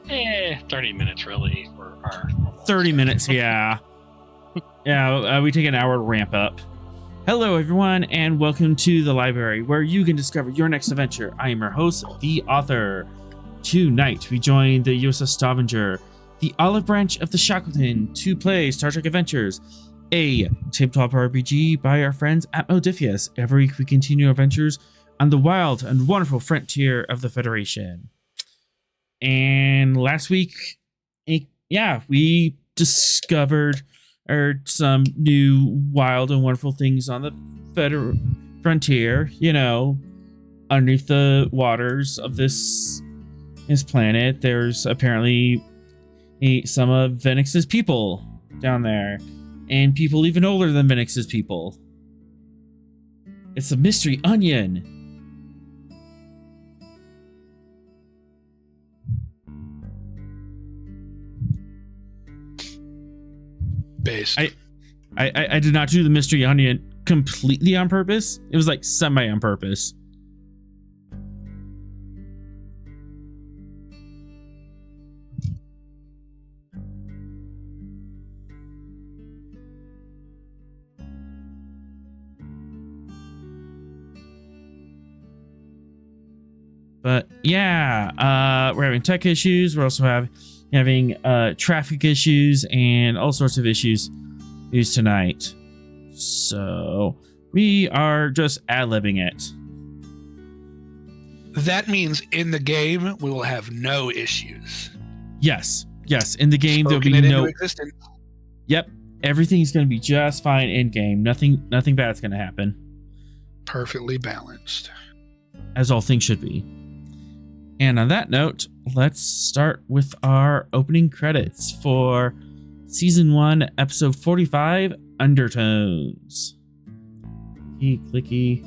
30 minutes really for our 30 minutes, yeah. We take an hour to ramp up. Hello, everyone, and welcome to the library, where you can discover your next adventure. I am your host, the author. Tonight, we join the USS Stavanger, the olive branch of the Shackleton, to play Star Trek Adventures, a tabletop RPG by our friends at Modifius. Every week, we continue our adventures on the wild and wonderful frontier of the Federation. And last week, we discovered some new wild and wonderful things on the frontier, underneath the waters of this planet. There's apparently some of Venix's people down there, and people even older than Venix's people. It's a mystery onion. Based. I did not do the mystery onion completely on purpose. It was like semi on purpose. But yeah, we're having tech issues. We're also having traffic issues and all sorts of issues tonight. So we are just ad-libbing it. That means in the game we will have no issues. Yes. In the game there'll be no existence. Yep, everything's going to be just fine in game. Nothing bad's going to happen. Perfectly balanced, as all things should be. And on that note, let's start with our opening credits for Season 1, Episode 45, Undertones. Clicky.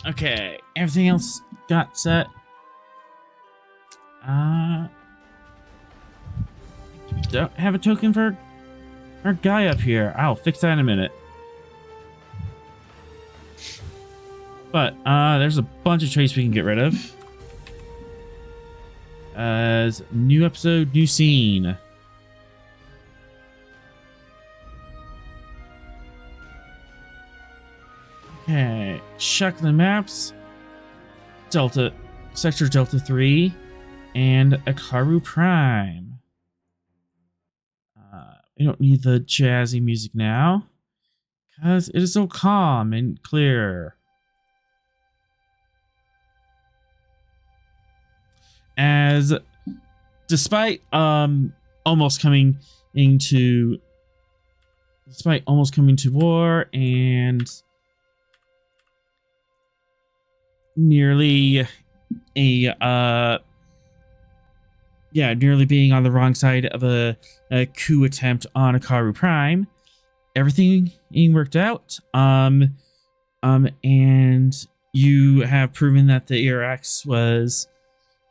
Okay, everything else got set. Don't have a token for our guy up here. I'll fix that in a minute. But there's a bunch of traits we can get rid of. As new episode, new scene. Okay, Shackleton maps, Sector Delta 3, and Akaru Prime. We don't need the jazzy music now, because it is so calm and clear. As despite almost coming to war and nearly being on the wrong side of a coup attempt on Akaru Prime, everything being worked out. And you have proven that the ERX was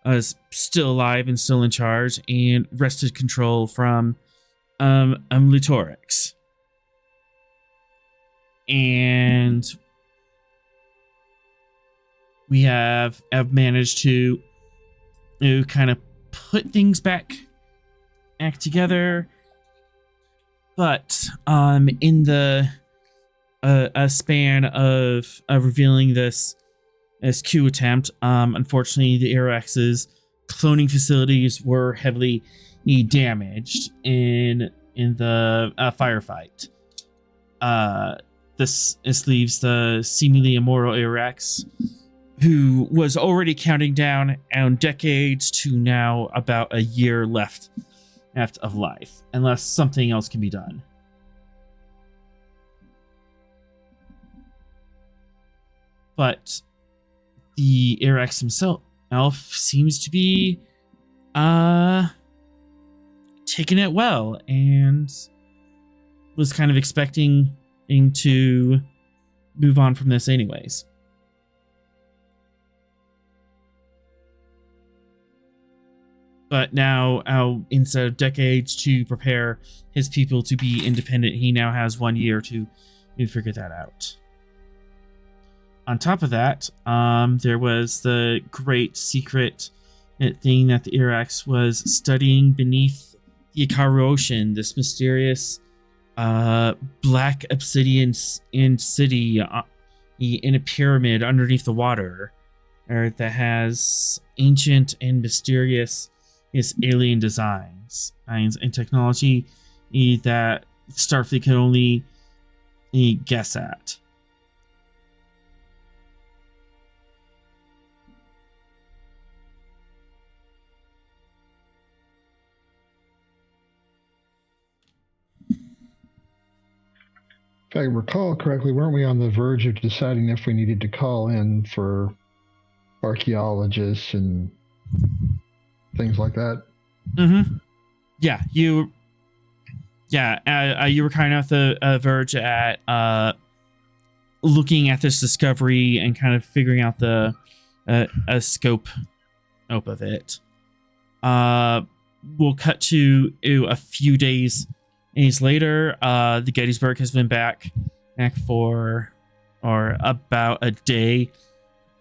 is still alive and still in charge, and wrested control from Lutorix. And we have managed to kind of put things back together, but in the a span of revealing this coup attempt, unfortunately the Airx's cloning facilities were heavily damaged in the firefight. This leaves the seemingly immortal Airx, who was already counting down decades to now about a year left of life, unless something else can be done. But the Airx himself seems to be taking it well, and was kind of expecting to move on from this anyways. But now, instead of decades to prepare his people to be independent, he now has 1 year to figure that out. On top of that, there was the great secret thing that the Airx was studying beneath the Akaru Ocean, this mysterious black obsidian city in a pyramid underneath the water, that has ancient and mysterious alien designs and technology that Starfleet can only guess at. If I recall correctly, weren't we on the verge of deciding if we needed to call in for archaeologists and things like that? Mm-hmm. Yeah, you were kind of at the verge at looking at this discovery and kind of figuring out the a scope of it. We'll cut to a few days later. The Gettysburg has been back for about a day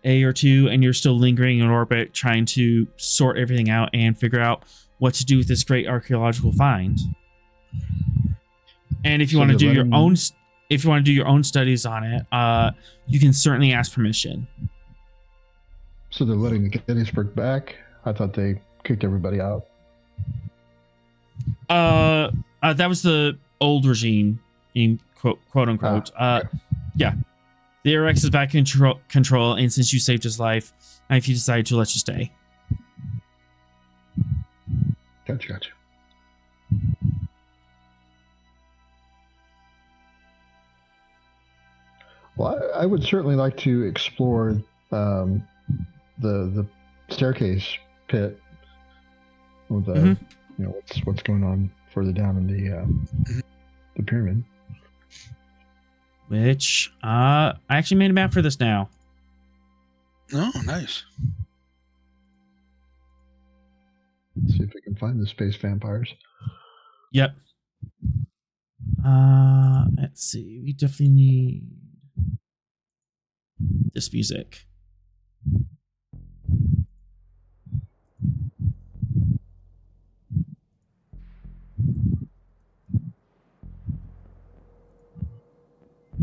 or two, and you're still lingering in orbit trying to sort everything out and figure out what to do with this great archaeological find. And if you want to do your own studies on it, you can certainly ask permission. So they're letting the Gettysburg back? I thought they kicked everybody out. That was the old regime, in quote unquote. Yeah. The Airx is back in control, and since you saved his life, if you decide to let you stay. Gotcha. Well, I would certainly like to explore the staircase pit with what's going on further down in the pyramid. Which I actually made a map for this now. Oh, nice. Let's see if we can find the space vampires. Yep. Let's see. We definitely need this music.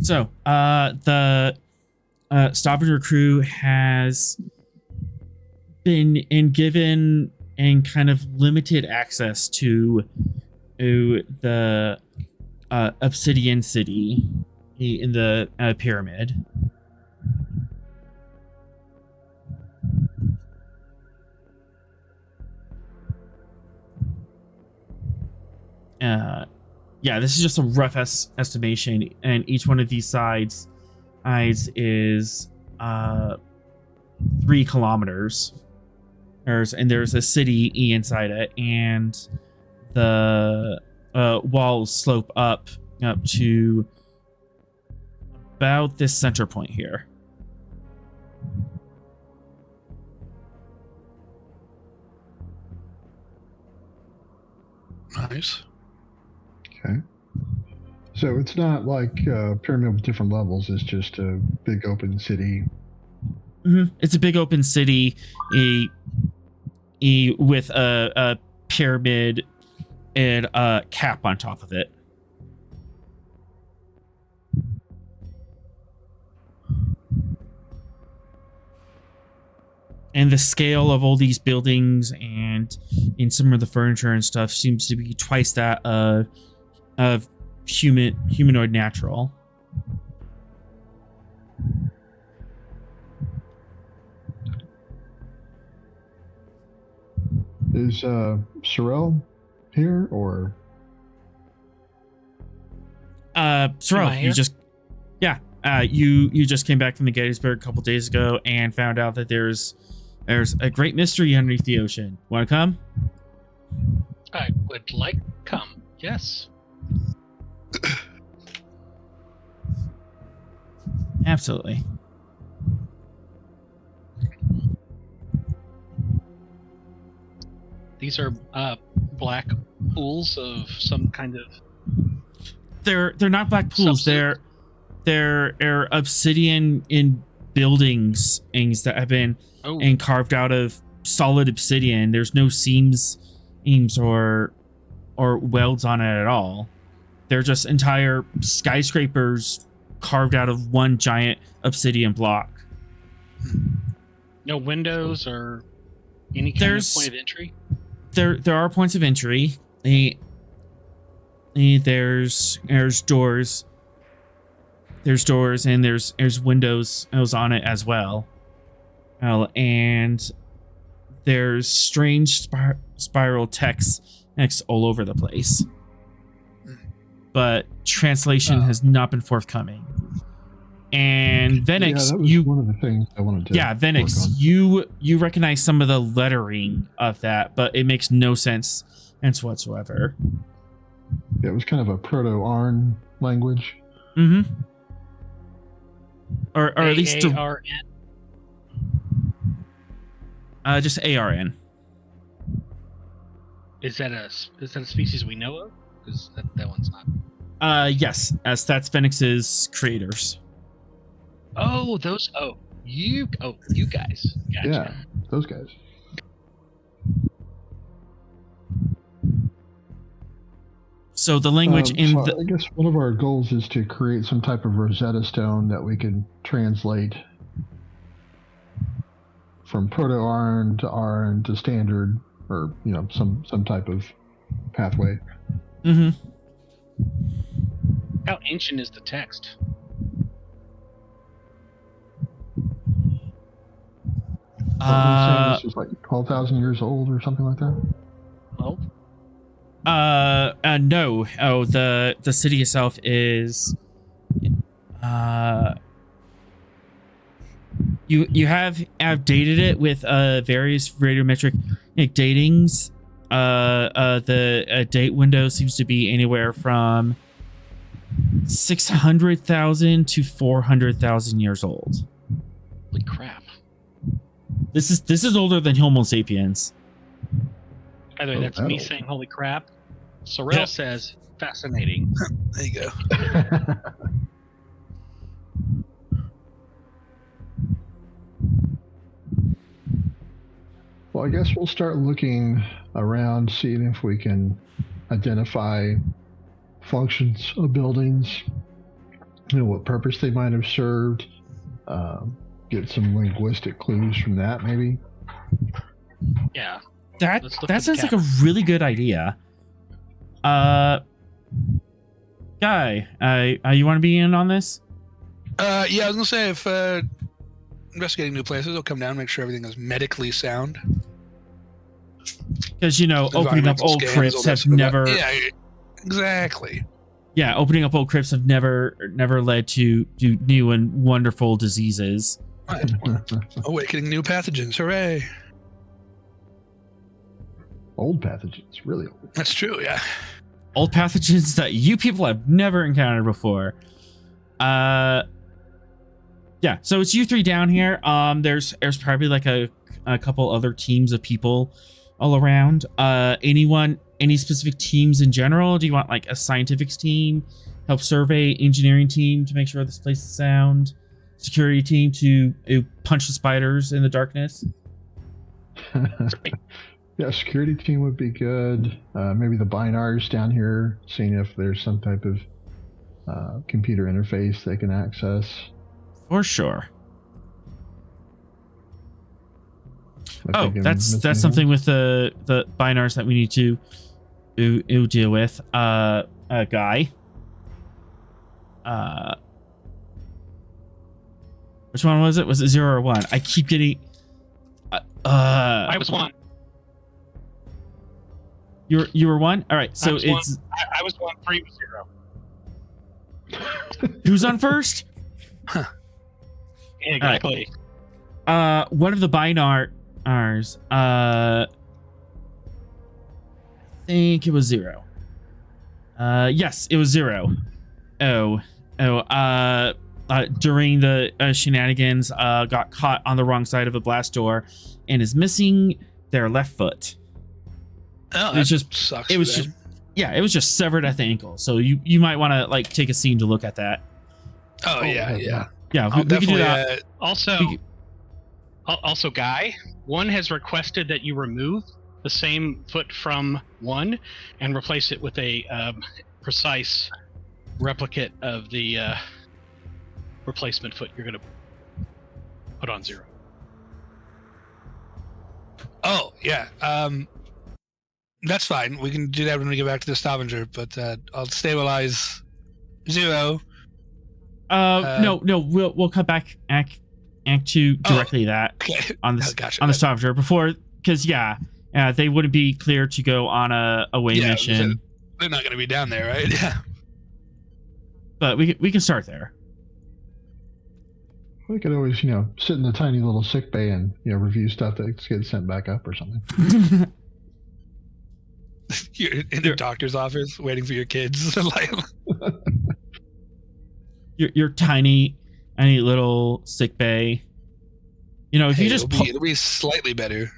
So, the Stavanger crew has been given and kind of limited access to the Obsidian City in the pyramid. Yeah, this is just a rough estimation, and each one of these sides is 3 kilometers. And there's a city inside it, and the walls slope up to about this center point here. Nice. Okay. So it's not like a pyramid with different levels. It's just a big open city. It's a big open city with a pyramid and a cap on top of it. And the scale of all these buildings and in some of the furniture and stuff seems to be twice that of humanoid natural. Is Sorrel here or? Sorrel, you just came back from the Gettysburg a couple days ago and found out that there's a great mystery underneath the ocean. Want to come? I would like to come. Yes. Absolutely. These are black pools of some kind of. They're not black pools. Substance. They're obsidian in buildings, things that have been and carved out of solid obsidian. There's no seams or welds on it at all. They're just entire skyscrapers carved out of one giant obsidian block. No windows or any kind of point of entry? There are points of entry. There's doors. There's doors and there's windows on it as well. And there's strange spiral text all over the place. But translation has not been forthcoming. And Venix, that was one of the things I wanted to. Yeah, Venix, you recognize some of the lettering of that, but it makes no sense whatsoever. Yeah, it was kind of a proto-Arn language. Mm-hmm. Or at least A-R-N? Just ARN. Is that a species we know of? Because that one's not. Yes, as that's Venix's creators. Oh, you guys. Gotcha. Yeah, those guys. So the language I guess one of our goals is to create some type of Rosetta Stone that we can translate from Proto-Arn to Arn to Standard, or some type of pathway. Mm-hmm. How ancient is the text? This is like 12,000 years old or something like that. Oh. No. Oh, the city itself is. You have dated it with various radiometric datings. The date window seems to be anywhere from 600,000 to 400,000 years old. Holy crap! This is older than Homo sapiens. By the way, that's me saying "holy crap." Sorrel says, "Fascinating." There you go. Well, I guess we'll start looking around, seeing if we can identify functions of buildings, what purpose they might have served, get some linguistic clues from that, maybe. Yeah. That sounds like a really good idea. Guy, you want to be in on this? Yeah, I was gonna say if investigating new places, I'll come down and make sure everything is medically sound. Because opening up old crypts have never. Yeah, exactly. Yeah, opening up old crypts have never led to new and wonderful diseases. Awakening new pathogens! Hooray! Old pathogens, really old. That's true. Yeah. Old pathogens that you people have never encountered before. Yeah, so it's you three down here. There's probably like a couple other teams of people all around. Anyone any specific teams in general? Do you want like a scientifics team, help survey, engineering team to make sure this place is sound, security team to punch the spiders in the darkness? Yeah, security team would be good. Maybe the binars down here, seeing if there's some type of computer interface they can access. For sure. I Oh, think I'm that's missing something anything. with the binars that we need to deal with. A guy. Which one was it? Was it 0 or 1? I keep getting. I was 1. You were 1. All right, so it's. I was 1. 3 was 0. Who's on first? Exactly. One of the binars. I think it was 0. Yes, it was 0. During the shenanigans, got caught on the wrong side of a blast door and is missing their left foot. Oh, It just sucks. it was for just them. it was just severed at the ankle. So you might want to like take a scene to look at that. Oh yeah. Yeah, I'll we can do definitely. that. Also, Guy, 1 has requested that you remove the same foot from 1 and replace it with a precise replicate of the replacement foot you're going to put on 0. Oh yeah. That's fine. We can do that when we get back to the Stavanger. But I'll stabilize 0. No, we'll cut back act 2 directly that Okay. on the Gotcha. on the Stavanger before, because they wouldn't be clear to go on a away Yeah, mission. They're not going to be down there, right? Yeah. But we can start there. We could always, sit in the tiny little sick bay and, review stuff that gets sent back up or something. You're in the doctor's office waiting for your kids. Like, your tiny little sick bay. If hey, you just it'll be slightly better.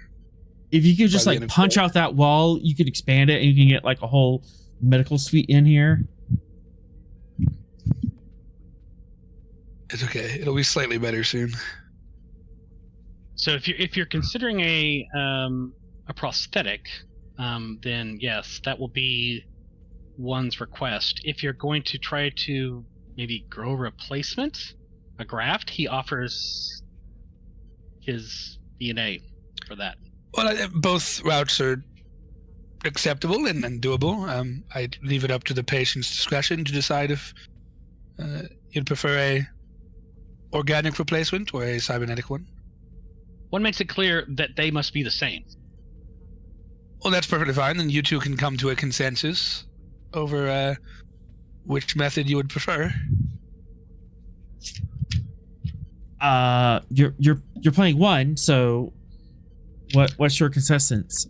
if you could just by the like end of punch the day. out that wall, you could expand it and you can get like a whole medical suite in here. It's okay. It'll be slightly better soon. So if you're considering a prosthetic, then yes, that will be 1's request. If you're going to try to maybe grow a replacement, a graft, he offers his DNA for that. Well, both routes are acceptable and doable. I'd leave it up to the patient's discretion to decide if you'd prefer a organic replacement or a cybernetic one. 1 makes it clear that they must be the same. Well, that's perfectly fine. Then you two can come to a consensus over which method you would prefer. You're playing 1, so what's your consensus?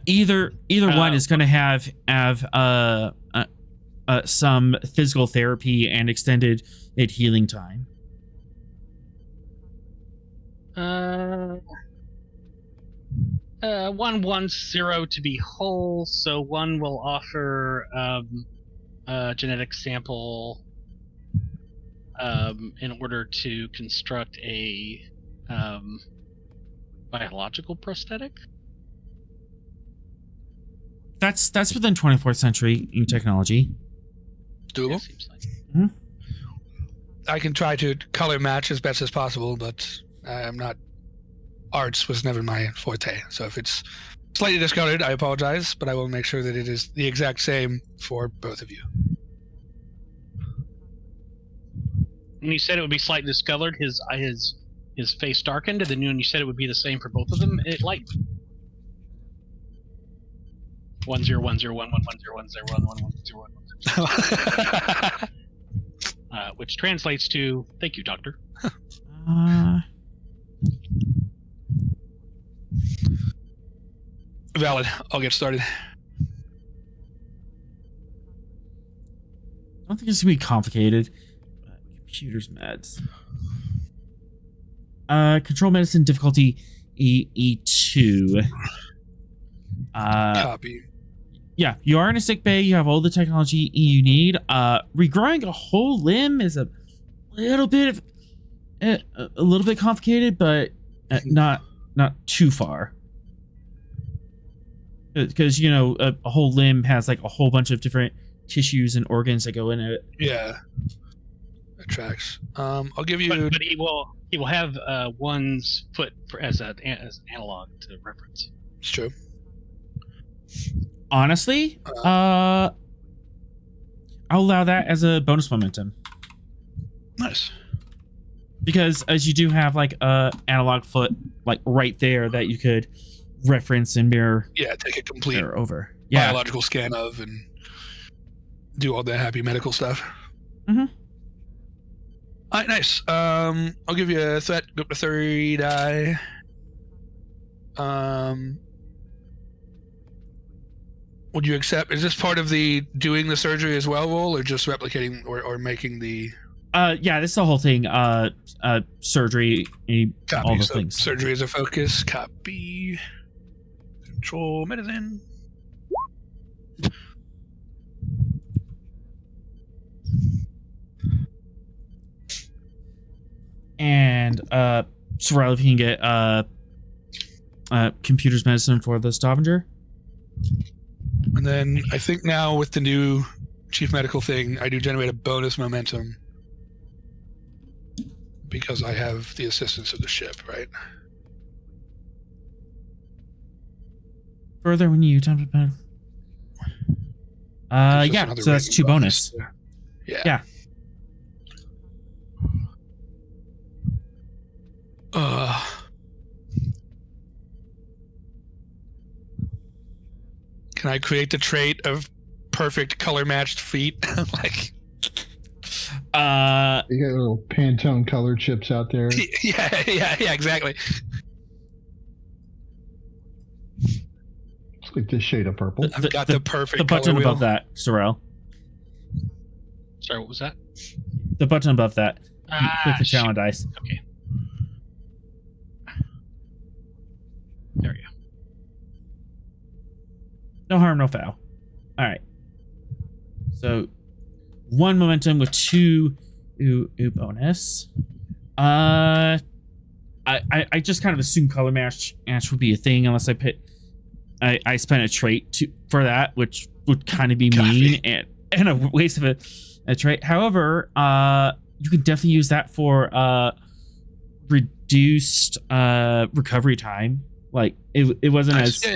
Either 1 is going to have some physical therapy and extended healing time. 1 wants 0 to be whole, so 1 will offer a genetic sample in order to construct a biological prosthetic. That's within 24th century technology. Doable. Yeah, seems like. I can try to color match as best as possible, but I'm not. Arts was never my forte, so if it's slightly discolored, I apologize, but I will make sure that it is the exact same for both of you. When you said it would be slightly discolored, his face darkened, and then when you said it would be the same for both of them, it lightened. 10101110110110110. Which translates to "Thank you, Doctor." Valid. I'll get started. I don't think it's gonna be complicated. Computers meds. Control medicine difficulty E2. Copy. Yeah, you are in a sick bay. You have all the technology you need. Regrowing a whole limb is a little bit complicated, but not too far. Because a whole limb has like a whole bunch of different tissues and organs that go in it. Yeah, that tracks. I'll give you. But he will have one's foot as an analog to reference. It's true. Honestly, I'll allow that as a bonus momentum. Nice. Because as you do have like a analog foot like right there that you could reference and mirror. Yeah, take a complete over. biological scan of and do all the happy medical stuff. Mm-hmm. All right, nice. I'll give you a threat. Go up to 3 die. Would you accept? Is this part of the doing the surgery as well roll, or just replicating or making the? Yeah, this is the whole thing. Surgery, Copy. all the So things. surgery is a focus. Copy. Control medicine. And Sorrel, if you can get computer's medicine for the Stavanger. And then I think now with the new chief medical thing, I do generate a bonus momentum because I have the assistance of the ship, right? Further when you attempt to yeah, so that's 2 bonus. Yeah. Can I create the trait of perfect color matched feet? Like, You got little Pantone color chips out there. yeah, exactly. It's like this shade of purple. I've got the perfect the button color above wheel. that, Sorrel. Sorry, what was that? The button above that. You click the shoot. challenge dice. Okay. There we go. No harm, no foul. All right. So 1 momentum with 2 bonus. I just kind of assume color match would be a thing unless I spent a trait for that, which would kind of be mean and a waste of a trait. However, you could definitely use that for reduced recovery time. Like it wasn't Nice.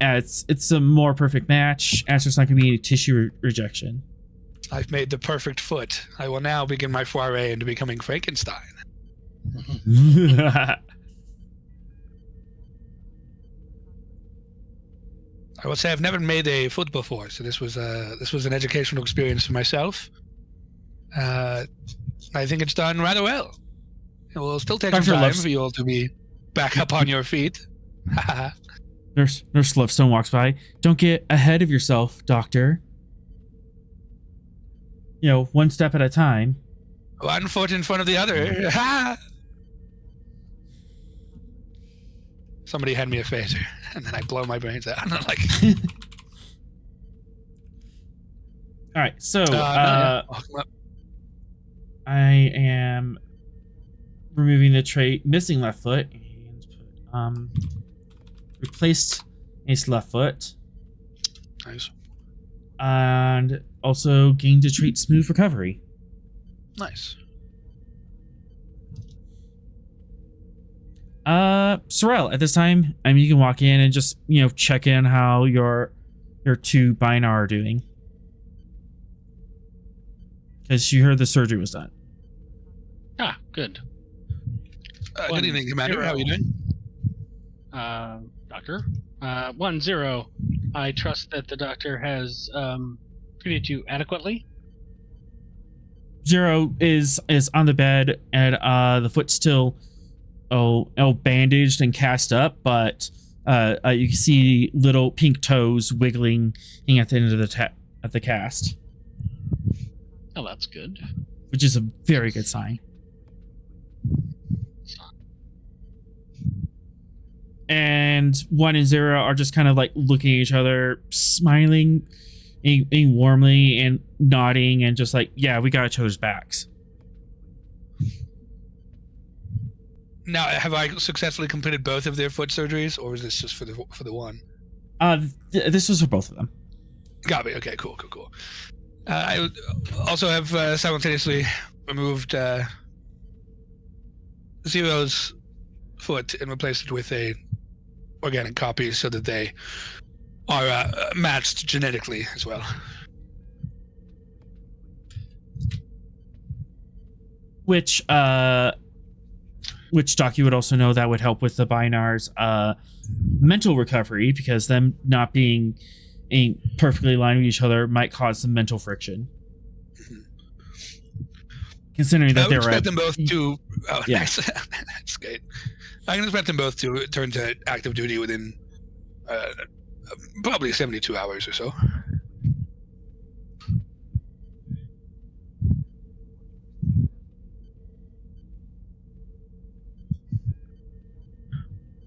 as it's a more perfect match. As there's not going to be any tissue rejection. I've made the perfect foot. I will now begin my foray into becoming Frankenstein. I will say I've never made a foot before, so this was an educational experience for myself. I think it's done rather well. It will still take some time for you all to be back up on your feet. Nurse Lovestone walks by. Don't get ahead of yourself, Doctor. 1 step at a time. 1 foot in front of the other. Somebody hand me a phaser, and then I blow my brains out. I'm not like. All right, so Welcome up. I am removing the trait missing left foot and replaced his left foot. Nice. And also gained a trait smooth recovery. Nice. Sorrel, at this time, you can walk in and just, check in how your 2 Binar are doing. Because you heard the surgery was done. Ah, good. Good evening, Commander. How are you doing? Doctor. 1-0. I trust that the doctor has treated you adequately. 0 is on the bed and the foot's still bandaged and cast up, but you can see little pink toes wiggling at the end of the cast. Oh, that's good. Which is a very good sign. And and 1 and 0 are just kind of like looking at each other, smiling warmly and nodding and just like, yeah, we got each other's backs. Now, have I successfully completed both of their foot surgeries, or is this just for the one? This was for both of them. Got me. Okay, cool. I also have simultaneously removed Zero's foot and replaced it with a organic copy so that they are matched genetically as well. Which Doc, you would also know that would help with the Binar's mental recovery, because them not being perfectly aligned with each other might cause some mental friction. Considering that they were expect them both to. Oh, yeah. Nice. That's great. I can expect them both to return to active duty within probably 72 hours or so.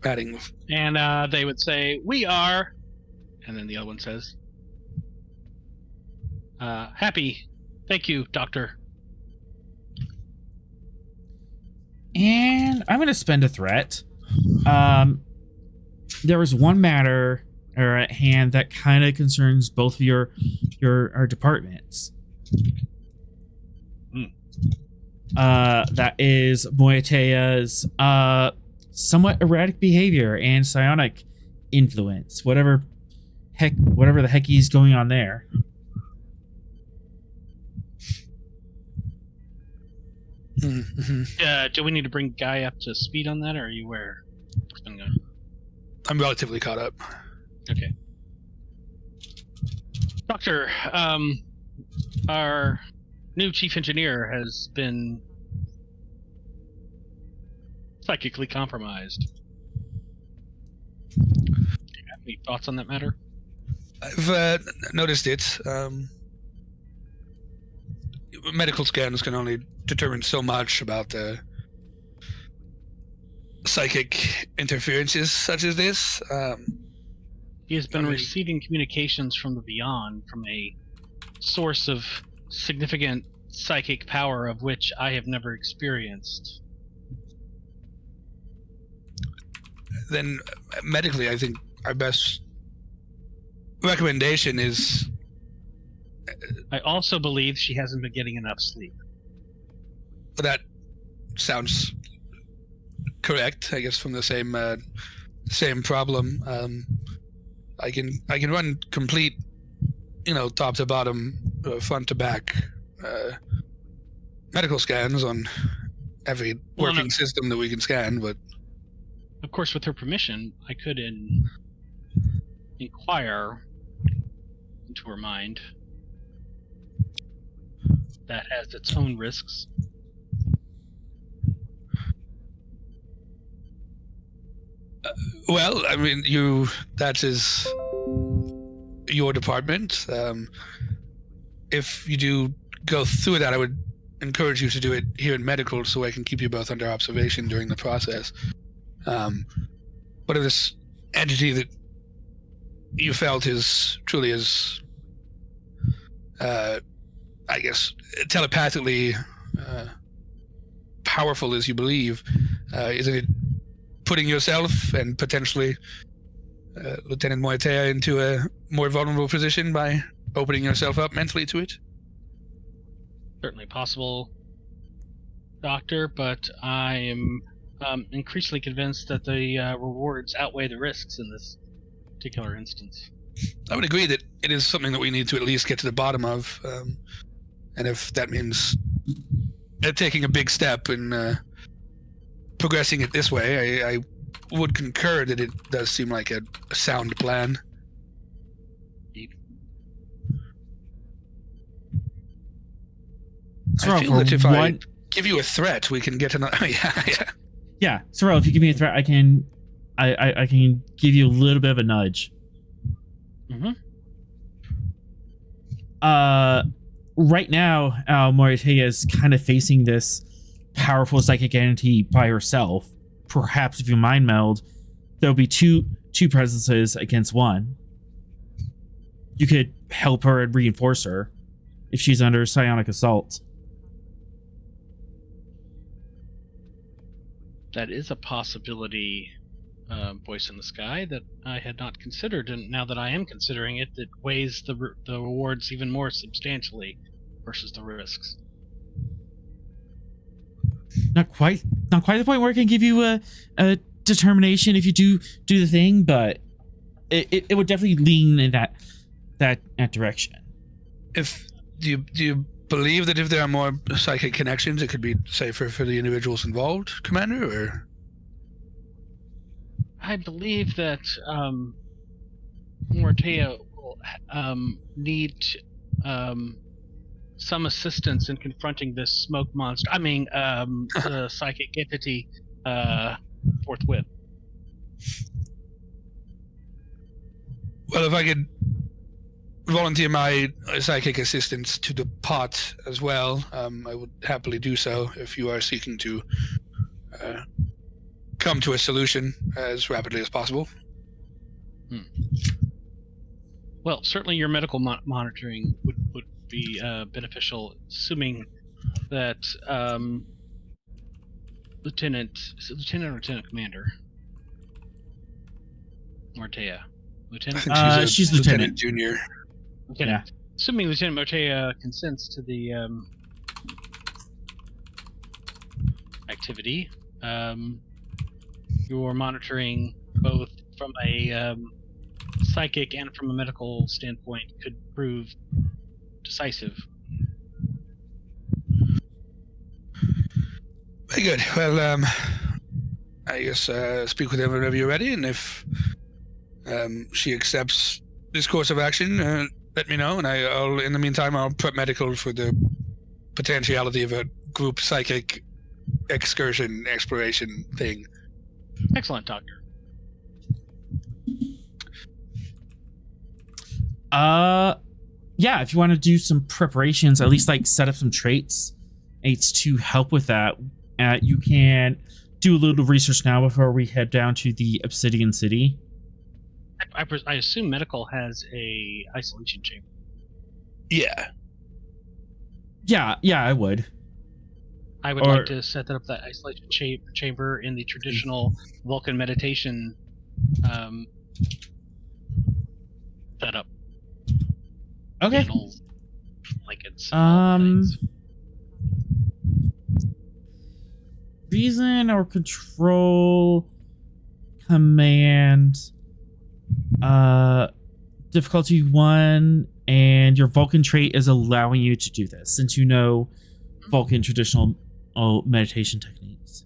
Adding. And they would say, "We are," and then the other one says, "Happy. Thank you, Doctor." And I'm going to spend a threat. There was one matter at hand that kind of concerns both of your departments. That is Moetea's somewhat erratic behavior and psionic influence. Whatever the heck he's going on there. Mm-hmm. Do we need to bring Guy up to speed on that, or are you aware what's been going on? I'm relatively caught up. Okay. Doctor, our new chief engineer has been psychically compromised. Do you have any thoughts on that matter? I've noticed it. Medical scans can only determine so much about psychic interferences such as this. He has been receiving communications from the beyond, from a source of significant psychic power of which I have never experienced. Then medically, I think our best recommendation is... I also believe she hasn't been getting enough sleep. That sounds correct, I guess, from the same problem. I can run complete, top to bottom, front to back medical scans on every working system that we can scan, but of course, with her permission, I could inquire into her mind. That has its own risks. Well, I mean, that is your department. If you do go through that, I would encourage you to do it here in medical so I can keep you both under observation during the process. But if this entity that you felt is truly as, I guess, telepathically powerful as you believe, isn't it putting yourself and potentially Lieutenant Moetea into a more vulnerable position by opening yourself up mentally to it? Certainly possible, Doctor, but I am increasingly convinced that the rewards outweigh the risks in this particular instance. I would agree that it is something that we need to at least get to the bottom of, and if that means taking a big step in progressing it this way, I would concur that it does seem like a sound plan. I feel that if I give you a threat, we can get another. Yeah, Sorrel, if you give me a threat, I can give you a little bit of a nudge. Mm-hmm. Right now, Moetea is kind of facing this powerful psychic entity by herself. Perhaps if you mind meld, there'll be two presences against one. You could help her and reinforce her if she's under psionic assault. That is a possibility, voice in the sky, that I had not considered, and now that I am considering it, it weighs the rewards even more substantially versus the risks. Not quite the point where I can give you a determination if you do the thing, but it would definitely lean in that direction. Do you believe that if there are more psychic connections, it could be safer for the individuals involved, Commander? Or I believe that Mortea will need some assistance in confronting this smoke monster. The psychic entity forthwith. Well, if I could volunteer my psychic assistance to the pot as well, I would happily do so if you are seeking to come to a solution as rapidly as possible. Well, certainly your medical monitoring would be beneficial, assuming that Lieutenant Commander Mortea. Lieutenant? She's Lieutenant Junior. Lieutenant. Yeah. Assuming Lieutenant Mortea consents to the activity, your monitoring, both from a psychic and from a medical standpoint, could prove decisive. Very good. Well, I guess speak with her whenever you're ready, and if she accepts this course of action, let me know, and I'll. In the meantime, I'll prep medical for the potentiality of a group psychic excursion exploration thing. Excellent, Doctor. Yeah, if you want to do some preparations, at least like set up some traits to help with that, you can do a little research now before we head down to the Obsidian City. I assume medical has a isolation chamber. Yeah, I would. I would like to set up that isolation chamber in the traditional Vulcan meditation setup. Okay. Panels, blankets, reason or control command, difficulty 1, and your Vulcan trait is allowing you to do this since you know Vulcan traditional meditation techniques.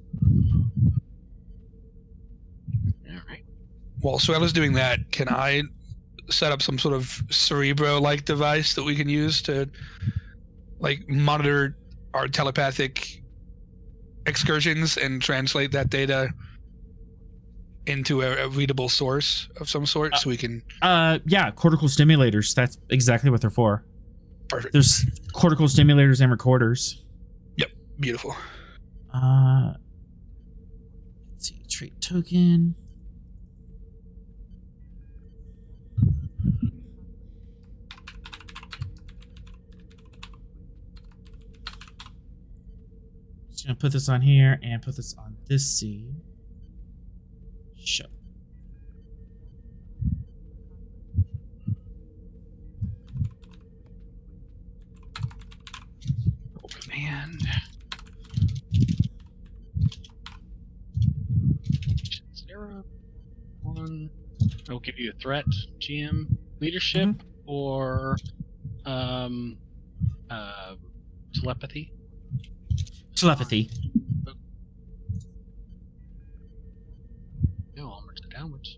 All right. While Swell is doing that, can I set up some sort of Cerebro-like device that we can use to monitor our telepathic excursions and translate that data into a readable source of some sort, so we can... cortical stimulators. That's exactly what they're for. Perfect. There's cortical stimulators and recorders. Yep, beautiful. Let's see, trait token. Just gonna put this on here and put this on this seed. Show. Command. Zero. 1. I'll give you a threat, GM, leadership, or telepathy. Telepathy. No, onwards and downwards.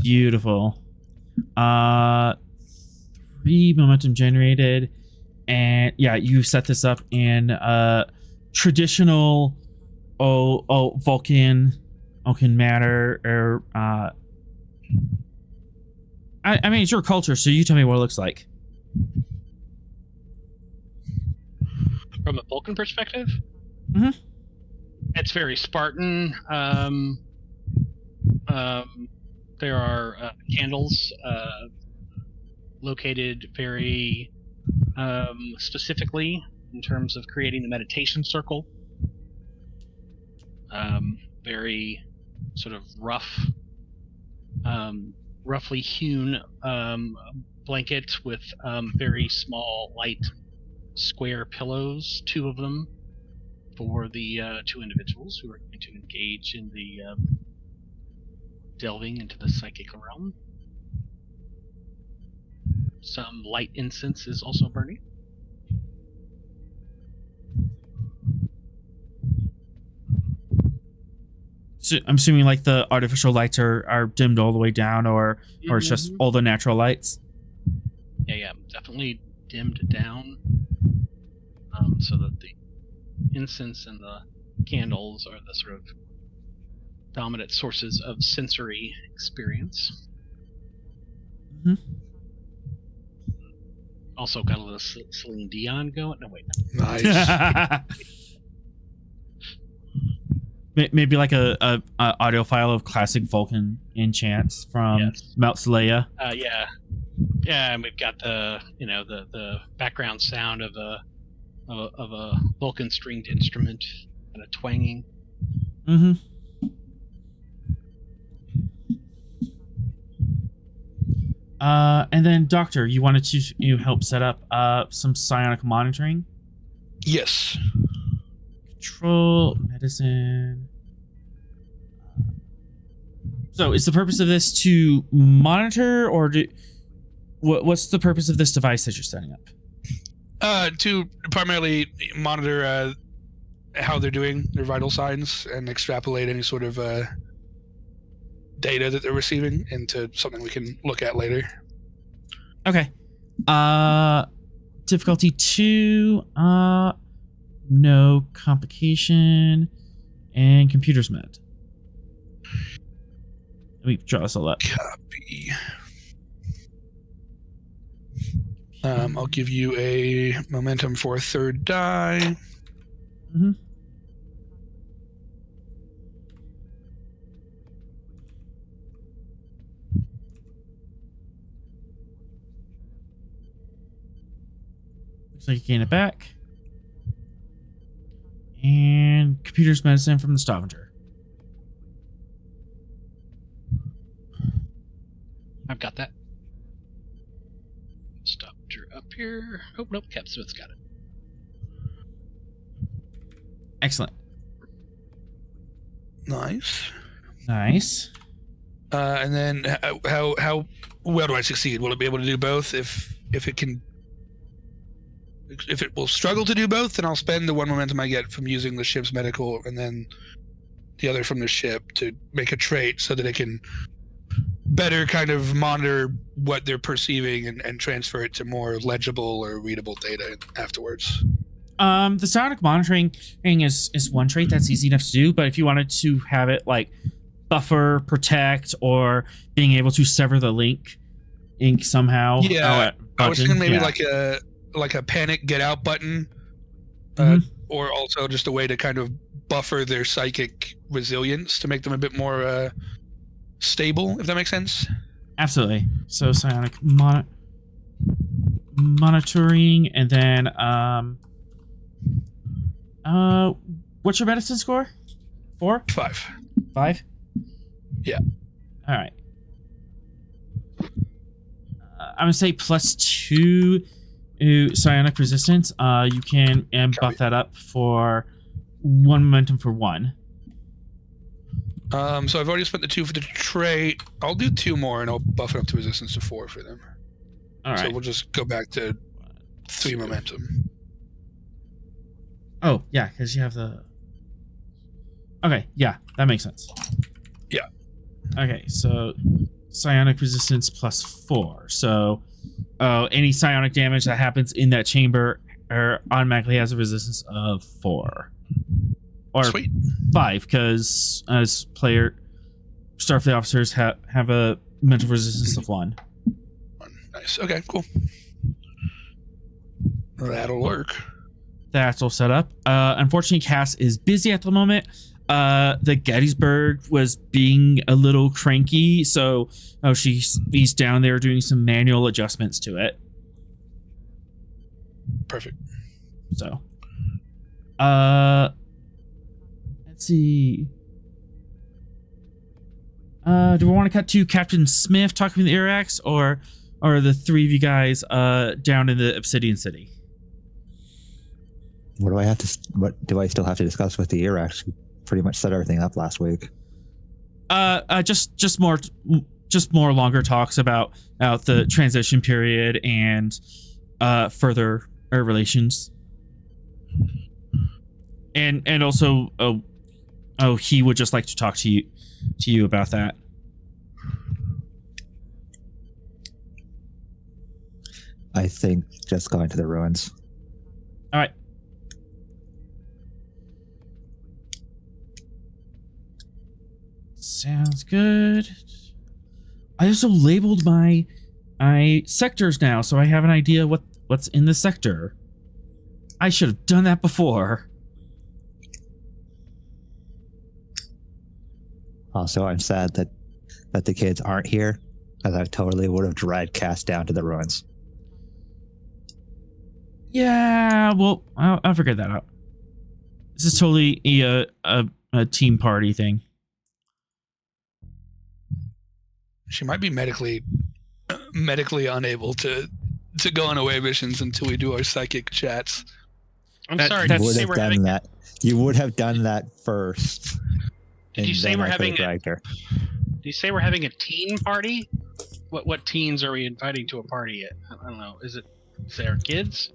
Beautiful. 3 momentum generated, and yeah, you set this up in traditional Vulcan matter, or I mean, it's your culture, so you tell me what it looks like. From a Vulcan perspective? It's very Spartan. There are candles located very specifically in terms of creating the meditation circle. Very sort of rough, roughly hewn blanket with very small, light, square pillows, 2 of them, for the 2 individuals who are going to engage in the delving into the psychic realm. Some light incense is also burning. So I'm assuming like the artificial lights are dimmed all the way down, or it's just all the natural lights. Yeah, definitely dimmed down, so that the incense and the candles are the sort of dominant sources of sensory experience. Mm-hmm. Also got a little Celine Dion going. No, wait. Nice. Maybe like a audio file of classic Vulcan enchants from Mount Seleia. Yeah, and we've got the the background sound of a Vulcan stringed instrument kind of twanging. Mm-hmm. And then, Doctor, you wanted to help set up some psionic monitoring? Yes. Control, medicine. So, is the purpose of this to monitor, or what's the purpose of this device that you're setting up? To primarily monitor how they're doing, their vital signs, and extrapolate any sort of data that they're receiving into something we can look at later. Okay. Difficulty 2. No complication, and computers med. Let me draw this all up. Copy. I'll give you a momentum for a 3rd die. Mm-hmm. Looks like you gain it back. And computers medicine from the Stavanger. I've got that. Stavanger up here. Oh, nope, Capsmith's got it. Excellent. Nice. Nice. And then how well do I succeed? Will it be able to do both? If it will struggle to do both, then I'll spend the 1 momentum I get from using the ship's medical, and then the other from the ship to make a trait so that it can better kind of monitor what they're perceiving and transfer it to more legible or readable data afterwards. The psionic monitoring is one trait that's easy enough to do, but if you wanted to have it like buffer, protect, or being able to sever the link somehow. Yeah, I was thinking maybe like a panic get out button, or also just a way to kind of buffer their psychic resilience to make them a bit more stable, if that makes sense. Absolutely. So psionic monitoring, and then what's your medicine score? 4? 5. 5? Yeah. All right. I'm gonna say +2 psionic resistance. You can buff that up for 1 momentum for 1. So I've already spent the 2 for the trait. I'll do 2 more, and I'll buff it up to resistance to 4 for them. All right. So we'll just go back to 3 momentum. Oh yeah, because you have the. Okay, yeah, that makes sense. Yeah. Okay, so psionic resistance +4. So, any psionic damage that happens in that chamber automatically has a resistance of 4. Or Sweet. 5, because as player Starfleet officers have a mental resistance of 1. Nice. Okay, cool. That'll work. that's all set up. Unfortunately, Cass is busy at the moment. The Gettysburg was being a little cranky, so he's down there doing some manual adjustments to it. Perfect. So, let's see. Do we want to cut to Captain Smith talking with the Irax, or the three of you guys down in the Obsidian City? What do I still have to discuss with the Irax? We pretty much set everything up last week. Just more longer talks about the transition period and further relations. And also he would just like to talk to you about that. I think just going to the ruins. All right. Sounds good. I also labeled my sectors now, so I have an idea what's in the sector. I should have done that before. Also, I'm sad that the kids aren't here, as I totally would have dragged Cass down to the ruins. Yeah, well, I'll figure that out. This is totally a team party thing. She might be medically unable to go on away missions until we do our psychic chats. I'm That- sorry. that's- Did you Would say have we're done having? that. You would have done that first. Did you and say then we're I could have having? dragged her. Did you say we're having a teen party? What teens are we inviting to a party? I don't know. Is there kids?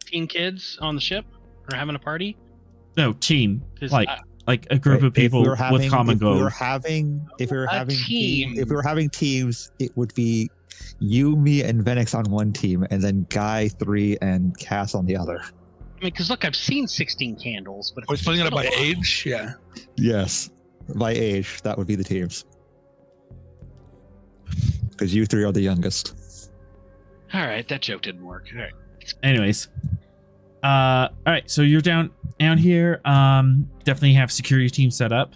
Teen kids on the ship are having a party? No, team. 'Cause Like a group of people with common goals. If we were having team. if we were having teams, it would be you, me, and Venix on one team, and then Guy 3 and Cass on the other. I mean, because look, I've seen 16 candles, but We're splitting it up by still a lot. age. Yeah. Yes, by age, that would be the teams. Because you three are the youngest. All right, that joke didn't work. All right. Anyways, all right. So you're down here. Definitely have security team set up.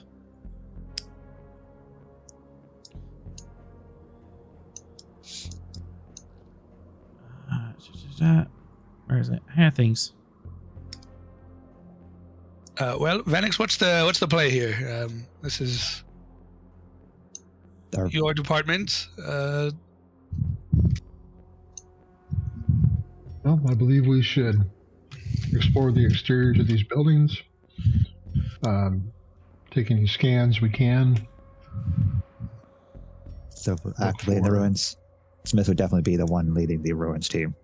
Where is it? I have things. Well, Vanix, what's the play here? This is Our- your department. Well, I believe we should explore the exteriors of these buildings, take any scans we can. So actively in the for- ruins, Smith would definitely be the one leading the ruins team.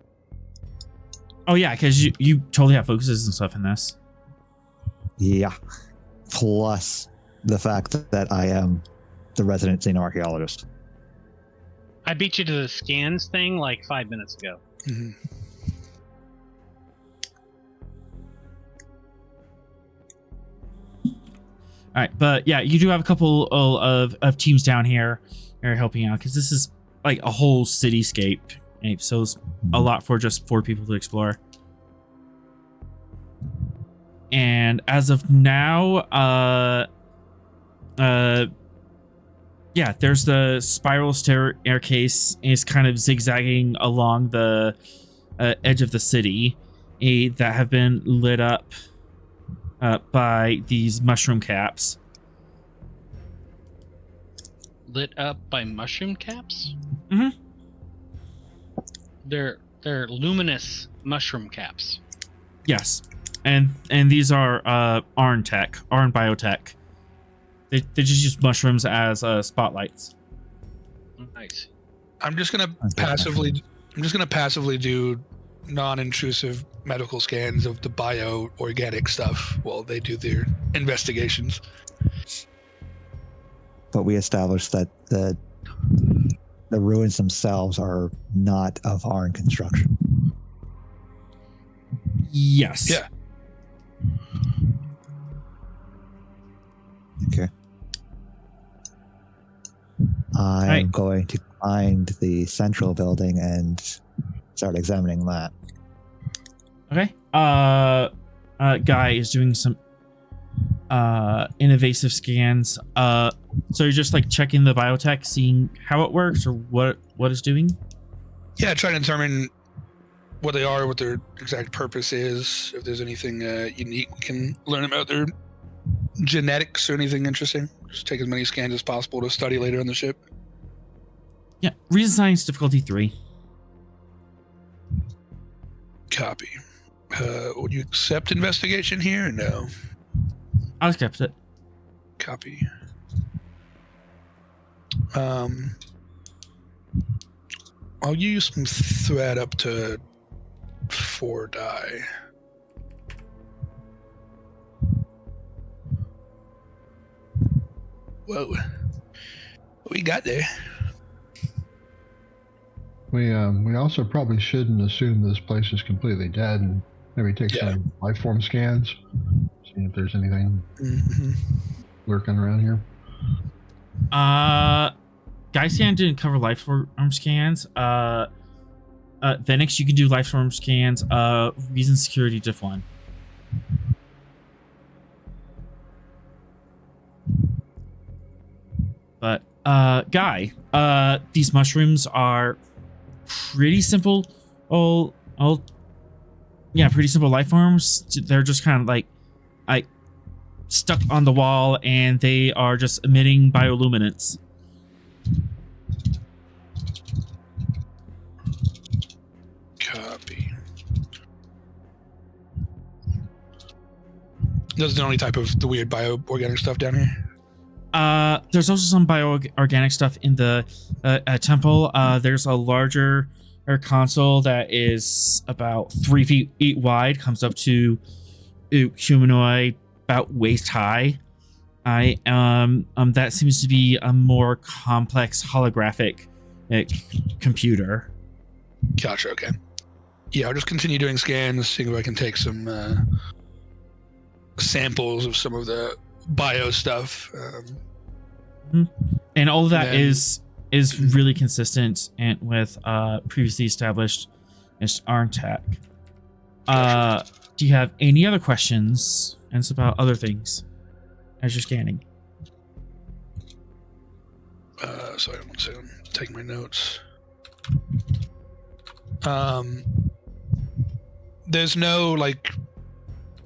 Oh yeah, because you totally have focuses and stuff in this. Yeah. Plus the fact that I am the resident xenoarchaeologist. I beat you to the scans thing like 5 minutes ago. Mhm. All right, but yeah, you do have a couple of teams down here helping out because this is like a whole cityscape, so it's a lot for just 4 people to explore. And as of now, yeah, there's the spiral staircase is kind of zigzagging along the edge of the city that have been lit up by these mushroom caps. Lit up by mushroom caps? Mm-hmm. They're luminous mushroom caps. Yes, and these are Arn biotech. They just use mushrooms as spotlights. Nice. I'm just gonna passively do non-intrusive medical scans of the bio-organic stuff while they do their investigations. But we established that the ruins themselves are not of Arn construction. Yes. Yeah. Okay. I'm Right. going to find the central building and start examining that. Okay. Guy is doing some invasive scans. So you're just like checking the biotech, seeing how it works or what it's doing? Yeah, trying to determine what they are, what their exact purpose is, if there's anything unique we can learn about their genetics or anything interesting. Just take as many scans as possible to study later on the ship. Yeah. Reason science difficulty 3. Copy. Would you accept investigation here or no? I'll accept it. Copy. I'll use some threat up to 4 die. Whoa. What we got there? We also probably shouldn't assume this place is completely dead and maybe take some life form scans, see if there's anything lurking around here. Guy scan didn't cover life form scans. Venix, you can do life form scans. Reason security diff 1. But Guy, these mushrooms are pretty simple. Pretty simple life forms. They're just kind of like stuck on the wall, and they are just emitting bioluminescence. Copy. This is the only type of the weird bioorganic stuff down here? There's also some bioorganic stuff in the temple. There's a larger console that is about 3 feet wide, comes up to humanoid, about waist high. That seems to be a more complex holographic computer. Gotcha. Okay. Yeah, I'll just continue doing scans, seeing if I can take some samples of some of the bio stuff. And all of that is really consistent and with previously established ARN-TAC. Gotcha. Do you have any other questions? And it's about other things as you're scanning. Sorry, one second. Taking my notes. There's no like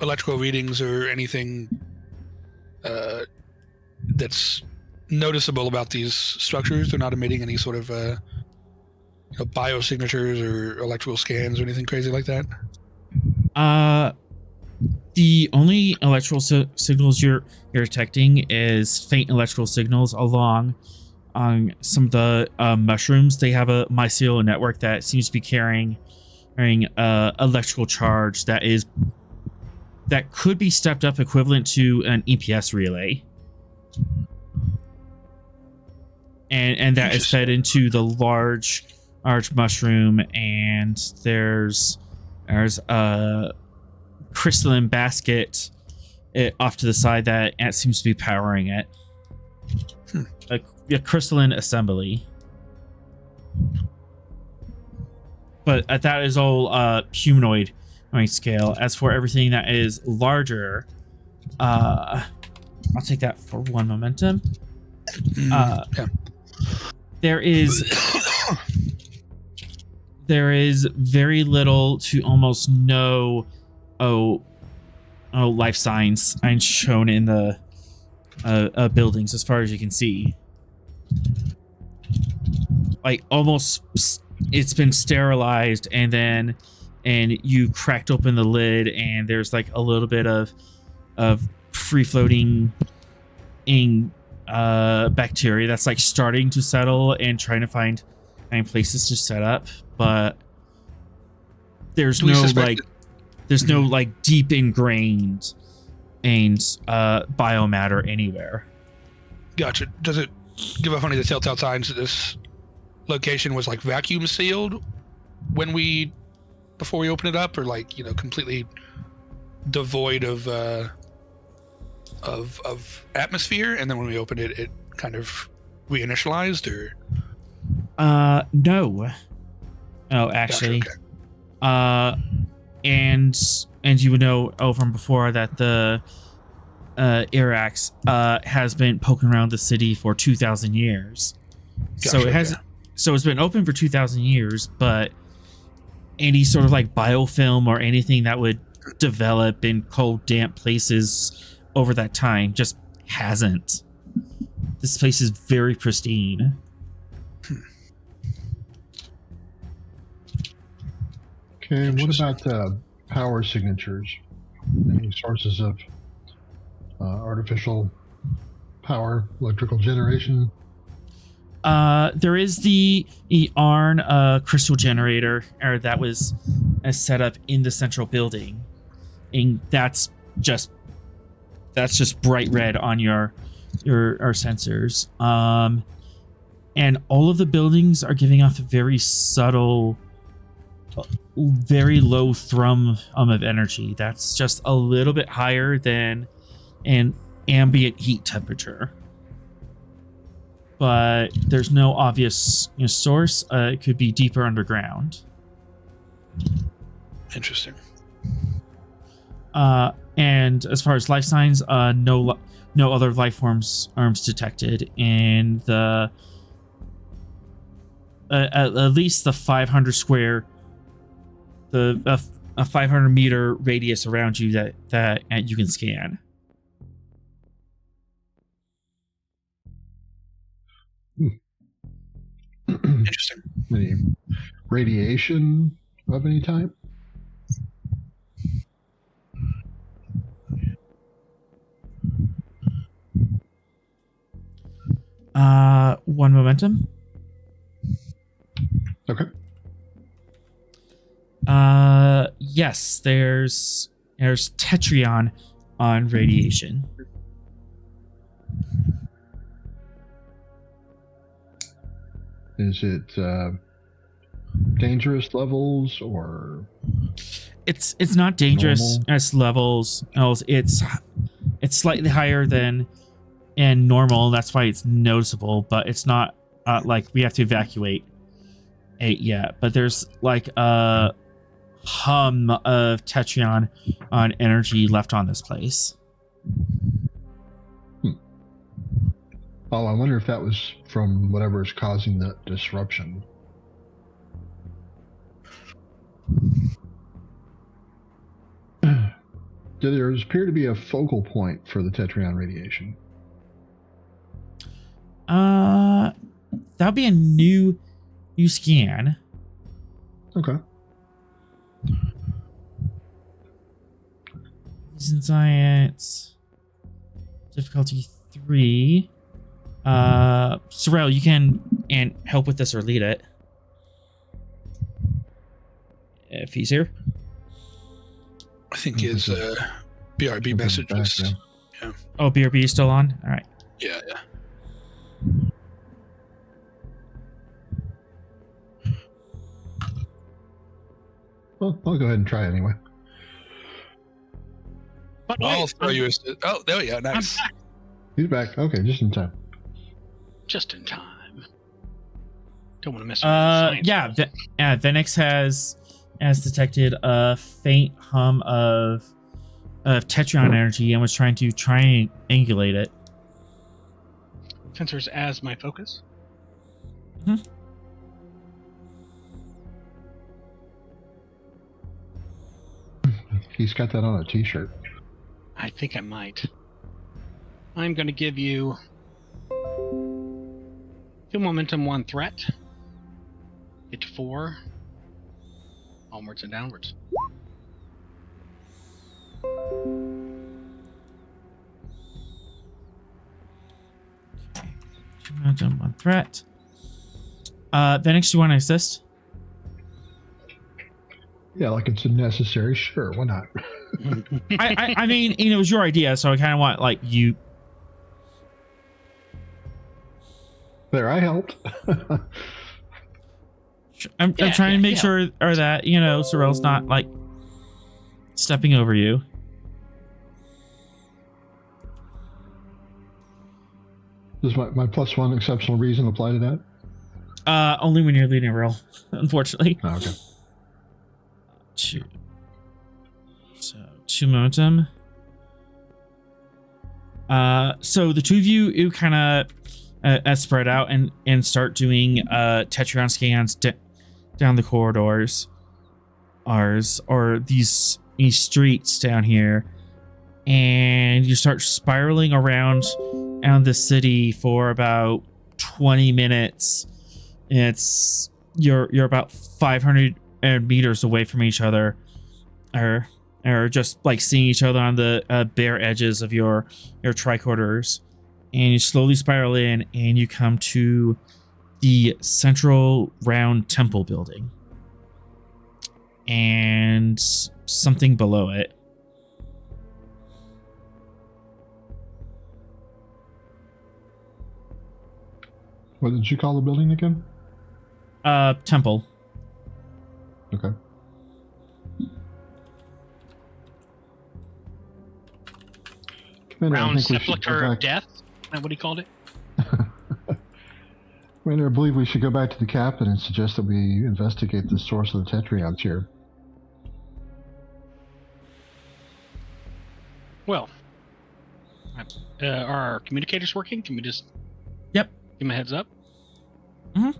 electrical readings or anything that's noticeable about these structures. They're not emitting any sort of biosignatures or electrical scans or anything crazy like that. The only electrical signals you're detecting is faint electrical signals along on some of the mushrooms. They have a mycelial network that seems to be carrying electrical charge that could be stepped up equivalent to an EPS relay. And that is fed into the large mushroom, and there's a crystalline basket off to the side that seems to be powering it. A crystalline assembly. But that is all humanoid scale. As for everything that is larger, I'll take that for 1 momentum. There is very little to almost no life signs shown in the buildings as far as you can see. Like almost it's been sterilized, and you cracked open the lid, and there's like a little bit of free floating bacteria that's like starting to settle and trying to find places to set up, but there's no deep ingrained biomatter anywhere. Gotcha. Does it give off any of the telltale signs that this location was like vacuum sealed before we open it up, or like completely devoid of atmosphere, and then when we opened it, it kind of reinitialized, or? No. Oh, actually. Gotcha, okay. and you would know from before that the Irax has been poking around the city for 2,000 years. So Gotcha, it has, okay. so it's been open for 2,000 years, but any sort of like biofilm or anything that would develop in cold, damp places over that time just hasn't. This place is very pristine. Okay, what about power signatures? Any sources of artificial power, electrical generation? There is the Arn crystal generator that was set up in the central building, and that's just bright red on your sensors. And all of the buildings are giving off a very subtle, very low thrum of energy. That's just a little bit higher than an ambient heat temperature. But there's no obvious source. It could be deeper underground. Interesting. And as far as life signs, no other life forms detected in the at least the 500 square, a 500 meter radius around you that you can scan. Interesting. Any radiation of any type? One momentum. Okay. Yes, there's tetrion on radiation. Is it dangerous levels or? It's not dangerous Normal? as levels. It's slightly higher than and normal. That's why it's noticeable, but it's not like we have to evacuate it yet. But there's like a hum of tetrion on energy left on this place. Oh, I wonder if that was from whatever is causing the disruption. There appear to be a focal point for the tetrion radiation. That'll be a new scan. Okay. In science, difficulty 3. Sorrel, you can help with this or lead it if he's here. I think his BRB message back, was. yeah. Oh, BRB is still on. All right. Yeah. Well, I'll go ahead and try it anyway. But I'll wait, throw you a. Oh, there we go. Nice. I'm back He's back. Okay, just in time. just in time. Don't want to miss science. Yeah. Venix has detected a faint hum of tetrion energy and was trying to triangulate it. Sensors as my focus. Mm-hmm. He's got that on a t-shirt. I think I might. I'm going to give you 2 momentum, 1 threat. Get to 4. Onwards and downwards. Momentum, 1 threat. Venix, you want to assist? Yeah, like it's a necessary. Sure, why not? I mean, it was your idea, so I kind of want like you. There, I helped. I'm trying to make sure that Sorrel's not like stepping over you. Does my +1 exceptional reason apply to that? Only when you're leading a roll, unfortunately. Oh, okay. 2, 2 momentum. So the two of you kind of spread out and start doing Tetrion scans down the corridors, or these streets down here, and you start spiraling around the city for about 20 minutes. You're about 500 meters away from each other, or just like seeing each other on the bare edges of your tricorders, and you slowly spiral in, and you come to the central round temple building and something below it. What did you call the building again? Temple. Okay. Commander, Round sepulcher of death. Is that what he called it? Commander, I believe we should go back to the captain and suggest that we investigate the source of the Tetrions here. Well, are our communicators working? Can we just Yep. give him a heads up? Mhm.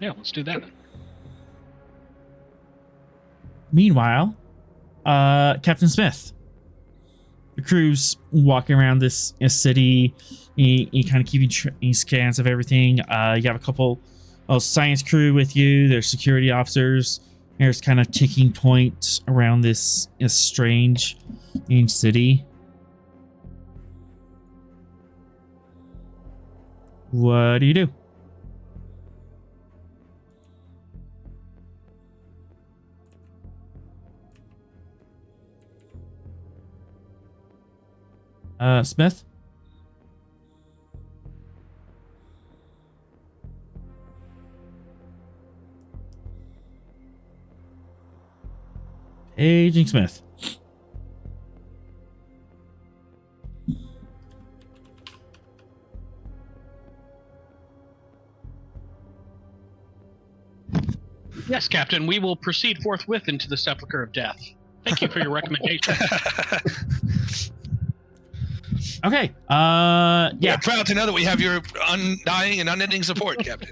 Yeah, let's do that then. Meanwhile, Captain Smith, the crew's walking around this city. He kind of keeping scans of everything. You have a couple of science crew with you. There's security officers. There's kind of ticking points around this strange city. What do you do? Smith? Paging Smith. Yes, Captain. We will proceed forthwith into the sepulcher of death. Thank you for your recommendation. Okay. Yeah, Yeah. proud to know that we have your undying and unending support, Captain.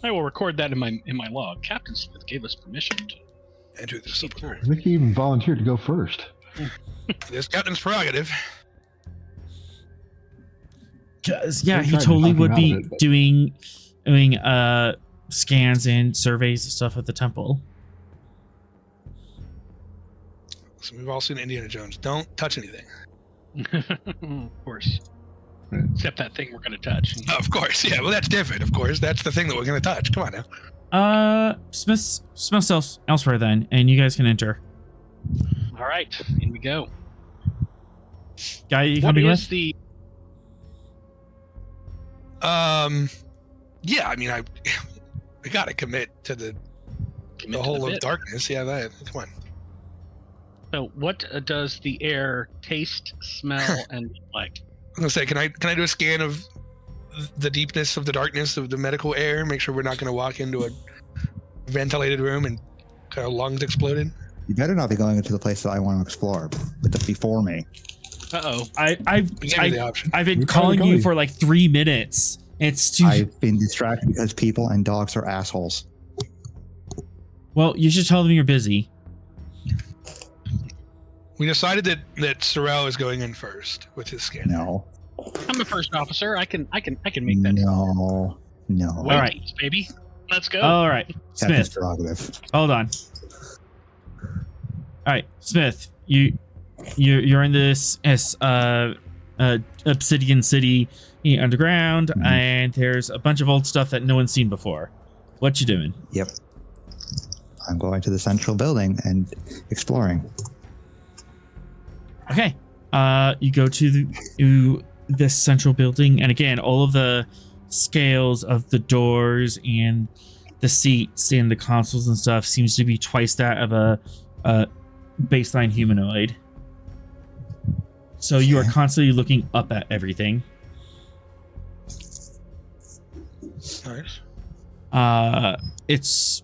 I will record that in my log. Captain Smith gave us permission to Enter the sepulcher. I think he even volunteered to go first. It is Captain's prerogative. 'Cause, yeah, We he tried to totally talk him would out be of it, but- doing scans and surveys and stuff at the temple. So we've all seen Indiana Jones. Don't touch anything. Of course. Right. Except that thing we're going to touch. Of course, yeah. Well, that's different. Of course, that's the thing that we're going to touch. Come on now. Smith's elsewhere then, and you guys can enter. All right, in we go. Guy, you What coming is with? the... Yeah. I mean, I got to commit to the whole of darkness. Yeah, that. Come on. So, what does the air taste, smell, and look like? I'm gonna say, can I do a scan of the deepness of the darkness of the medical air? Make sure we're not gonna walk into a ventilated room and kind of lungs exploded. You better not be going into the place that I want to explore before me. Uh-oh. I've Give me the option. been You're calling kinda you going. for like 3 minutes. It's too. I've been distracted because people and dogs are assholes. Well, you should tell them you're busy. We decided that Sorrel is going in first with his scan. No, I'm a first officer. I can make that. no. Wait, All right. baby. Let's go. All right, Captain's Smith. prerogative. Hold on. All right, Smith. You're in this Obsidian City underground, Mhm. and there's a bunch of old stuff that no one's seen before. What you doing? Yep. I'm going to the central building and exploring. Okay. You go to this central building, and again, all of the scales of the doors and the seats and the consoles and stuff seems to be twice that of a baseline humanoid. So you are Okay. constantly looking up at everything. Nice. It's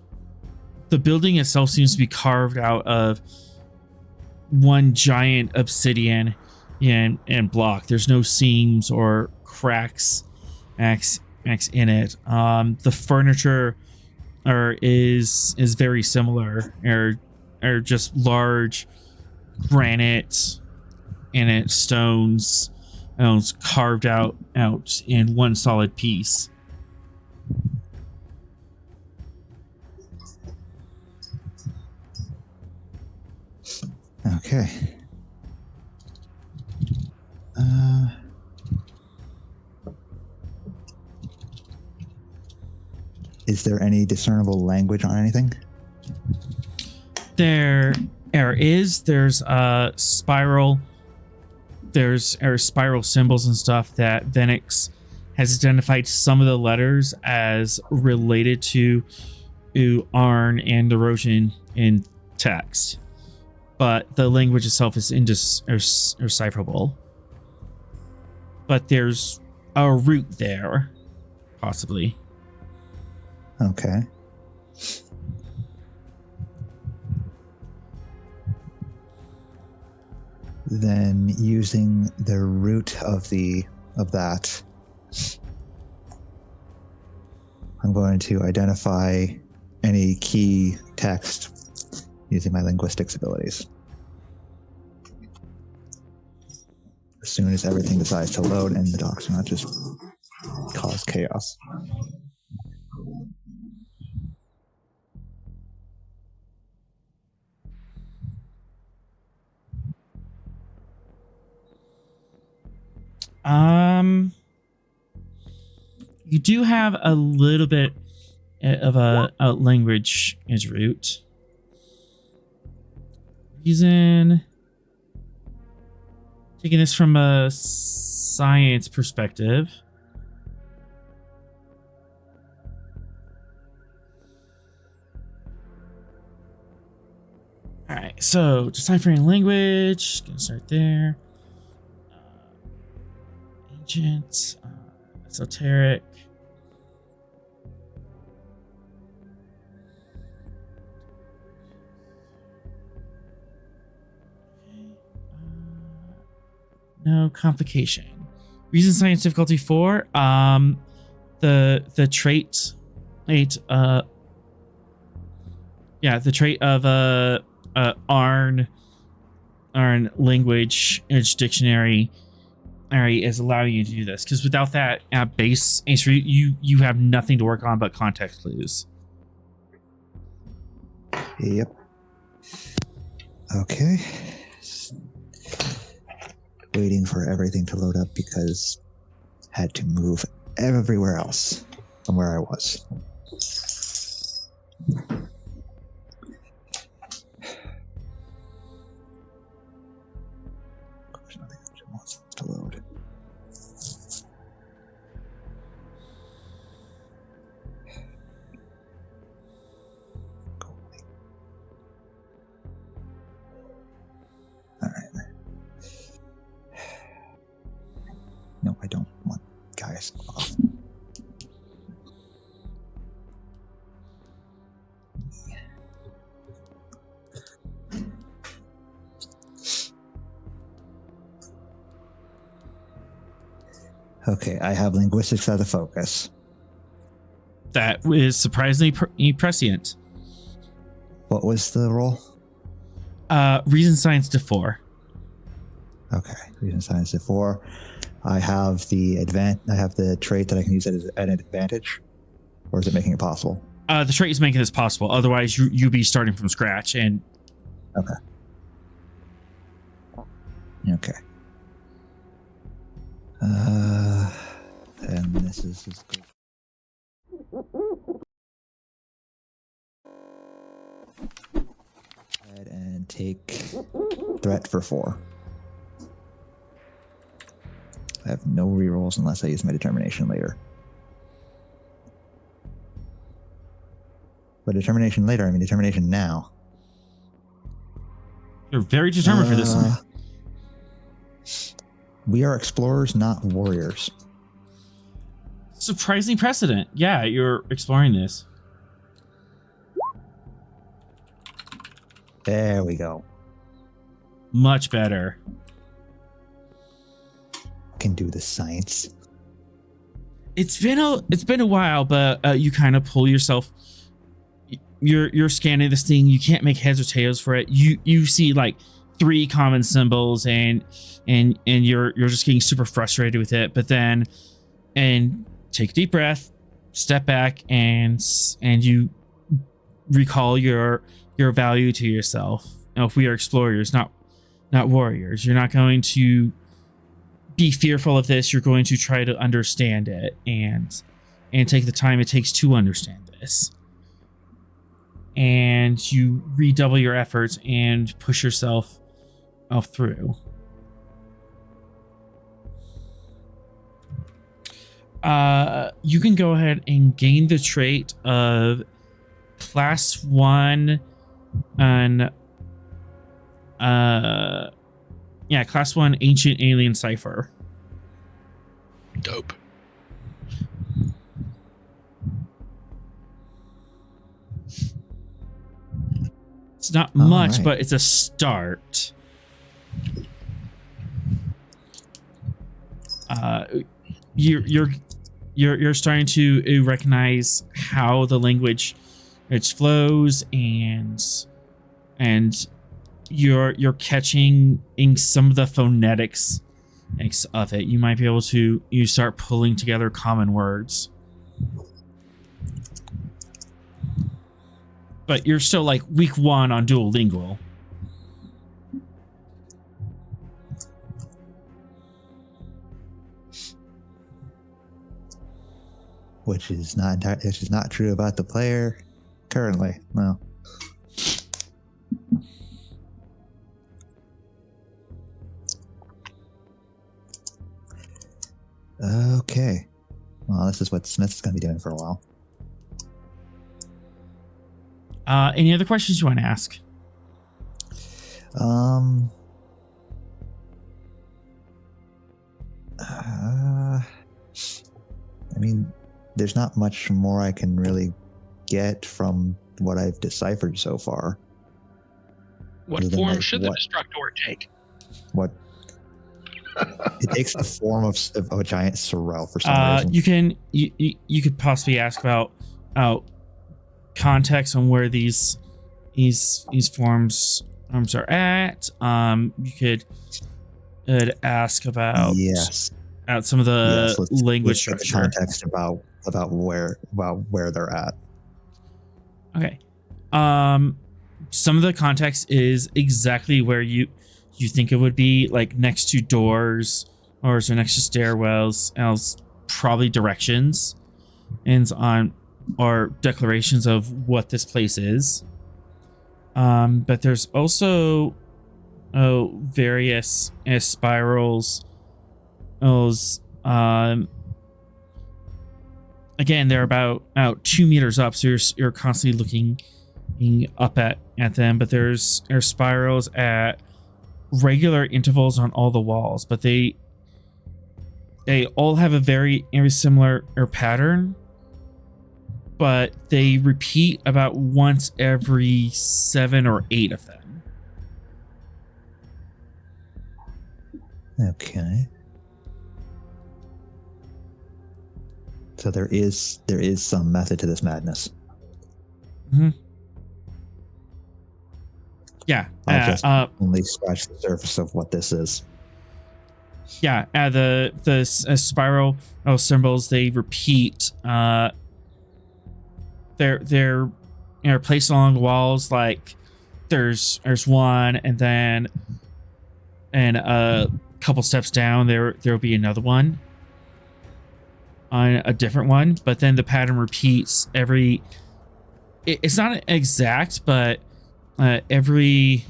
the building itself seems to be carved out of one giant obsidian and block. There's no seams or cracks in it. The furniture is very similar, or just large granite and stones carved out in one solid piece. Okay. Is there any discernible language on anything? There's spiral. There's spiral symbols and stuff that Venix has identified some of the letters as related to Arn and erosion in text, but the language itself is indecipherable. But there's a root there, possibly. Okay. Then using the root of that, I'm going to identify any key text using my linguistics abilities. As soon as everything decides to load and the docs not just cause chaos. You do have a little bit of a language as root. Reason. Taking this from a science perspective. All right, so deciphering language. Gonna start there. Ancient, esoteric. No complication. Reason science difficulty 4. The trait, the trait of Arn language Edge dictionary is allowing you to do this, because without that base you have nothing to work on but context clues. Yep. Okay. Waiting for everything to load up because I had to move everywhere else from where I was. Gosh, nothing actually wants to load. All right. No, I don't want guys off. Okay, I have linguistics as a focus. That is surprisingly prescient. What was the roll? Reason science to 4. Okay, reason science to 4. I have the trait that I can use as an advantage, or is it making it possible? The trait is making this possible. Otherwise, you'd be starting from scratch. And okay. And this is good. Ahead and take threat for 4. I have no rerolls unless I use my determination later. But determination later, I mean determination now. You're very determined for this one. We are explorers, not warriors. Surprising precedent. Yeah, you're exploring this. There we go. much better. Can do the science. It's been a while, but you kind of pull yourself. You're scanning this thing. You can't make heads or tails for it. You see like 3 common symbols, and you're just getting super frustrated with it. But then, and take a deep breath, step back, and you recall your value to yourself. Now, if we are explorers, not warriors, you're not going to be fearful of this. You're going to try to understand it and take the time it takes to understand this. And you redouble your efforts and push yourself through. You can go ahead and gain the trait of class 1 and class 1 ancient alien cipher. Dope. It's not much, right. but it's a start. You're starting to recognize how the language flows, and you're catching in some of the phonetics of it. You might be able to start pulling together common words. But you're still like week 1 on Duolingual. Which is not true about the player currently. No. Okay. Well, this is what Smith's going to be doing for a while. Any other questions you want to ask? I mean, there's not much more I can really get from what I've deciphered so far. What form should the Destructor take? What? It takes the form of a giant sorrel for some reason. You could possibly ask about context on where these forms are at. You could ask about some of the language structure. Context about where they're at. Okay. Some of the context is exactly where you think it would be, like next to doors or so next to stairwells, else probably directions and on or declarations of what this place is. But there's also various spirals. Again, they're about 2 meters up, so you're constantly looking up at them. But there's spirals at regular intervals on all the walls, but they all have a very similar pattern, but they repeat about once every 7 or 8 of them. Okay. So there is some method to this madness. Mm-hmm. Yeah. I'll just only scratch the surface of what this is. Yeah. The spiral symbols, they repeat. They're placed along the walls. Like there's one, and then a couple steps down there'll be another one on a different one. But then the pattern repeats every. It's not exact, but every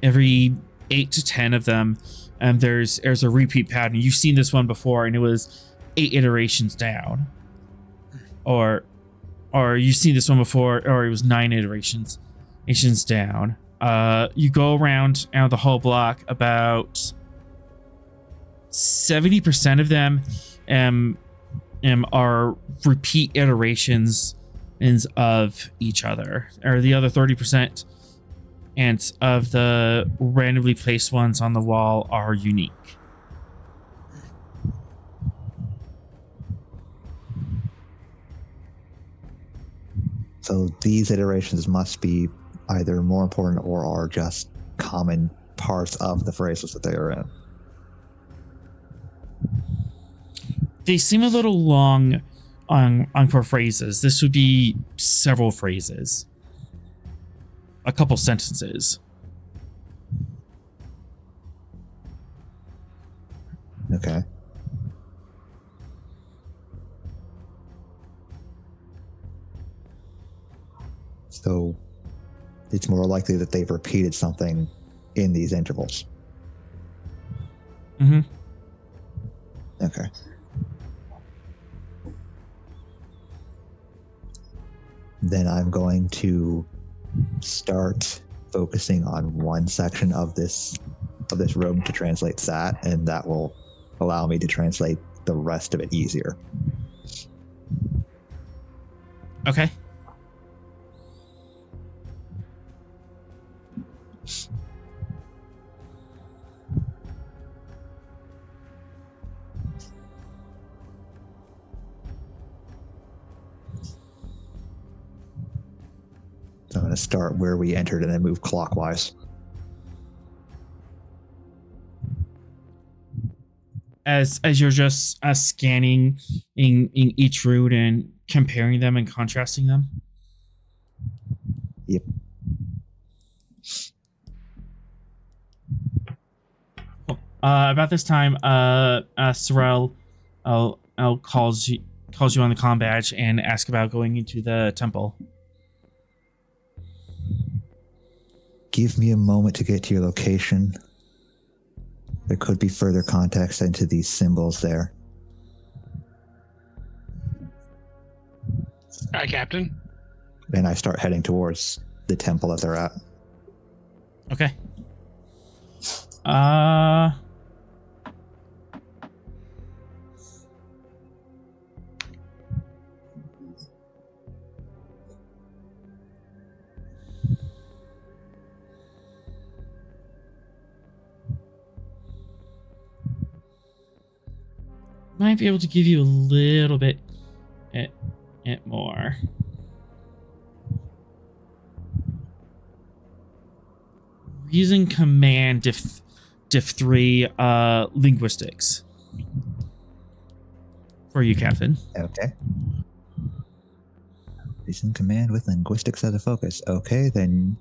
8 to 10 of them, and there's a repeat pattern. You've seen this one before, and it was 8 iterations down, or you've seen this one before, or it was 9 iterations down. You go around the whole block. About 70% of them are repeat iterations of each other, or the other 30% and of the randomly placed ones on the wall are unique. So these iterations must be either more important or are just common parts of the phrases that they are in. They seem a little long on for phrases. This would be several phrases. A couple sentences. Okay. So it's more likely that they've repeated something in these intervals. Mm-hmm. Okay. Then I'm going to start focusing on one section of this room to translate that, and that will allow me to translate the rest of it easier. Okay. So I'm going to start where we entered and then move clockwise. As you're just scanning in each route and comparing them and contrasting them. Yep. About this time, Sorrel calls you on the comm badge and asks about going into the temple. Give me a moment to get to your location. There could be further context into these symbols there. Hi, Captain. And I start heading towards the temple that they're at. Okay. Might be able to give you a little bit more. Using command diff3 linguistics for you, Captain. Okay. Using command with linguistics as a focus. Okay, then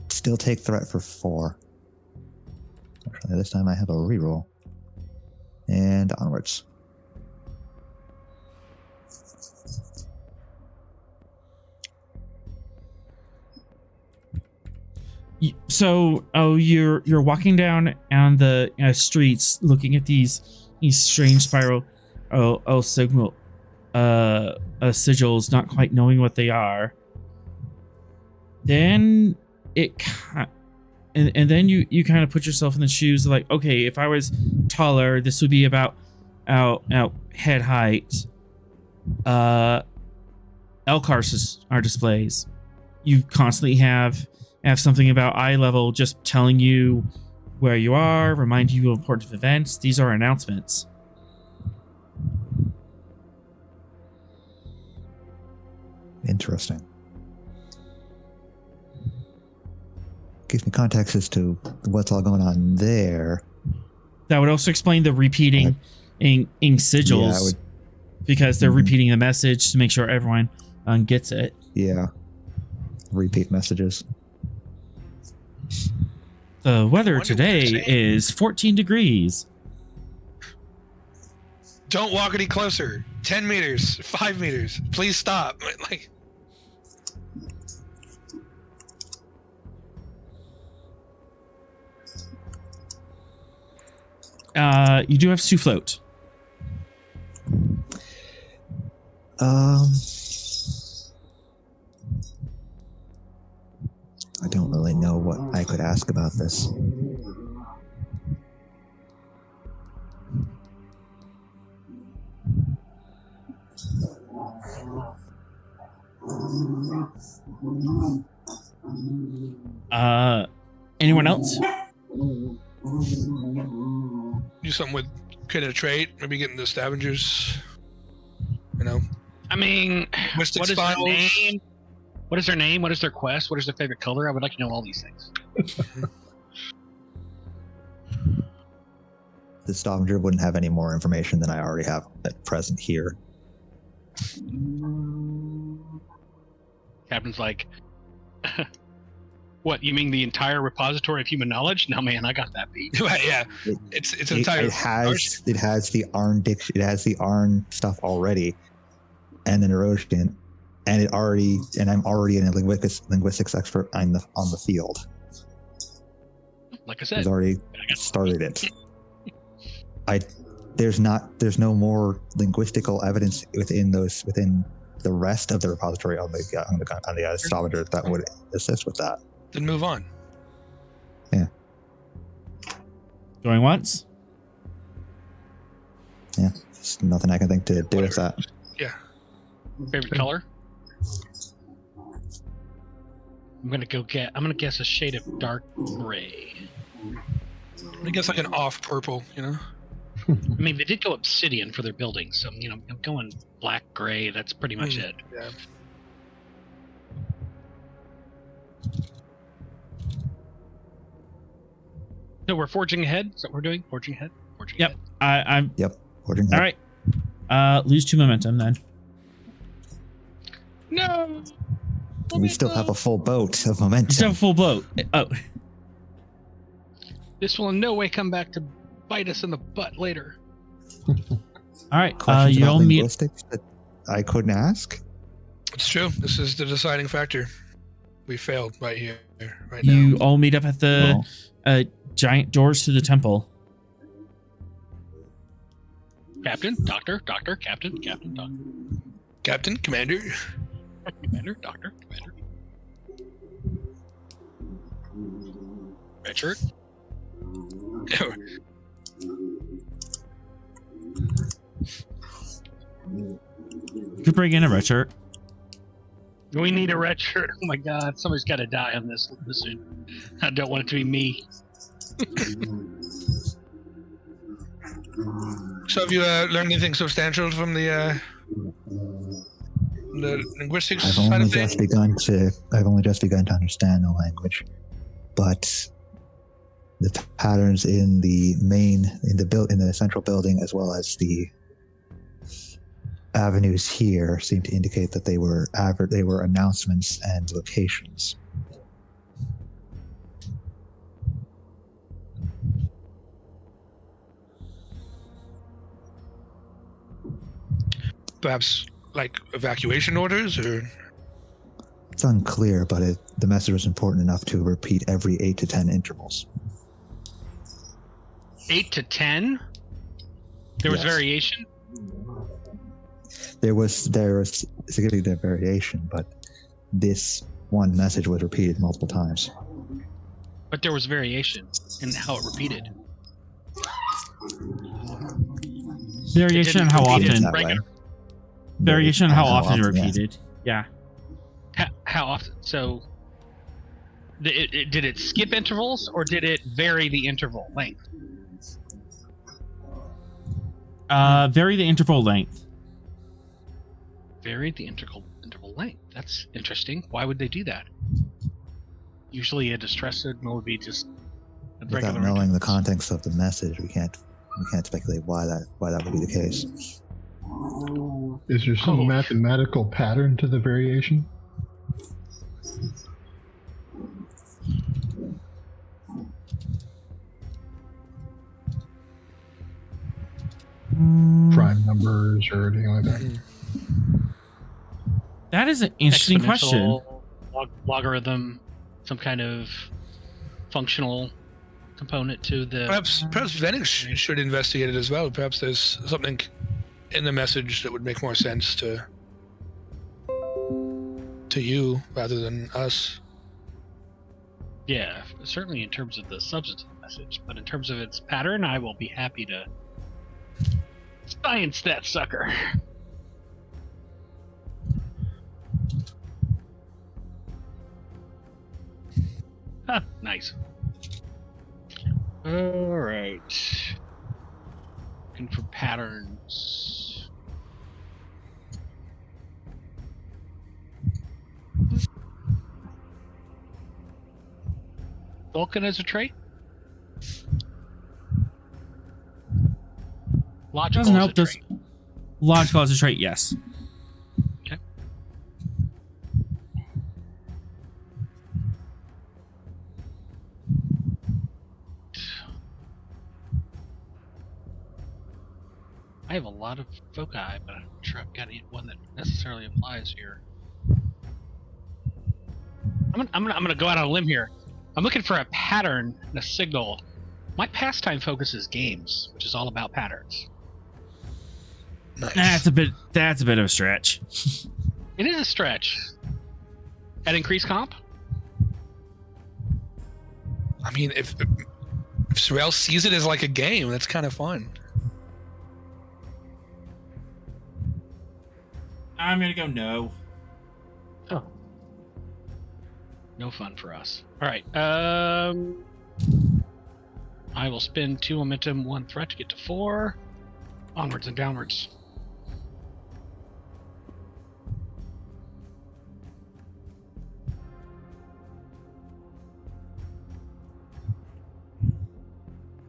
still take threat for 4. Actually, this time I have a reroll. And onwards. So, you're walking down on the streets, looking at these strange spiral signal sigils, not quite knowing what they are. Then and then you kind of put yourself in the shoes of like, okay, if I was taller, this would be about head height. Elcars are displays. You constantly have something about eye level just telling you where you are, remind you of important events. These are announcements. Interesting. Gives me context as to what's all going on there. That would also explain the repeating in sigils, because they're repeating the message to make sure everyone gets it. Yeah. Repeat messages. The weather today is 14 degrees. Don't walk any closer. 10 meters, 5 meters. Please stop. Like, You do have to float. I don't really know what I could ask about this. Anyone else? Do something with kind of trait, maybe getting the Stavengers. You know, I mean, Mystics what is their Files. name? What is their name? What is their quest? What is their favorite color? I would like to know all these things. The Stavanger wouldn't have any more information than I already have at present here. Captain's like, what? You mean the entire repository of human knowledge? No, man, I got that beat. Right, yeah, it's an entire. It has the Arn it has the Arn stuff already, and the Neurosian, and I'm already a linguistics expert on the field. Like I said, He's already started it. There's no more linguistical evidence within the rest of the repository on the Stavanger that would assist with that. Then move on. Yeah. Going once? Yeah. There's nothing I can think to do with that. Yeah. favorite color? I'm gonna guess a shade of dark gray. I guess like an off purple, you know. I mean, they did go obsidian for their building, so I'm going black, gray. That's pretty much it. Yeah. So we're forging ahead. Is that what we're doing? Forging ahead. Forging Yep. ahead. I'm. Yep. All right. Lose 2 momentum then. No. We still have a full boat of momentum. Still a full boat. Oh. This will in no way come back to bite us in the butt later. All right. Questions You about all meet. linguistics that I couldn't ask? It's true. This is the deciding factor. We failed right here, right now. You all meet up at the giant doors to the temple. Captain, doctor, captain, doctor. Captain, commander. Commander, doctor, commander. Red shirt. You could bring in a red shirt. We need a red shirt. Oh my god, somebody's got to die on this soon. I don't want it to be me. So have you learned anything substantial from the linguistics I've side only of things? just begun to understand the language, but the patterns in the central building, as well as the avenues here, seem to indicate that they were announcements and locations. Perhaps like evacuation orders, or It's unclear, but the message was important enough to repeat every 8 to 10 intervals. 8 to 10? There was Yes. variation? There was significant variation, but this one message was repeated multiple times. But there was variation in how it repeated. Variation on how repeat it often. That way. Variation on how often yeah. repeated. Yeah. How often? So, did it skip intervals, or did it vary the interval length? Vary the interval length. Varied the interval length. That's interesting. Why would they do that? Usually, a distress signal would be just a Without regular. knowing the context of the message, we can't speculate why that would be the case. Is there some mathematical pattern to the variation? Prime numbers or anything like that? That is an interesting question. Exponential, logarithm, some kind of functional component to the. perhaps Venix should investigate it as well. Perhaps there's something in the message that would make more sense to you rather than us. Yeah, certainly in terms of the substance of the message, but in terms of its pattern, I will be happy to science that sucker. Nice. All right. Looking for patterns. Vulcan as a trait? Logical Doesn't as help. a Does trait. logical as a trait? Yes. Okay. I have a lot of foci, but I'm not sure I've got one that necessarily applies here. I'm gonna go out on a limb here. I'm looking for a pattern and a signal. My pastime focus is games, which is all about patterns. Nice. That's a bit of a stretch. It is a stretch. At increased comp? I mean, if Sorrel sees it as like a game, that's kind of fun. I'm gonna go no. Oh. No fun for us. Alright, I will spend 2 momentum, 1 threat to get to 4. Onwards and downwards.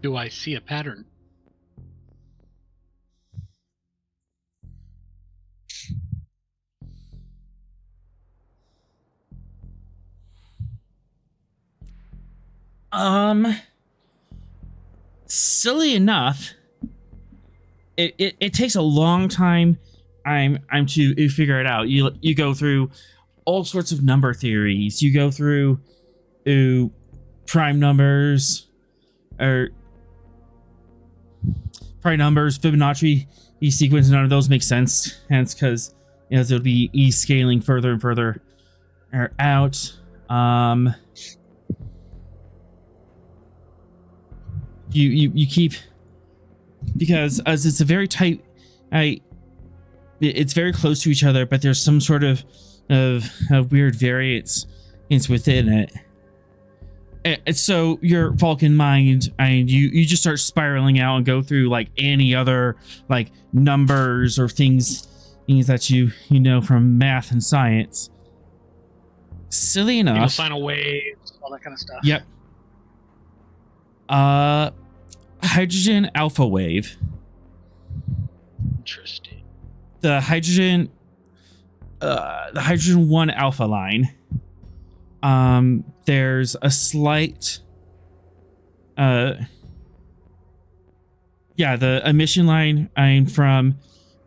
Do I see a pattern? Silly enough, it takes a long time I'm to figure it out. You go through all sorts of number theories. You go through prime numbers, or prime numbers, Fibonacci sequence. None of those make sense, hence because it'll be scaling further and further out. You keep, because as it's a very tight, it's very close to each other, but there's some sort of weird variance within it. And so your Vulcan mind, and you just start spiraling out and go through like any other like numbers or things that you know from math and science. Silly enough. Final waves, all that kind of stuff. Yep. Hydrogen alpha wave. Interesting. The hydrogen 1 alpha line. There's a slight the emission line from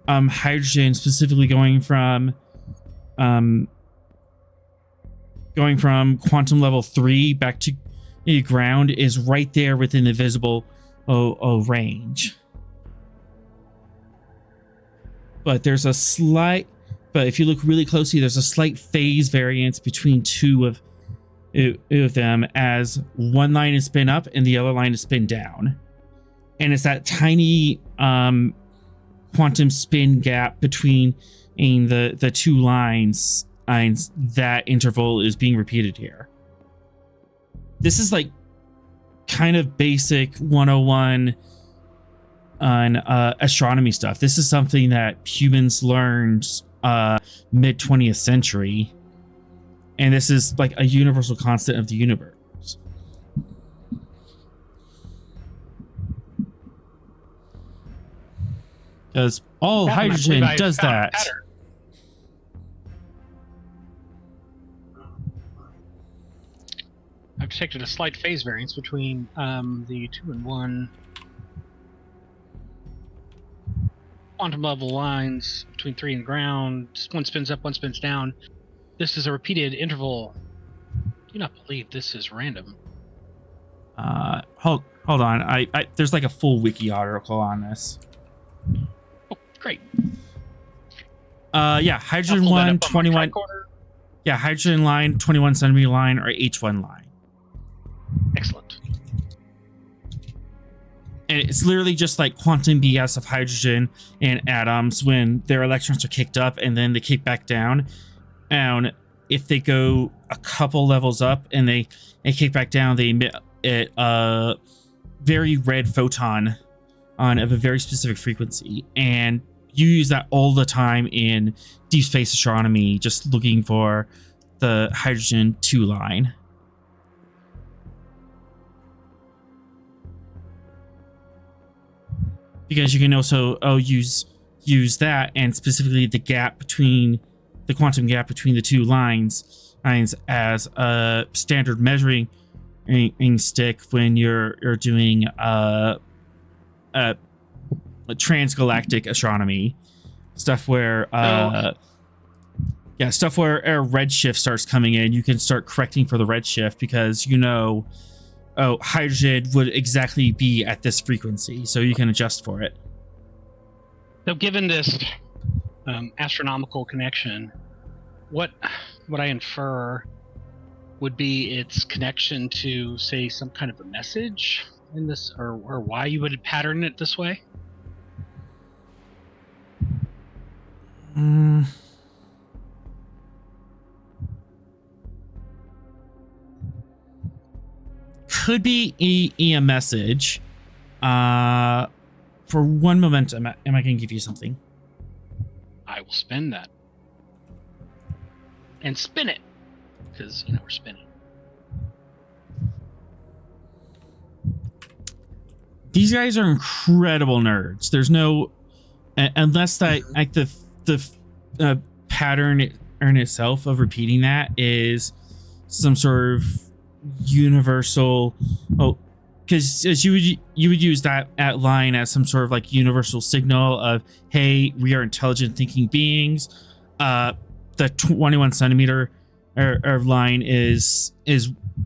hydrogen, specifically going from quantum level 3 back to ground, is right there within the visible range. But there's a slight, but if you look really closely, there's a slight phase variance between two of them, as one line is spin up and the other line is spin down. And it's that tiny quantum spin gap between the two lines, that interval is being repeated here. This is like kind of basic 101 on astronomy stuff. This is something that humans learned mid 20th century, and this is like a universal constant of the universe. Because all hydrogen does that. I've detected a slight phase variance between the 2 and 1 quantum level lines between 3 and ground. One spins up, one spins down. This is a repeated interval. I do not believe this is random. Hold on. I there's like a full wiki article on this. Oh, great. Hydrogen 1, 21. Yeah, hydrogen line, 21 centimeter line, or H1 line. Excellent. And it's literally just like quantum BS of hydrogen and atoms when their electrons are kicked up and then they kick back down. And if they go a couple levels up and they kick back down, they emit a very red photon on of a very specific frequency, and you use that all the time in deep space astronomy, just looking for the hydrogen 2 line. Because you can also use that, and specifically the gap between the quantum gap between the 2 lines as a standard measuring stick when you're doing a transgalactic astronomy stuff where stuff where a redshift starts coming in. You can start correcting for the redshift because hydrogen would exactly be at this frequency, so you can adjust for it. So given this astronomical connection, what I infer would be its connection to, say, some kind of a message in this, or why you would pattern it this way? Could be a message. For one moment, am I going to give you something? I will spend that. And spin it. Because, we're spinning. These guys are incredible nerds. There's no... Unless that, like, the pattern in itself of repeating that is some sort of universal... because you would use that line as some sort of like universal signal of, hey, we are intelligent thinking beings. The 21 centimeter line is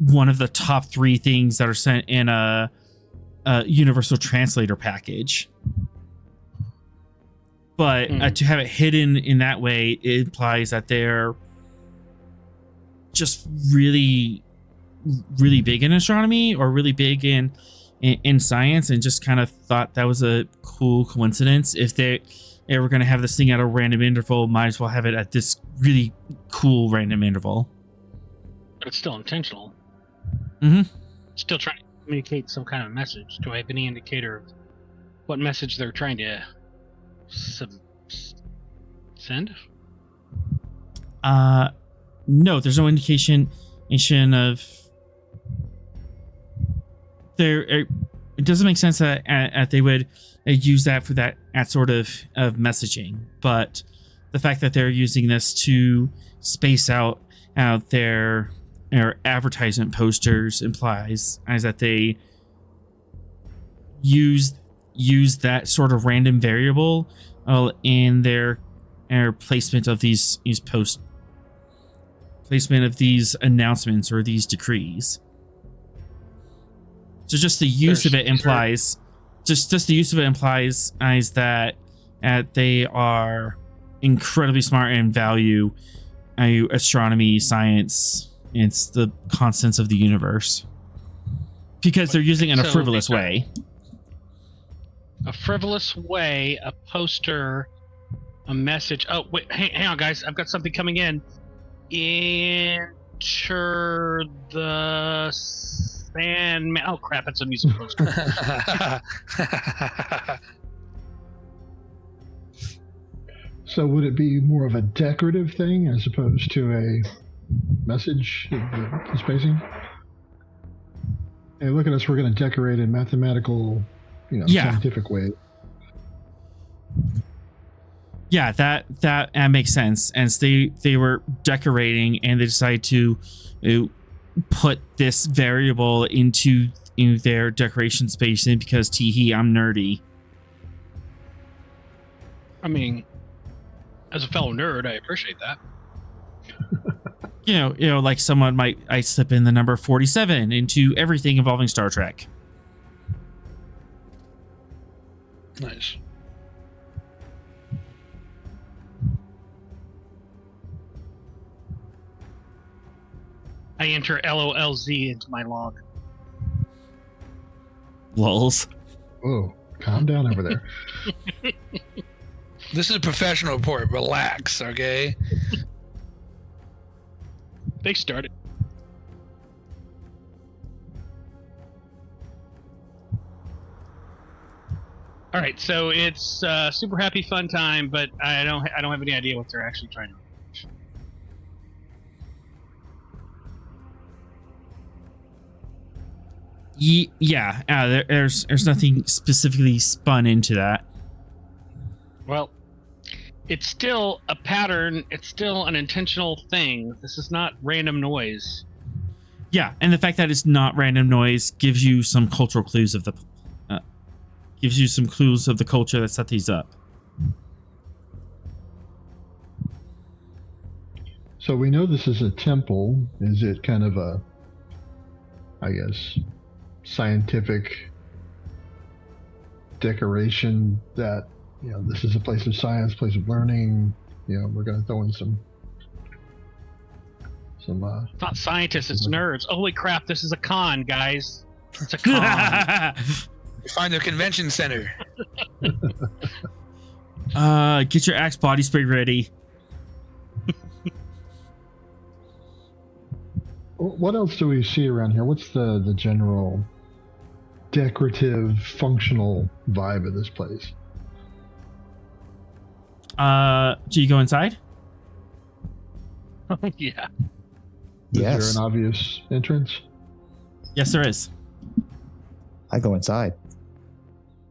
one of the top 3 things that are sent in a universal translator package. But to have it hidden in that way, it implies that they're just really big in astronomy or really big in science, and just kind of thought that was a cool coincidence. If they were going to have this thing at a random interval, might as well have it at this really cool random interval. But it's still intentional. Mm-hmm. Still trying to communicate some kind of message. Do I have any indicator of what message they're trying to send? No, there's no indication of there. It doesn't make sense that they would use that for that sort of messaging, but the fact that they're using this to space out their advertisement posters implies that they use that sort of random variable in their placement of these placement of these announcements or these decrees. So just the use of it implies that they are incredibly smart and value astronomy, science. It's the constants of the universe, because they're using it in a frivolous way. A frivolous way, a poster, a message. Oh, wait, hang on, guys. I've got something coming in. Enter the Sandman. Oh, crap. It's a music poster. So would it be more of a decorative thing as opposed to a message spacing? Hey, look at us. We're going to decorate in mathematical, scientific way. Yeah, that makes sense. And they were decorating, and they decided to put this variable into their decoration spacing because tee-hee, I'm nerdy. I mean, as a fellow nerd, I appreciate that. Like someone might slip in the number 47 into everything involving Star Trek. Nice. I enter LOLZ into my log. Lols. Whoa, calm down over there. This is a professional report. Relax, okay? They started. All right, so it's super happy fun time, but I don't have any idea what they're actually trying to. Yeah, there's nothing specifically spun into that. Well, it's still a pattern. It's still an intentional thing. This is not random noise. Yeah, and the fact that it's not random noise gives you some cultural clues of the culture that set these up. So we know this is a temple. Is it kind of a, I guess, scientific decoration that, you know, this is a place of science, place of learning? You know, we're going to throw in some It's not scientists, it's nerds. Holy crap, this is a con, guys. It's a con. Find the convention center. Get your Axe body spray ready. What else do we see around here? What's the general decorative, functional vibe of this place? Do you go inside? Yeah. Yes. Is there an obvious entrance? Yes, there is. I go inside.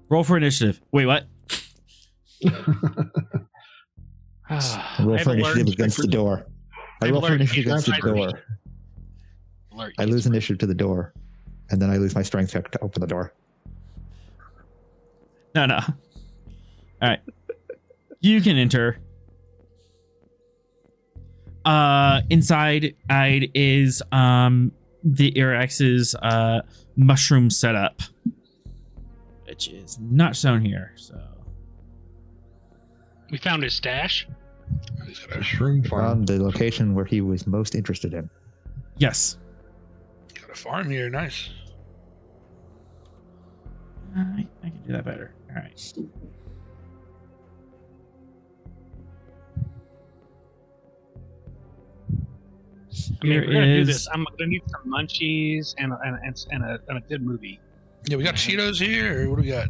Roll for initiative. Wait, what? Roll for initiative against the door. I roll for initiative against the door. I lose initiative to the door, and then I lose my strength check to open the door. No. All right. You can enter. Inside is the Irex's mushroom setup, which is not shown here. So We found his stash. Mushroom farm. Found the location where he was most interested in. yes. Got a farm here. Nice. I can do that better. All right. Okay, Here we're gonna do is- this. I'm gonna need some munchies and a good movie. Yeah, we got Cheetos here. Or what do we got?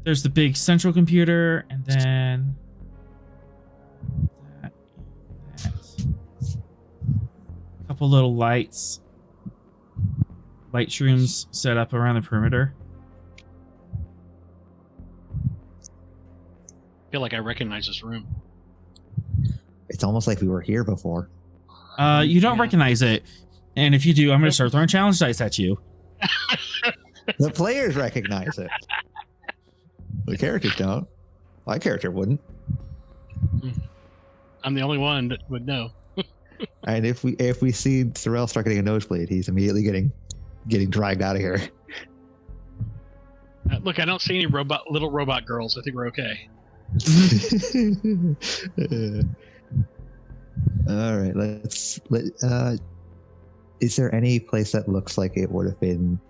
There's the big central computer, and then that. A couple little light shrooms set up around the perimeter. I feel like I recognize this room. It's almost like we were here before. You don't Yeah. recognize it, and if you do, I'm going to start throwing challenge dice at you. The players recognize it. The characters don't. My character wouldn't. I'm the only one that would know. And if we see Sorrel start getting a nosebleed, he's immediately getting dragged out of here. Look, I don't see any little robot girls. I think we're okay. All right, is there any place that looks like it would have been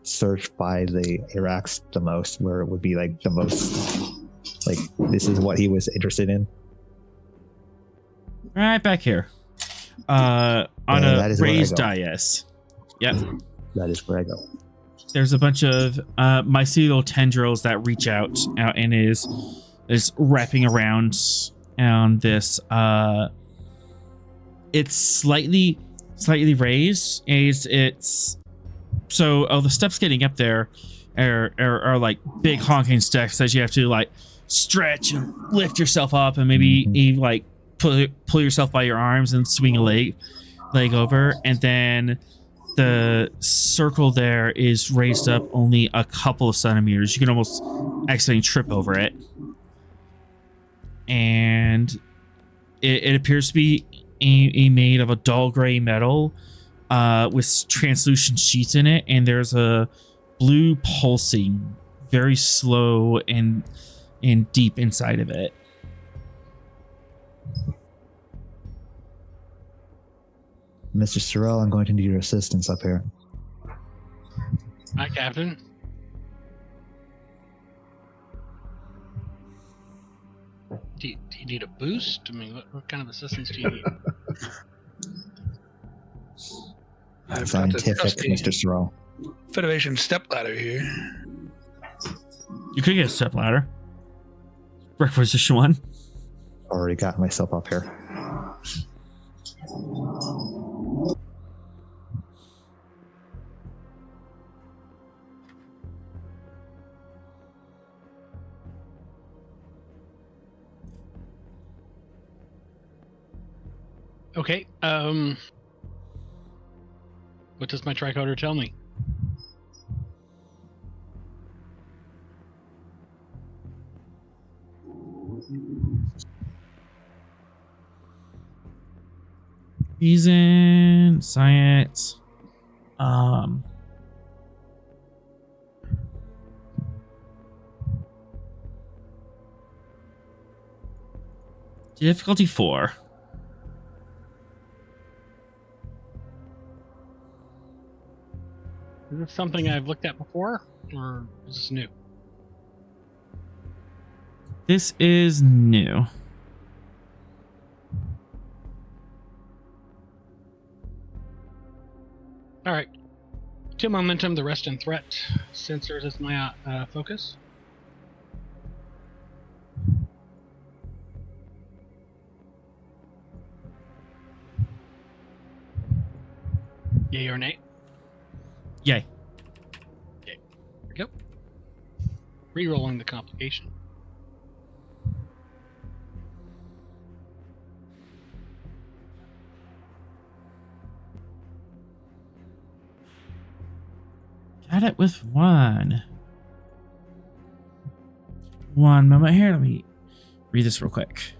searched by the Iraqs the most, where it would be like the most, like this is what he was interested in? Right back here. On that a is where I raised go. dais. Yep. That is where I go. There's a bunch of mycelial tendrils that reach out and is wrapping around on this. It's slightly raised. It's so the steps getting up there are like big honking steps that you have to like stretch and lift yourself up, and maybe you like pull yourself by your arms and swing a leg over, and then the circle there is raised up only a couple of centimeters. You can almost accidentally trip over it, and it appears to be made of a dull gray metal with translucent sheets in it, and there's a blue pulsing very slow and deep inside of it. Mr. Sorrel, I'm going to need your assistance up here. Hi, Captain. Do you need a boost? I mean, what kind of assistance do you need? I've got the Scientific, trusty Mr. Stroh. Federation stepladder here. You could get a step ladder. Requisition one. Already got myself up here. Okay. What does my tricorder tell me? Reason, science. Difficulty 4. Is this something I've looked at before, or is this new? This is new. All right. 2 momentum, the rest in threat. Sensors is my focus. Yay or nay? Yay. There we go. Rerolling the complication. Got it with 1. One moment here. Let me read this real quick.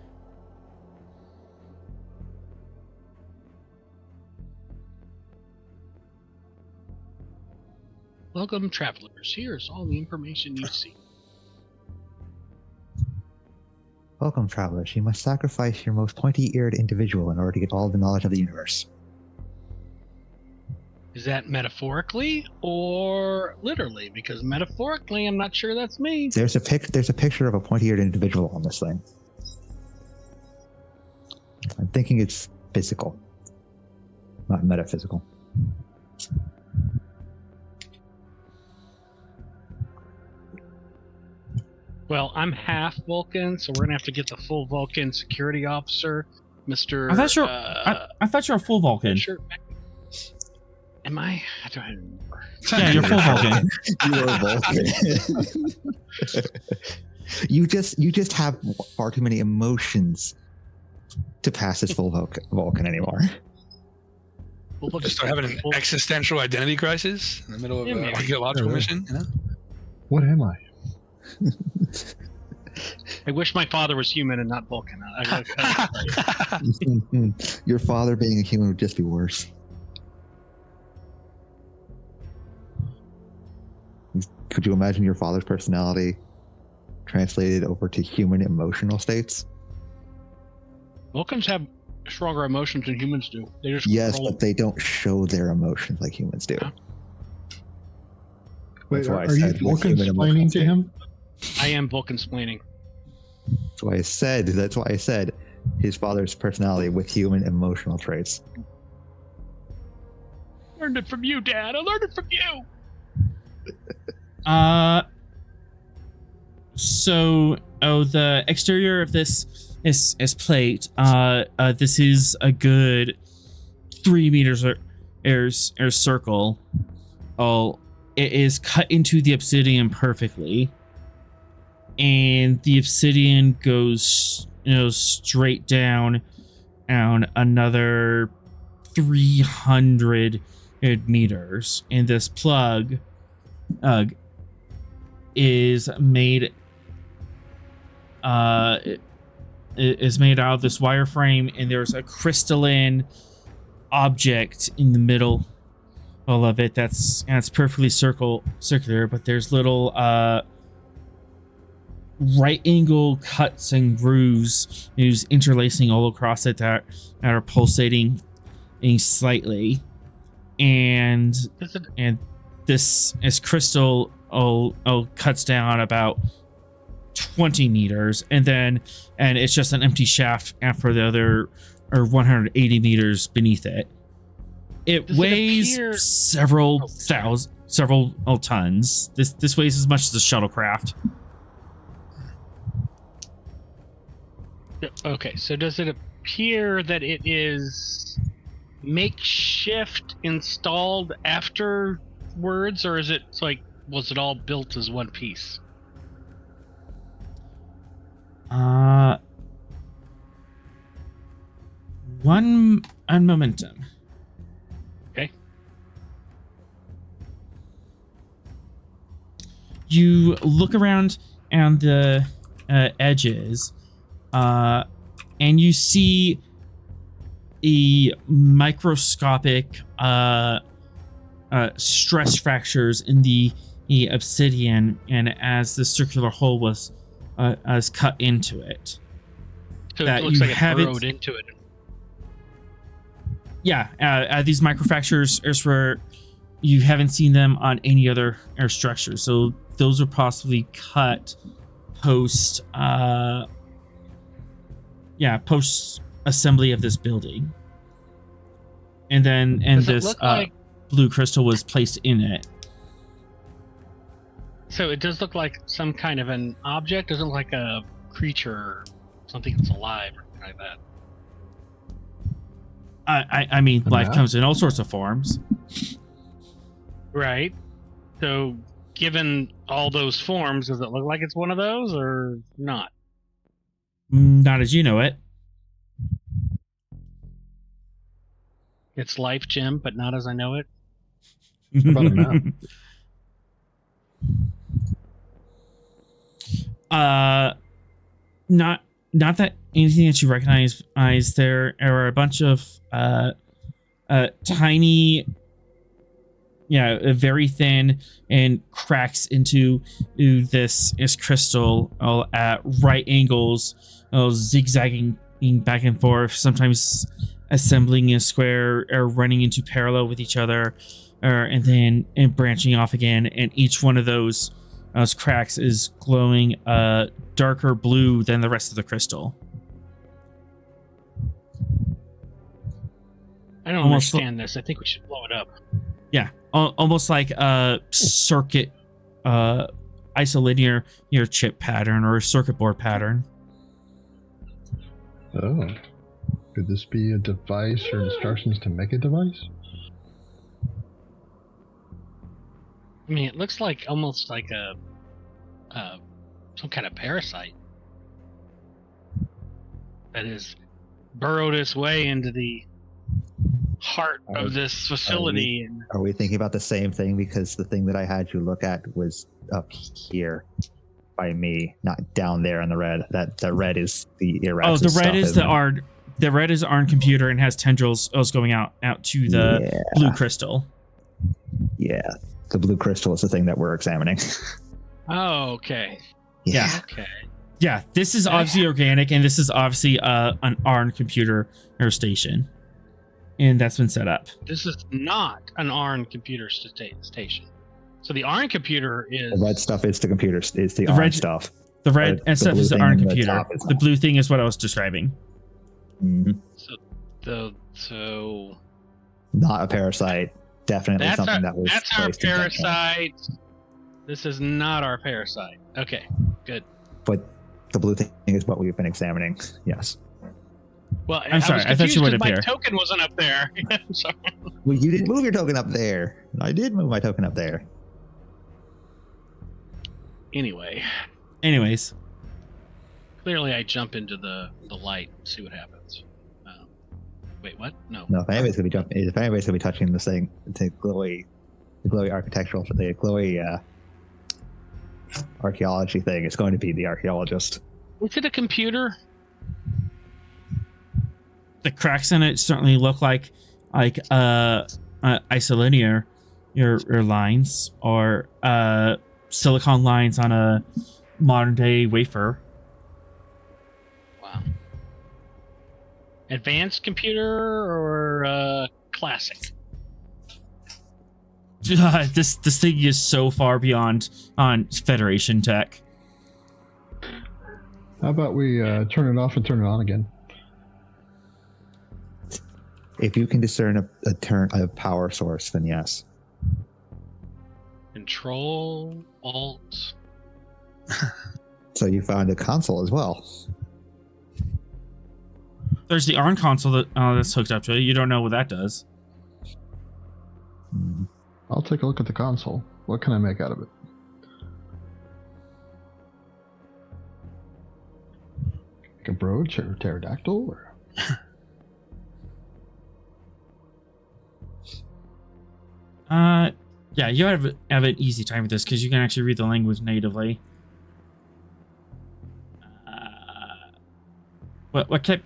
Welcome, travelers. Here's all the information you see. Welcome, travelers. You must sacrifice your most pointy-eared individual in order to get all the knowledge of the universe. Is that metaphorically or literally? Because metaphorically, I'm not sure that's me. There's a picture of a pointy-eared individual on this thing. I'm thinking it's physical, not metaphysical. Well, I'm half Vulcan, so we're gonna have to get the full Vulcan security officer, Mr. I thought you're. I thought you're a full Vulcan. Sure. Am I? I don't remember. Yeah, you're full Vulcan. You are Vulcan. you just have far too many emotions to pass as full Vulcan anymore. We'll Just start having an existential identity crisis in the middle of Yeah, an maybe. archaeological mission. You know? What am I? I wish my father was human and not Vulcan. Your father being a human would just be worse. Could you imagine your father's personality translated over to human emotional states? Vulcans have stronger emotions than humans do. They just Yes, control but they don't show their emotions like humans do. Wait, That's why I are you said with Vulcan human explaining to emotions. him? I am Vulcan splaining. That's why I said his father's personality with human emotional traits. Learned it from you, Dad. I learned it from you. So, the exterior of this is plate. This is a good 3 meters or circle. It is cut into the obsidian perfectly, and the obsidian goes, straight down another 300 meters, and this plug is made is made out of this wireframe, and there's a crystalline object in the middle of it that's perfectly circular, but there's little right angle cuts and grooves interlacing all across it that are pulsating slightly, and this crystal cuts down about 20 meters, and it's just an empty shaft for the other 180 meters beneath it. It Does it weighs appear- several tons. This weighs as much as a shuttlecraft. Okay, so does it appear that it is makeshift installed afterwards, or is it like, was it all built as one piece? One and momentum. Okay. You look around on the edges, and you see a microscopic stress fractures in the obsidian, and as the circular hole was cut into it. So That it looks you like it haven't- burrowed into it. Yeah, these microfractures is where you haven't seen them on any other air structure. So those are possibly cut post post assembly of this building. And Does it this look like, blue crystal was placed in it. so it does look like some kind of an object? Doesn't look like a creature, something that's alive or something like that. I mean, A life map? comes in all sorts of forms. Right. So, given all those forms, does it look like it's one of those or not? Not as you know it. It's life, Jim, but not as I know it. about a map? Not that anything that you recognize. There are a bunch of tiny, very thin and cracks into this crystal all at right angles, zigzagging back and forth, sometimes assembling in a square or running into parallel with each other, and then branching off again. And each one of those cracks is glowing darker blue than the rest of the crystal. I don't Almost understand this. I think we should blow it up. Yeah, almost like a circuit isolinear chip pattern or a circuit board pattern. Oh. Could this be a device or instructions to make a device? I mean, it looks like almost like a some kind of parasite that has burrowed its way into the heart of this facility. Are we thinking about the same thing? Because the thing that I had you look at was up here by me, not down there in the red. That the red is the Iraq's Oh, the red stuff, is isn't the it? ARN. The red is ARN computer and has tendrils going out to the blue crystal. Yeah, the blue crystal is the thing that we're examining. Oh, okay. Yeah. Okay. Yeah, this is obviously organic, and this is obviously an ARN computer or station, and that's been set up. This is not an ARN computer station. So the ARN computer is The red stuff is the computer. Is the The ARN red- stuff. The red The and stuff blue is the thing ARN in the computer. top is The not. blue thing is what I was describing. Mhm. so Not a parasite. Definitely that's something our, that was. that's our placed intentionally. parasite. This is not our parasite. Okay, good. But the blue thing is what we've been examining. Yes. Well, I'm sorry, was I thought you confused went 'cause up my here. token wasn't up there. I'm sorry. Well, you didn't move your token up there. I did move my token up there. Anyway, Anyways, clearly I jump into the light and see what happens. Wait, what? No. No, if anybody's gonna be jumping, if anybody's gonna be touching this thing, the glowy architectural, the glowy archaeology thing, it's going to be the archaeologist. Is it a computer? the cracks in it certainly look like isolinear your lines or silicon lines on a modern day wafer. Wow. Advanced computer or classic? This thing is so far beyond on Federation tech. How about we turn it off and turn it on again? If you can discern a power source, then yes. Control, Alt. So you found a console as well. There's the ARM console that's hooked up to it. You don't know what that does. I'll take a look at the console. What can I make out of it? Like a brooch or pterodactyl? Or... Yeah, you have an easy time with this because you can actually read the language natively. What type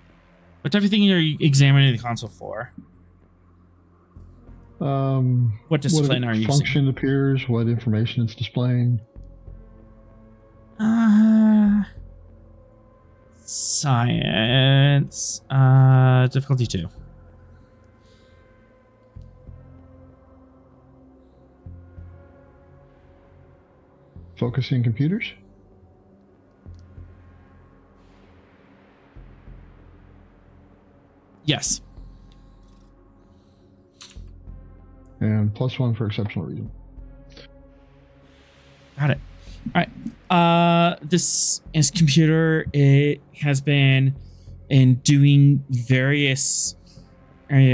of thing are you examining the console for? What discipline are you using? Function appears, what information it's displaying. Science. Difficulty 2. Focusing computers? Yes. And +1 for exceptional reason. Got it. All right. This computer. It has been doing various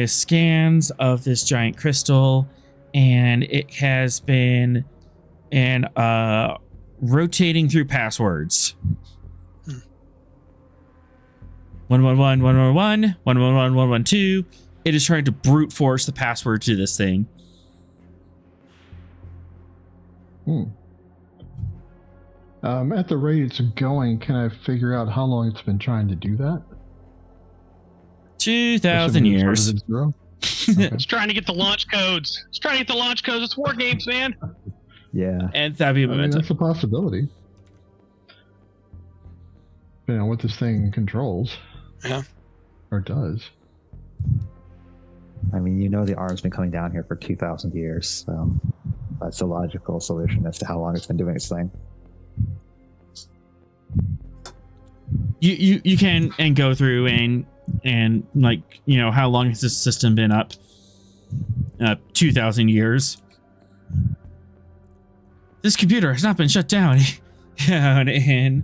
scans of this giant crystal, and it has been rotating through passwords. 111 111 111 112. It is trying to brute force the password to this thing. At the rate it's going, can I figure out how long it's been trying to do that? 2,000 years. Okay. It's trying to get the launch codes. It's war games, man. Yeah. And that'd be that's a possibility. Depending on what this thing controls. Yeah. Or does. I mean, the arm's been coming down here for 2,000 years, so that's a logical solution as to how long it's been doing its thing. You can and go through and like, how long has this system been up? 2,000 years. This computer has not been shut down in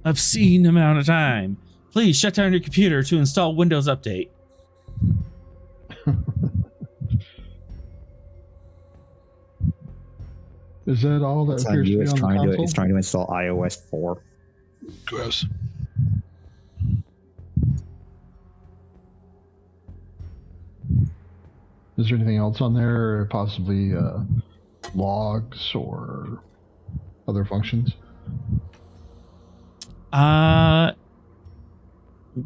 obscene amount of time. Please shut down your computer to install Windows Update. Is that all that appears to be on the console? It's trying to install iOS 4. Gross. Is there anything else on there? Possibly logs or other functions?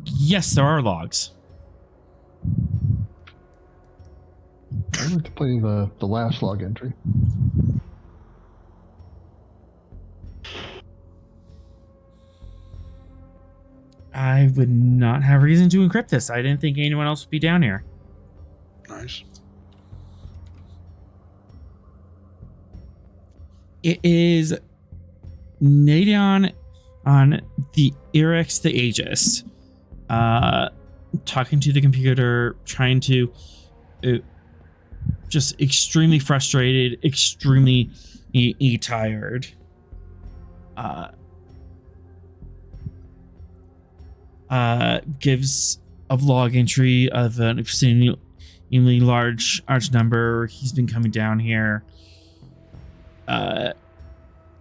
Yes, there are logs. I'd like to play the last log entry. I would not have reason to encrypt this. I didn't think anyone else would be down here. Nice. It is Nadion on the Irex the Aegis. Talking to the computer, trying to just extremely frustrated, extremely tired. Gives a log entry of an extremely large number. He's been coming down here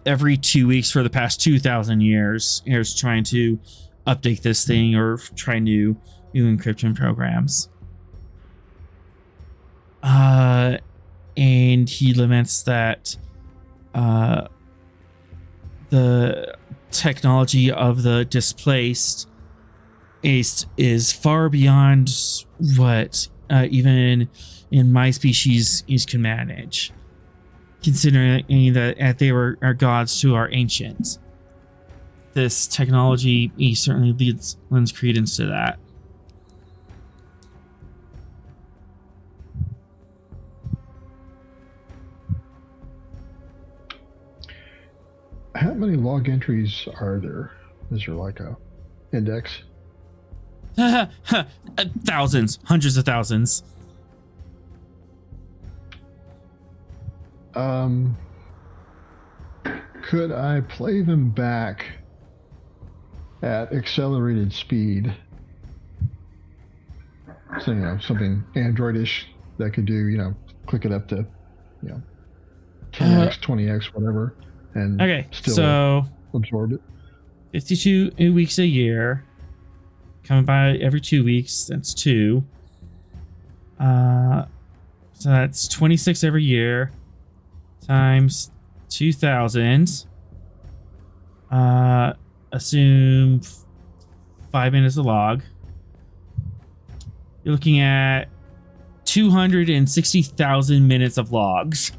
every 2 weeks for the past 2,000 years. He's trying to update this thing or trying to do encryption programs. And he laments that the technology of the displaced is far beyond what even in my species can manage, considering that they are gods to our ancients. This technology certainly lends credence to that. How many log entries are there? Is there like a index? Thousands, hundreds of thousands. Could I play them back at accelerated speed? So, something Androidish that could do, click it up to, 10x, 20x, whatever, and still so absorb it. 52 weeks a year, coming by every 2 weeks. That's 2. So that's 26 every year times 2,000. Assume 5 minutes a log. You're looking at 260,000 minutes of logs.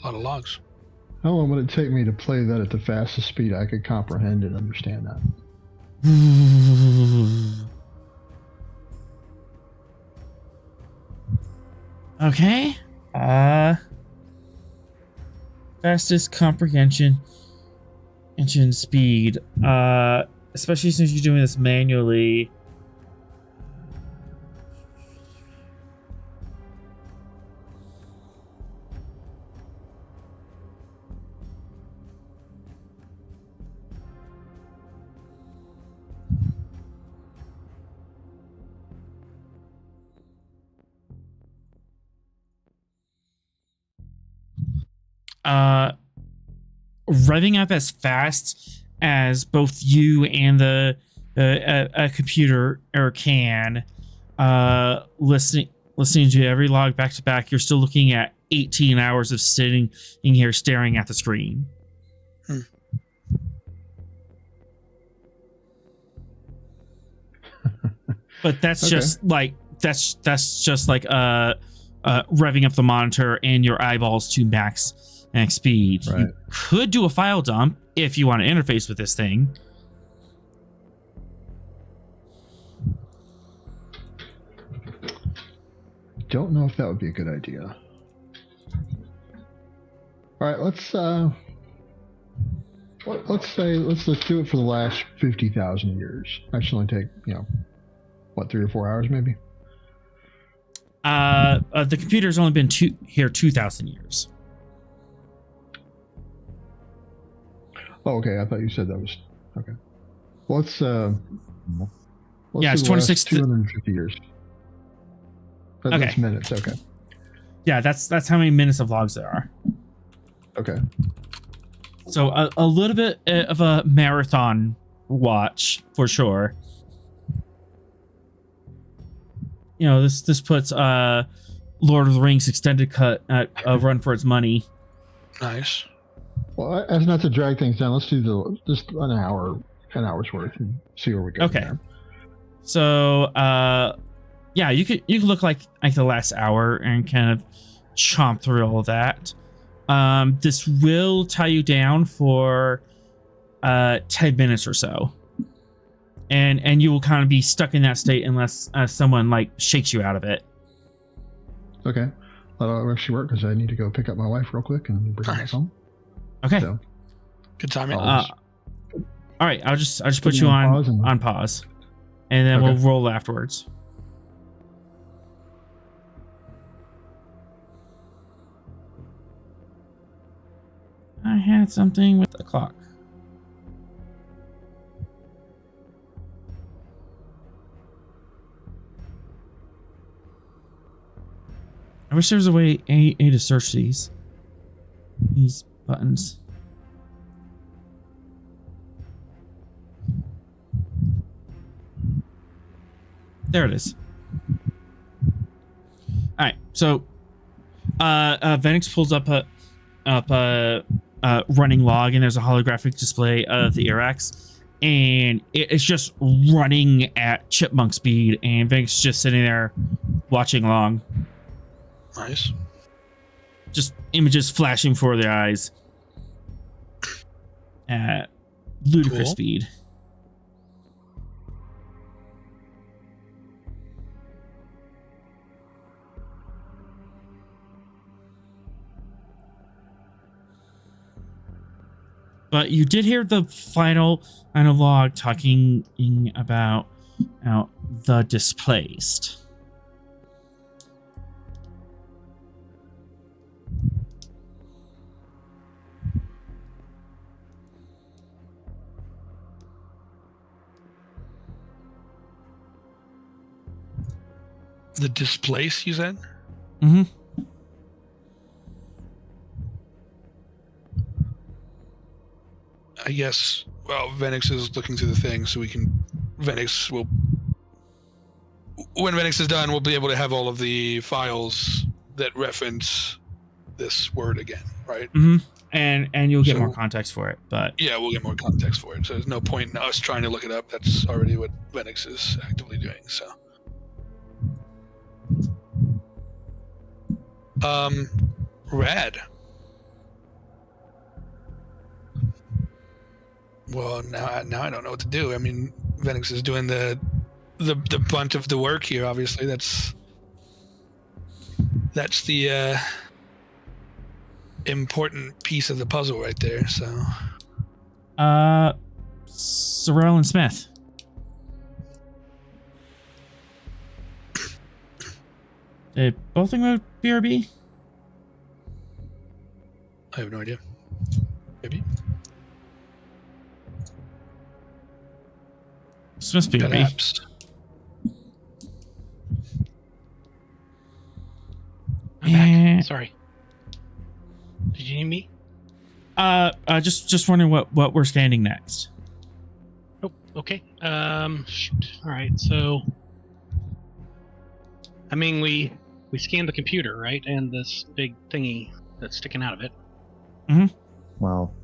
A lot of logs. How long would it take me to play that at the fastest speed I could comprehend and understand that? Okay. Fastest comprehension engine speed. Especially since you're doing this manually. Revving up as fast as both you and a computer can, listening to every log back to back, you're still looking at 18 hours of sitting in here staring at the screen. But that's just like revving up the monitor and your eyeballs to max speed. Right. You could do a file dump if you want to interface with this thing. Don't know if that would be a good idea. All right, let's do it for the last 50,000 years. That should only take 3 or 4 hours maybe. The computer's only been here 2,000 years. Oh, okay. I thought you said that was okay. Let's yeah, it's do the 26 last 250 years. That's minutes. Okay. Yeah, that's how many minutes of logs there are. Okay. So a little bit of a marathon watch for sure. This puts Lord of the Rings extended cut at a run for its money. Nice. Well, as not to drag things down, let's do just an hour, 10 hours worth, and see where we go. Okay. There. So, yeah, you could look like the last hour and kind of chomp through all of that. This will tie you down for 10 minutes or so, and you will kind of be stuck in that state unless someone like shakes you out of it. Okay, that'll actually work because I need to go pick up my wife real quick and bring her back home. Okay. So, good timing. All right, I'll just put you on pause, and then we'll roll afterwards. I had something with the clock. I wish there was a way to search these buttons. There it is. All right, so Venix pulls up a running log, and there's a holographic display of the Irax, and it's just running at chipmunk speed, and Venix is just sitting there watching along. Nice. Just images flashing before their eyes at ludicrous speed. But you did hear the final log talking about the displaced. The displace, you said? Mm-hmm. I guess, well, Venix is looking through the thing, so Venix will, when Venix is done, we'll be able to have all of the files that reference this word again, right? Mm-hmm. And you'll get So- more context for it, but Yeah, we'll get more context for it. So there's no point in us trying to look it up. That's already what Venix is actively doing, so. Rad. Well, now I don't know what to do. I mean, Venix is doing the brunt of the work here. Obviously, that's the important piece of the puzzle right there. So, Sorrel and Smith. Did both include BRB? I have no idea. Maybe. Smith's BRB. Perhaps. I'm back. Sorry. Did you need me? Just wondering what we're standing next. Oh, okay. Shoot. All right. So, I mean, we scanned the computer, right? And this big thingy that's sticking out of it. Well,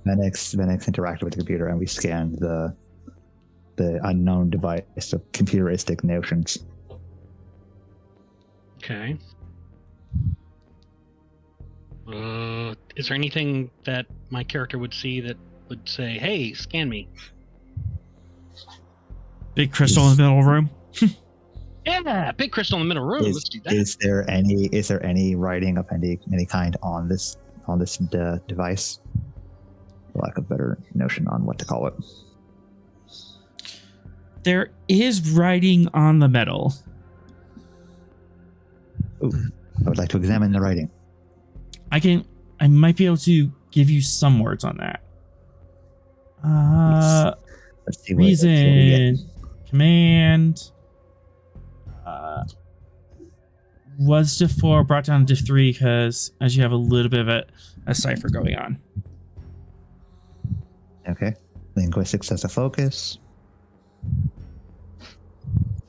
Venix interacted with the computer, and we scanned the unknown device of computeristic notions. Okay. Is there anything that my character would see that would say, "Hey, scan me"? Big crystal in the middle room. Yeah, big crystal in the middle room. Let's do that. Is there any writing of any kind on this device? For lack of a better notion on what to call it. There is writing on the metal. Ooh, I would like to examine the writing. I might be able to give you some words on that. Let's see what we get. Reason, command, was diff 4 brought down to diff 3 because as you have a little bit of a cipher going on. Okay. Linguistics as a focus.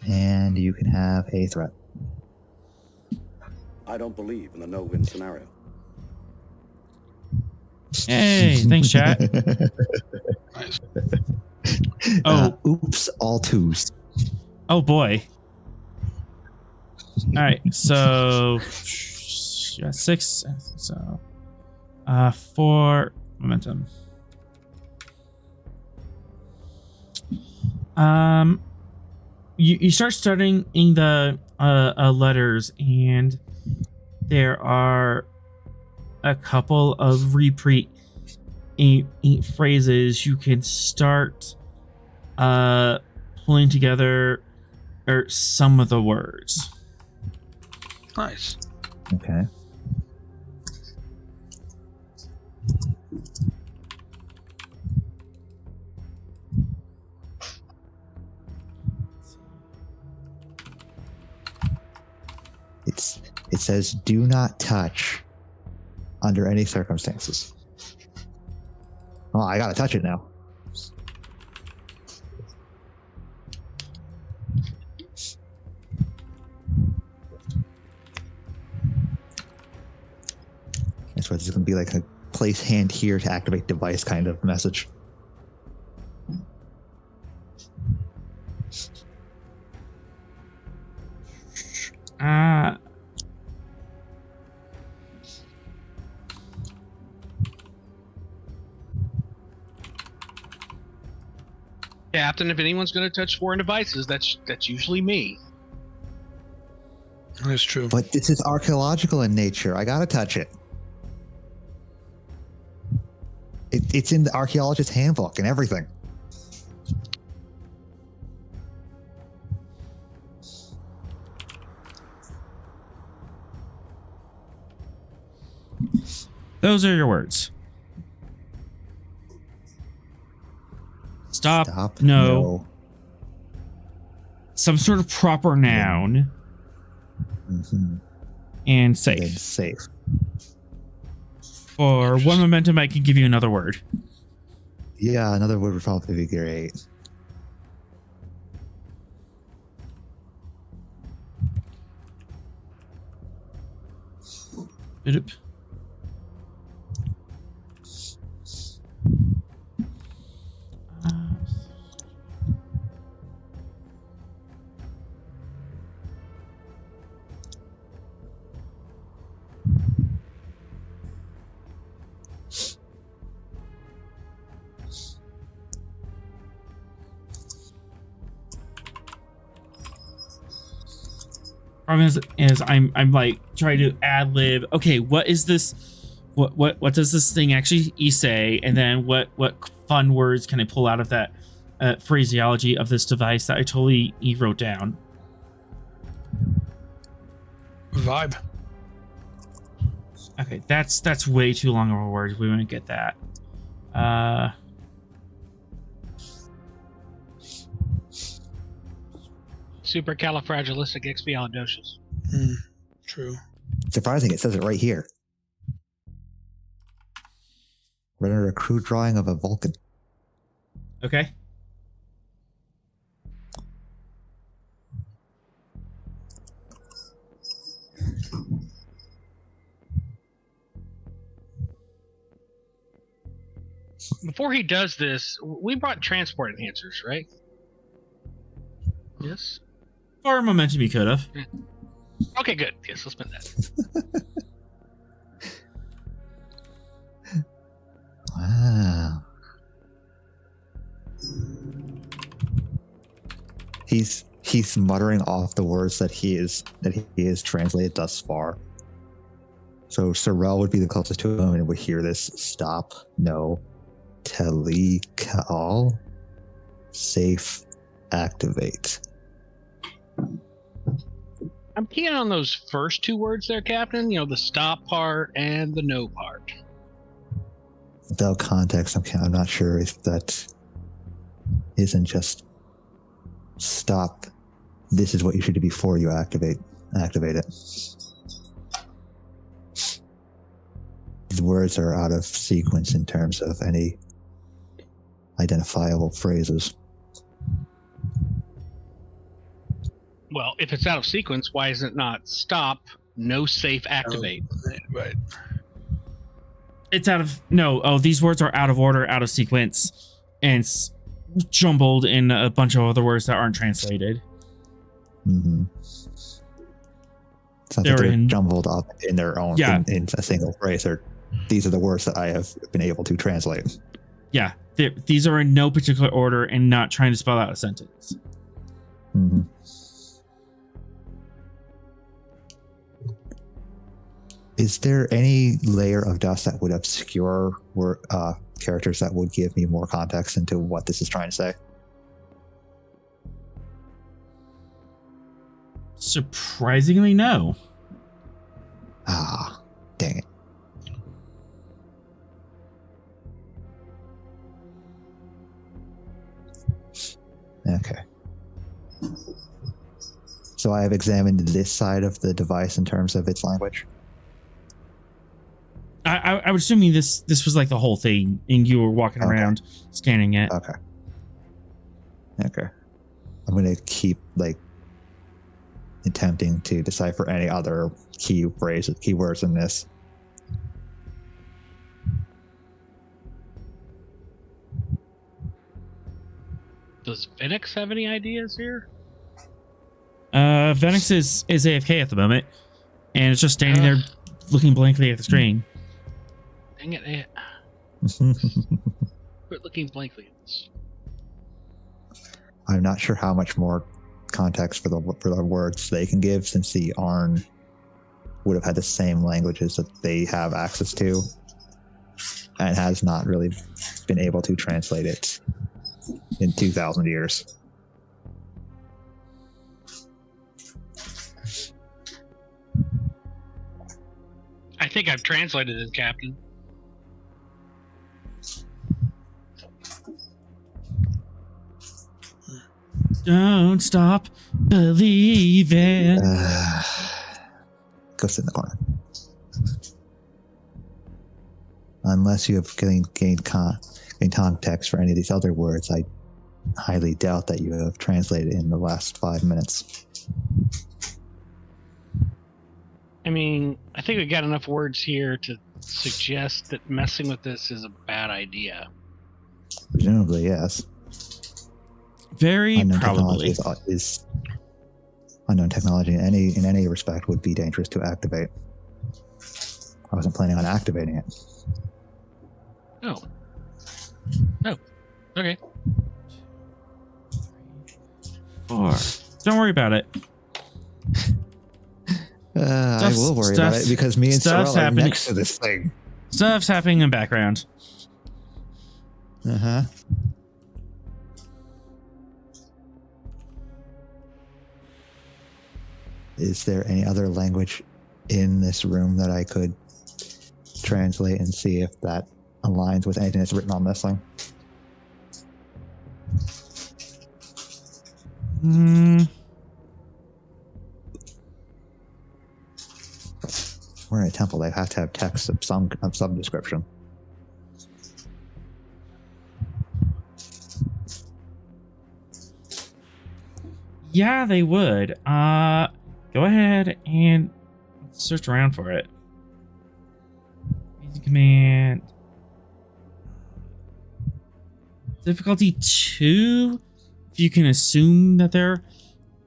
And you can have a threat. I don't believe in the no-win scenario. Hey, thanks, chat. Nice. Oops, all twos. Oh boy. All right, so 6. So 4 momentum. You start studying the letters, and there are a couple of repeat phrases you can start pulling together, or some of the words. Nice. Okay. It says, "Do not touch under any circumstances." Oh, I gotta touch it now. That's why this is gonna be like a place hand here to activate device kind of message. Captain, if anyone's going to touch foreign devices, that's usually me. That's true. But this is archaeological in nature. I gotta touch it. It's in the archaeologist's handbook and everything. Those are your words. Stop. No. Some sort of proper noun. Mm-hmm. And safe. And safe. For one momentum, I can give you another word. Yeah, another word would probably be great. Yep. Problem is I'm like trying to ad lib. Okay, what is this? What does this thing actually say? And then what fun words can I pull out of that phraseology of this device that I totally wrote down? Vibe. Okay, that's way too long of a word. We wouldn't get that. Supercalifragilisticexpialidocious. True. Surprising, it says it right here. Right under a crude drawing of a Vulcan. Okay. Before he does this, we brought transport enhancers, right? Yes. Or momentum you could have. Yeah. Okay, good. Yes, let's spend that. Wow. He's muttering off the words that he is translated thus far. So Sorrel would be the closest to him and would hear this. Stop. No. Telecall. Safe. Activate. I'm keen on those first two words there, Captain. You know, the stop part and the no part. Without context, I'm not sure if that isn't just stop. This is what you should do before you activate it. These words are out of sequence in terms of any identifiable phrases. Well, if it's out of sequence, why is it not stop, no safe, activate? Right. It's out of these words are out of order, out of sequence, and jumbled in a bunch of other words that aren't translated. Mm-hmm. Sounds like they're jumbled up in their own in a single phrase. These are the words that I have been able to translate. Yeah, these are in no particular order and not trying to spell out a sentence. Mm-hmm. Is there any layer of dust that would obscure characters that would give me more context into what this is trying to say? Surprisingly, no. Ah, dang it. Okay. So I have examined this side of the device in terms of its language. I would assume this was like the whole thing, and you were walking around scanning it. Okay. I'm gonna keep attempting to decipher any other keywords in this. Does Phoenix have any ideas here? Phoenix is AFK at the moment, and it's just standing there looking blankly at the screen. Dang it. Quit looking blankly at this. I'm not sure how much more context for the words they can give, since the Arn would have had the same languages that they have access to. and has not really been able to translate it in 2,000 years. I think I've translated it, Captain. Don't stop believing. Go sit in the corner. Unless you have gained context for any of these other words, I highly doubt that you have translated in the last 5 minutes. I mean, I think we got enough words here to suggest that messing with this is a bad idea. Presumably, yes. Very Unknown probably. technology is unknown technology in any respect would be dangerous to activate. I wasn't planning on activating it. Oh. Oh. Okay. 4. Don't worry about it. I will worry about it because me and stuff's Sorrel are happening. next to this thing. Stuff's happening in background. Uh-huh. Is there any other language in this room that I could translate and see if that aligns with anything that's written on this thing? We're in a temple. They have to have text of some description. Yeah, they would. Go ahead and search around for it. Basic command. Difficulty 2. If you can assume that they're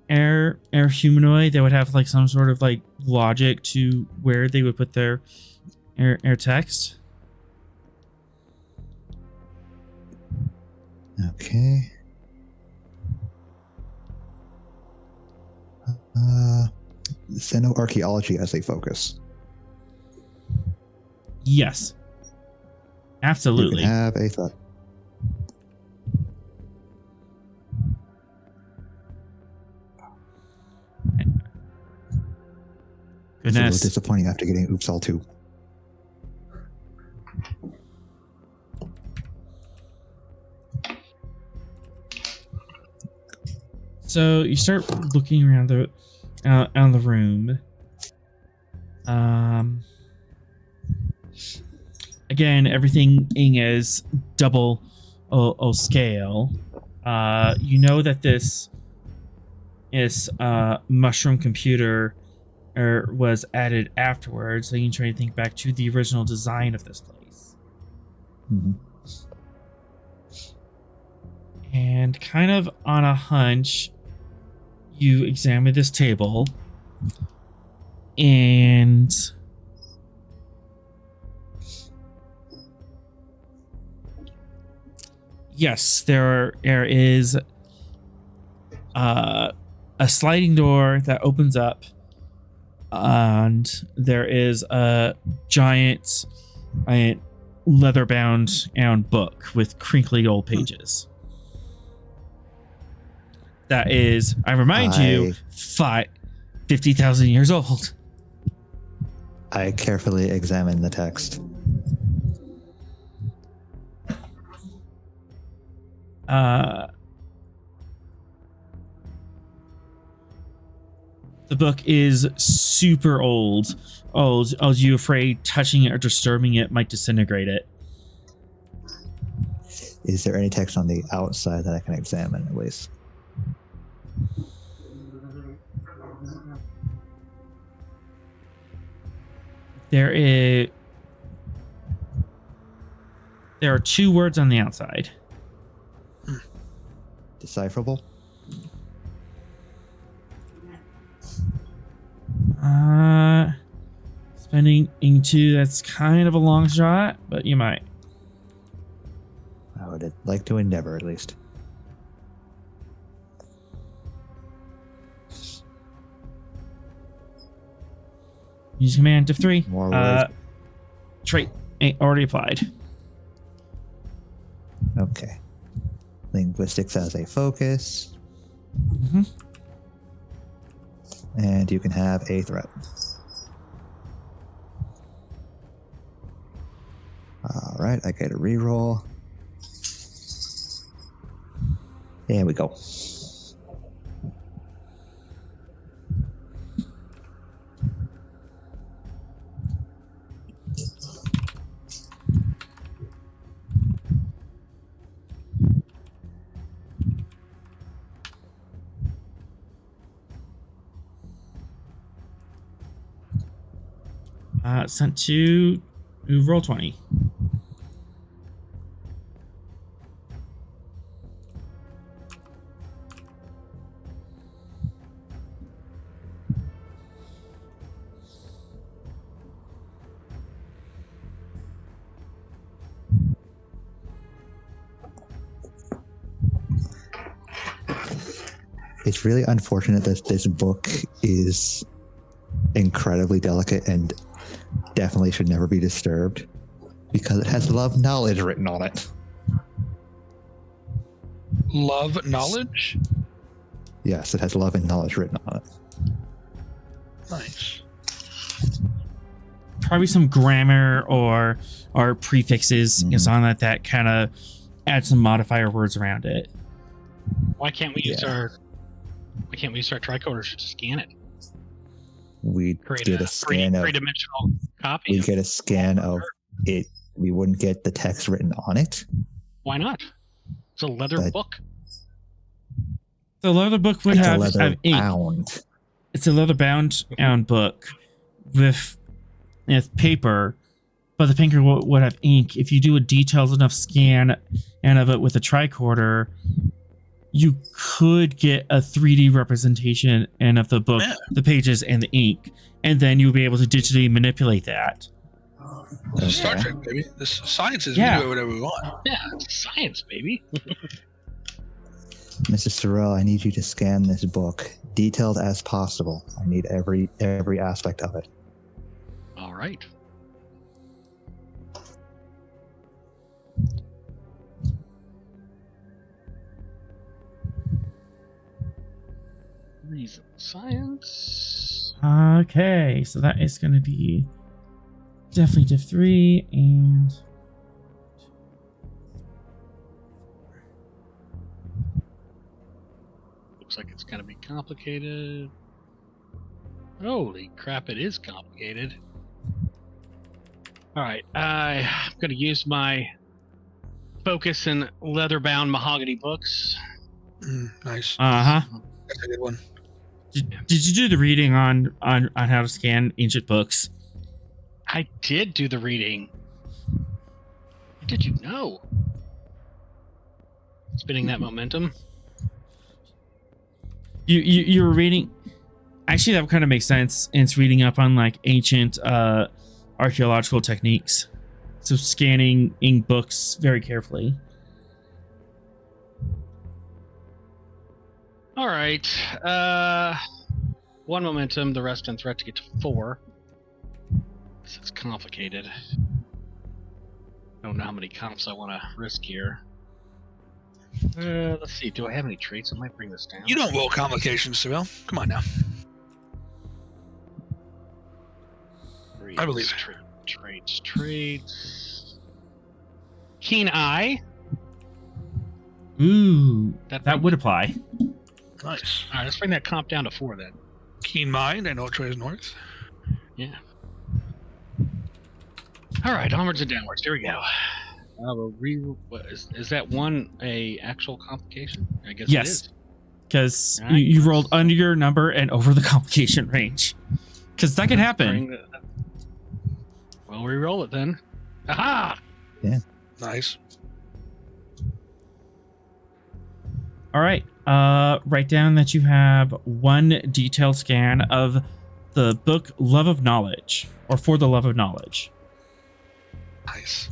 air humanoid, they would have like some sort of like logic to where they would put their air text. Okay. Xenoarchaeology as a focus. Yes. You Absolutely. can have a thought. It's a little Goodness. disappointing after getting Oops All 2. So you start looking around the room. Again, everything is double scale. You know that this is mushroom computer was added afterwards, so you can try to think back to the original design of this place. Mm-hmm. And kind of on a hunch, you examine this table, and yes, there is a sliding door that opens up, and there is a giant leather-bound book with crinkly old pages. That is, I remind you, 50,000 years old. I carefully examine the text. The book is super old. Are you afraid touching it or disturbing it might disintegrate it? Is there any text on the outside that I can examine at least? There are 2 words on the outside. Decipherable? Spending into that's kind of a long shot, but you might. I would like to endeavor at least. Use command of 3. More words. Trait already applied. Okay. Linguistics as a focus. Mm-hmm. And you can have a threat. All right, I get a reroll. There we go. Sent to roll 20. It's really unfortunate that this book is incredibly delicate and definitely should never be disturbed because it has love knowledge written on it. Love knowledge? Yes, it has love and knowledge written on it. Nice. Probably some grammar or prefixes, something that kind of add some modifier words around it. Why can't we use our tricorders to scan it? We'd get a scan of three-dimensional copy. We get a scan of it. We wouldn't get the text written on it. Why not? It's a leather book. The leather book would have ink. Bound. It's a leather bound book with paper, but the paper would have ink. If you do a detailed enough scan and of it with a tricorder, you could get a 3D representation and of the book, the pages, and the ink, and then you'll be able to digitally manipulate that. This is Star Trek, baby. This science is we do whatever we want. Yeah, science, baby. Mrs. Sorrell, I need you to scan this book, detailed as possible. I need every aspect of it. All right. Reason science. Okay, so that is going to be definitely div 3 and looks like it's going to be complicated. Holy crap, it is complicated. All right, I'm going to use my focus in leather-bound mahogany books. Nice. That's a good one. Did you do the reading on how to scan ancient books? I did do the reading. How did you know? Spinning that momentum. You were reading. Actually, that kind of makes sense. It's reading up on like ancient archaeological techniques. So scanning ink books very carefully. All right. One momentum, the rest in threat to get to 4. This is complicated. Don't know how many comps I want to risk here. Let's see. Do I have any traits? I might bring this down. You don't roll complications, Seville. Come on now. I believe it. Traits. Keen eye. Ooh, that would apply. Nice. All right, let's bring that comp down to 4 then. Keen mind. I know which way is north. Yeah. All right, onwards and downwards. Here we go. Is that one a actual complication? I guess yes, it is. Because you rolled under your number and over the complication range. Because that could happen. Well, re-roll it then. Aha! Yeah. Nice. All right. Write down that you have one detailed scan of the book Love of Knowledge, or For the Love of Knowledge. Nice.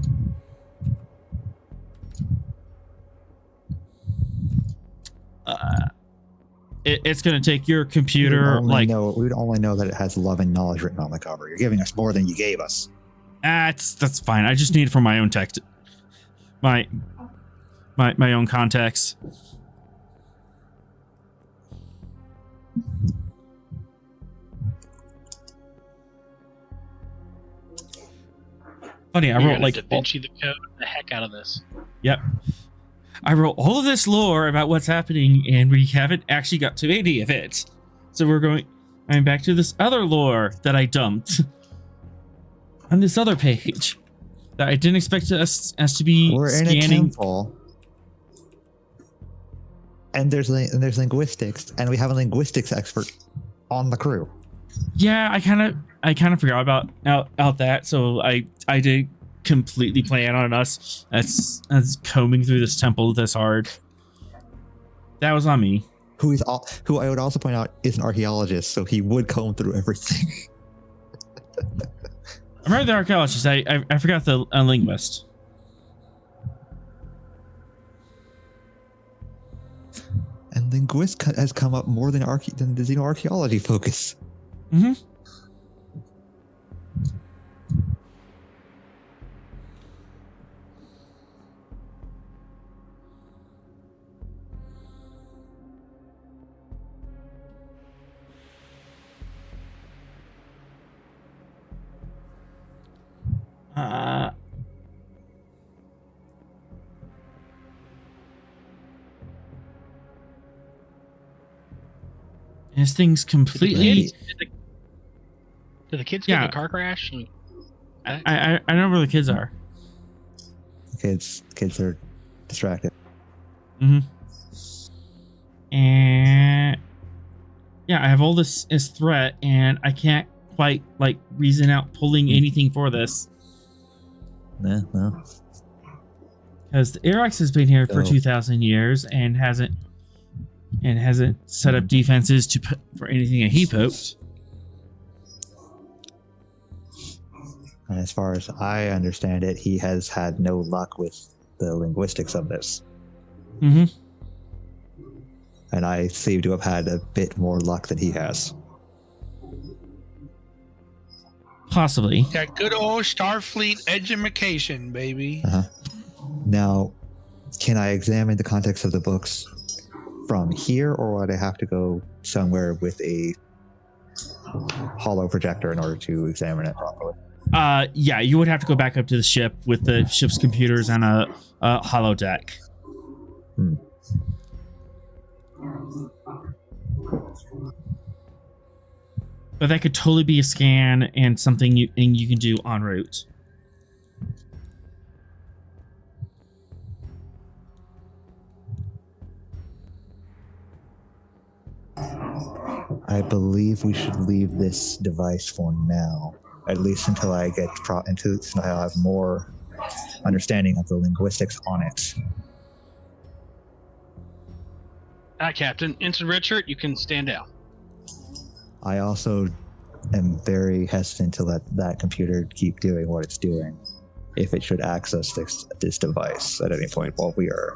It's going to take your computer we would only know that it has love and knowledge written on the cover. You're giving us more than you gave us. That's fine. I just need it for my own text. My my own context. Funny, I You're wrote gonna like Da Vinci the code the heck out of this. Yep. I wrote all of this lore about what's happening, and we haven't actually got to any of it. So I'm back to this other lore that I dumped on this other page that I didn't expect us to be We're in a scanning. temple, and there's linguistics, and we have a linguistics expert on the crew. Yeah, I kind of forgot about that. So I did completely plan on us as combing through this temple this hard. That was on me. Who I would also point out is an archaeologist, so he would comb through everything. I remember the archaeologist. I forgot the linguist. And linguist has come up more than the xenoarchaeology focus. Mm-hmm. This thing's completely. Did the kids get in a car crash? I don't know where the kids are. Kids are distracted. Mm-hmm. And yeah, I have all this as threat, and I can't quite like reason out pulling anything for this. No. Because the Arex has been here for 2,000 years and hasn't set up defenses for anything that he poked. And as far as I understand it, he has had no luck with the linguistics of this. Mm-hmm. And I seem to have had a bit more luck than he has. Possibly. That good old Starfleet edumacation, baby. Uh-huh. Now, can I examine the context of the books from here, or would I have to go somewhere with a hollow projector in order to examine it properly? Yeah, you would have to go back up to the ship with the ship's computers and a holodeck. But that could totally be a scan and something you can do en route. I believe we should leave this device for now, at least until I get until I have more understanding of the linguistics on it. Captain, Ensign Richard, you can stand down. I also am very hesitant to let that computer keep doing what it's doing if it should access this device at any point while we are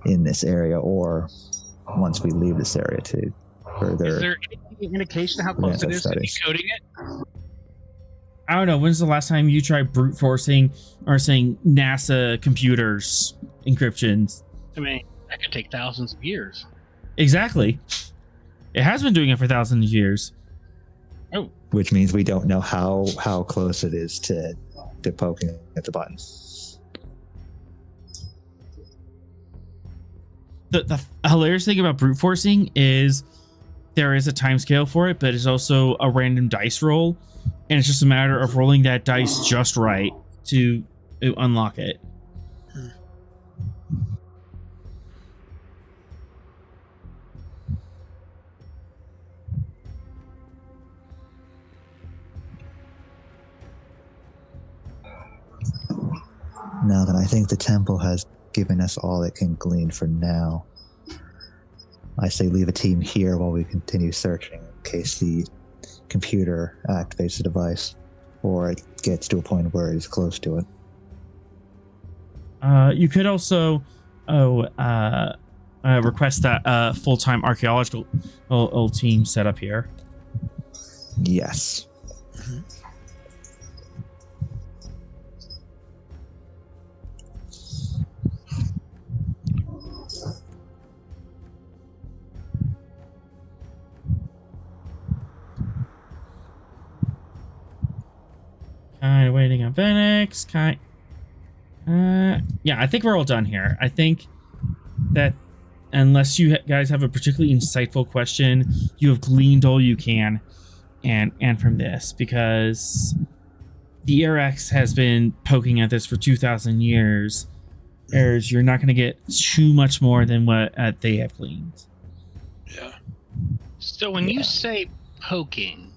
in this area, or once we leave this area to further. Is there any indication how close it is to decoding it? I don't know. When's the last time you tried brute forcing or saying NASA computers encryptions? I mean, that could take thousands of years. Exactly. It has been doing it for thousands of years. Oh. Which means we don't know how close it is to poking at the button. The hilarious thing about brute forcing is there is a time scale for it, but it's also a random dice roll, and it's just a matter of rolling that dice just right to unlock it. Now then, I think the temple has given us all it can glean for now. I say leave a team here while we continue searching in case the computer activates the device, or it gets to a point where it is close to it. You could also request that full-time archaeological team set up here. Yes. Waiting on Phoenix. Yeah, I think we're all done here. I think that unless you guys have a particularly insightful question, you have gleaned all you can and from this, because the Arax has been poking at this for 2,000 years. You're not going to get too much more than what they have gleaned. Yeah. So when you say poking,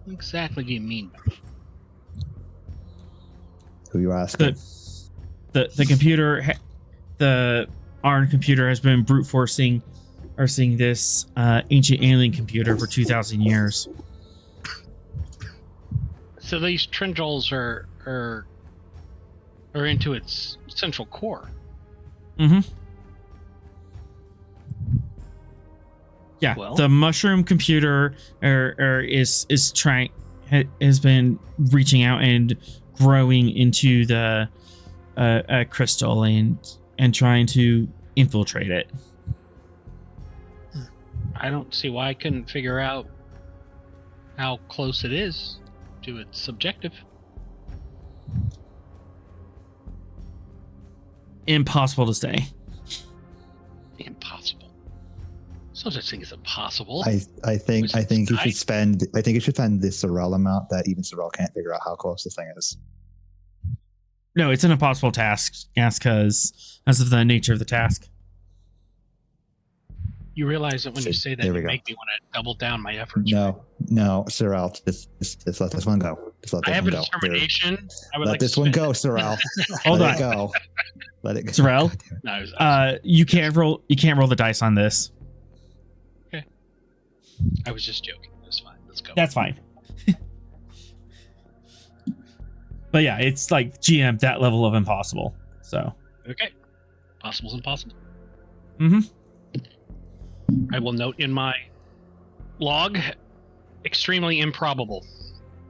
what exactly do you mean by that? Who you asking? The computer, the ARN computer has been brute forcing this ancient alien computer for 2,000 years. So these tendrils are into its central core. Mm-hmm. Yeah, Well, the mushroom computer has been reaching out and growing into the crystal and trying to infiltrate it. I don't see why I couldn't figure out how close it is to its objective. Impossible to say. Impossible. So such thing as impossible. I think you should spend the Sorrel amount that even Sorrel can't figure out how close this thing is. No, it's an impossible task, because of the nature of the task. You realize that when you say that, you make me want to double down my efforts. No, Sorrel, just let this one go. Just let this I have one a go. determination. I would Let like this to one spend go, it. Sorrel. Hold Let on. it go. Let it go. Sorrel, No, you can't roll the dice on this. I was just joking. That's fine. Let's go. That's fine. But yeah, it's like GM that level of impossible. So Okay. Possible's impossible. Mm-hmm. I will note in my log, extremely improbable.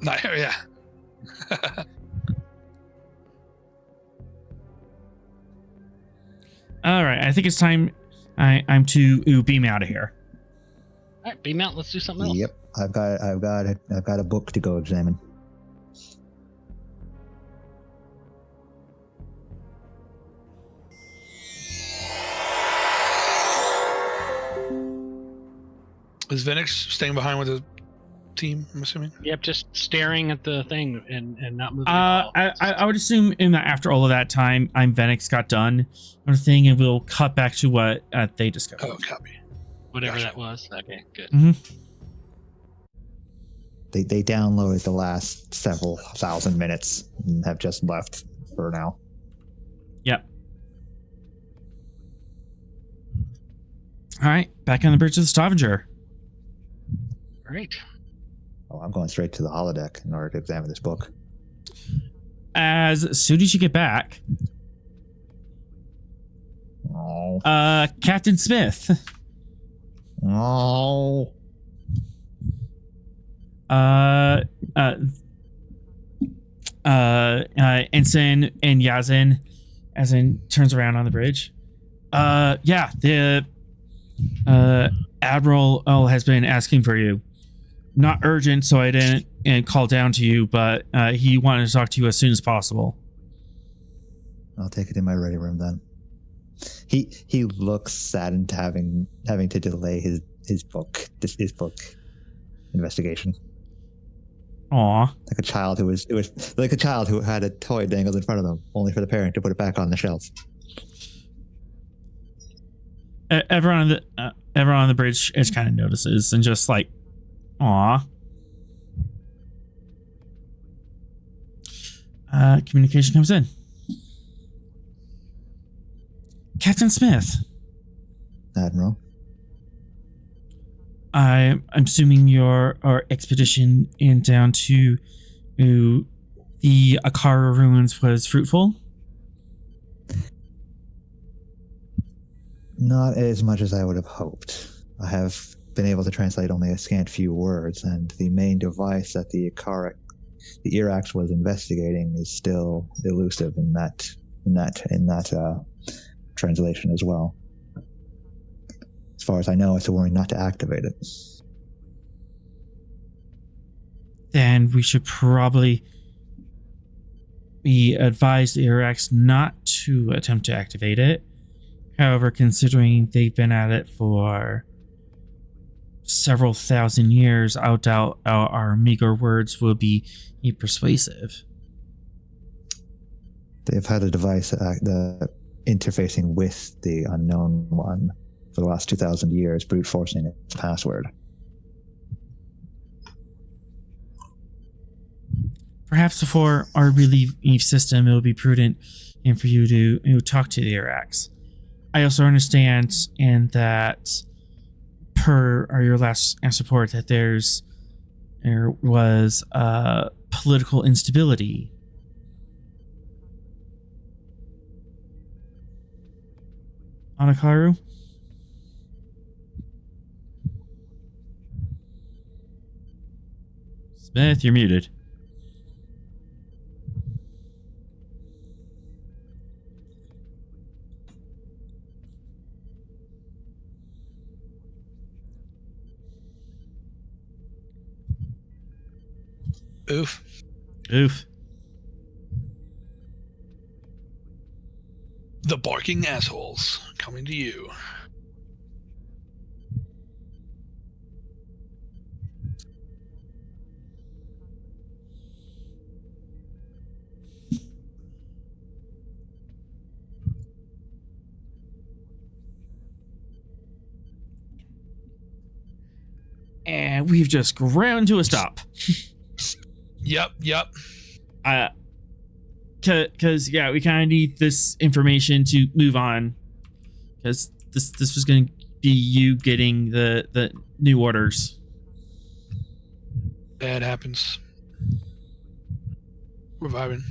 Yeah. All right, I think it's time. I'm to beam out of here. All right, beam out. Let's do something else. Yep, I've got a book to go examine. Is Venix staying behind with the team, I'm assuming? Yep, just staring at the thing and not moving at all. I would assume after all of that time, Venix got done or thing, and we'll cut back to what they discovered. Oh, copy. Whatever Gotcha. that was. Okay, good. Mm-hmm. They downloaded the last several thousand minutes and have just left for now. Yep. All right, back on the bridge of the Stavanger. Great. Oh, I'm going straight to the holodeck in order to examine this book. As soon as you get back, Captain Smith. Oh. Ensign and Yazin, as in turns around on the bridge. Yeah, the Admiral has been asking for you. Not urgent, so I didn't call down to you, but he wanted to talk to you as soon as possible. I'll take it in my ready room then. He looks saddened to having to delay his book investigation. Aw. Like a child who had a toy dangled in front of them, only for the parent to put it back on the shelf. Everyone on the bridge just kind of notices and just like, aw. Communication comes in. Captain Smith. Admiral. I'm assuming your expedition down to the Akaru ruins was fruitful? Not as much as I would have hoped. I have been able to translate only a scant few words, and the main device that the Irax was investigating is still elusive in that translation as well. As far as I know, it's a warning not to activate it. Then we should probably we advised the Iraqs not to attempt to activate it. However, considering they've been at it for several thousand years, I doubt our meager words will be persuasive. They've had a device that interfacing with the unknown one for the last 2,000 years, brute forcing its password. Perhaps before our relief system, it would be prudent and for you to talk to the Iraqs. I also understand, and that per your last report, that there was political instability. On Akaru? Smith, you're muted. Oof. Oof. The barking assholes coming to you. And we've just ground to a stop. Yep. Because yeah, we kind of need this information to move on. Because this was going to be you getting the new orders. That happens. We're vibing.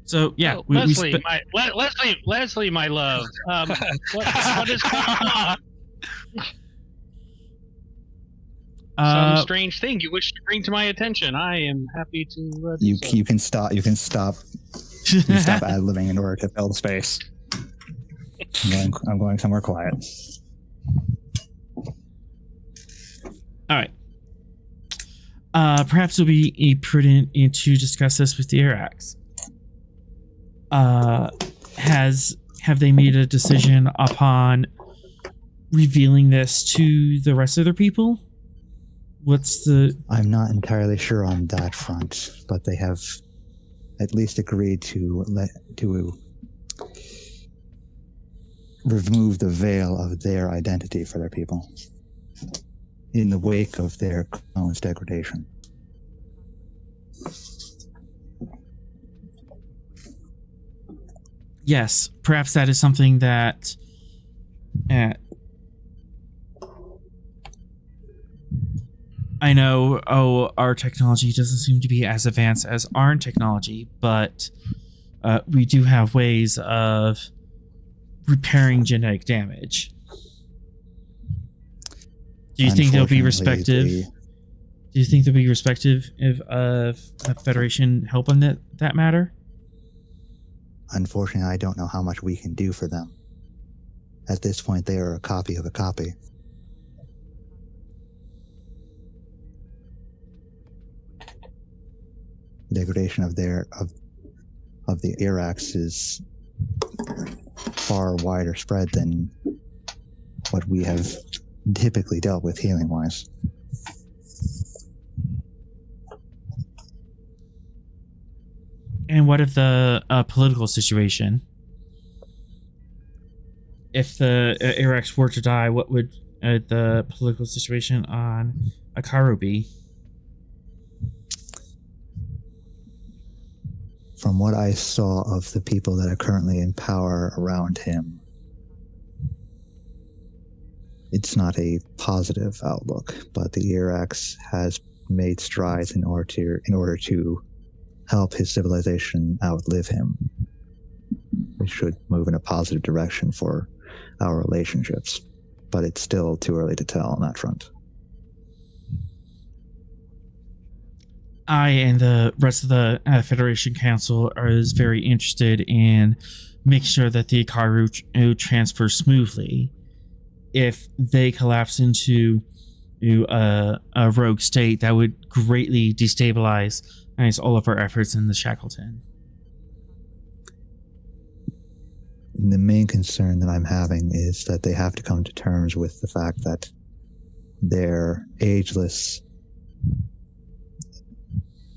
So yeah, Oh, Leslie, my love. What is going on? Some strange thing you wish to bring to my attention. I am happy to. Do You so. you can stop. You can stop. You can stop ad-libbing in order to fill the space. I'm going somewhere quiet. All right. Perhaps it'll be prudent to discuss this with the Iraqs. Have they made a decision upon revealing this to the rest of their people? I'm not entirely sure on that front, but they have at least agreed to remove the veil of their identity for their people in the wake of their clone's degradation. Yes, perhaps that is something that I know, our technology doesn't seem to be as advanced as ARN technology, but we do have ways of repairing genetic damage. Do you think they'll be respective? Do you think they'll be respective of Federation help on that matter? Unfortunately, I don't know how much we can do for them. At this point, they are a copy of a copy. Degradation of the Iraqs is far wider spread than what we have typically dealt with healing-wise. And what if the political situation? If the Iraqs were to die, what would the political situation on Akaru be? From what I saw of the people that are currently in power around him, it's not a positive outlook, but the Iraqs has made strides in order to help his civilization outlive him. It should move in a positive direction for our relationships, but it's still too early to tell on that front. I and the rest of the Federation Council is very interested in making sure that the Akaru transfers smoothly. If they collapse into a rogue state that would greatly destabilize all of our efforts in the Shackleton. The main concern that I'm having is that they have to come to terms with the fact that their ageless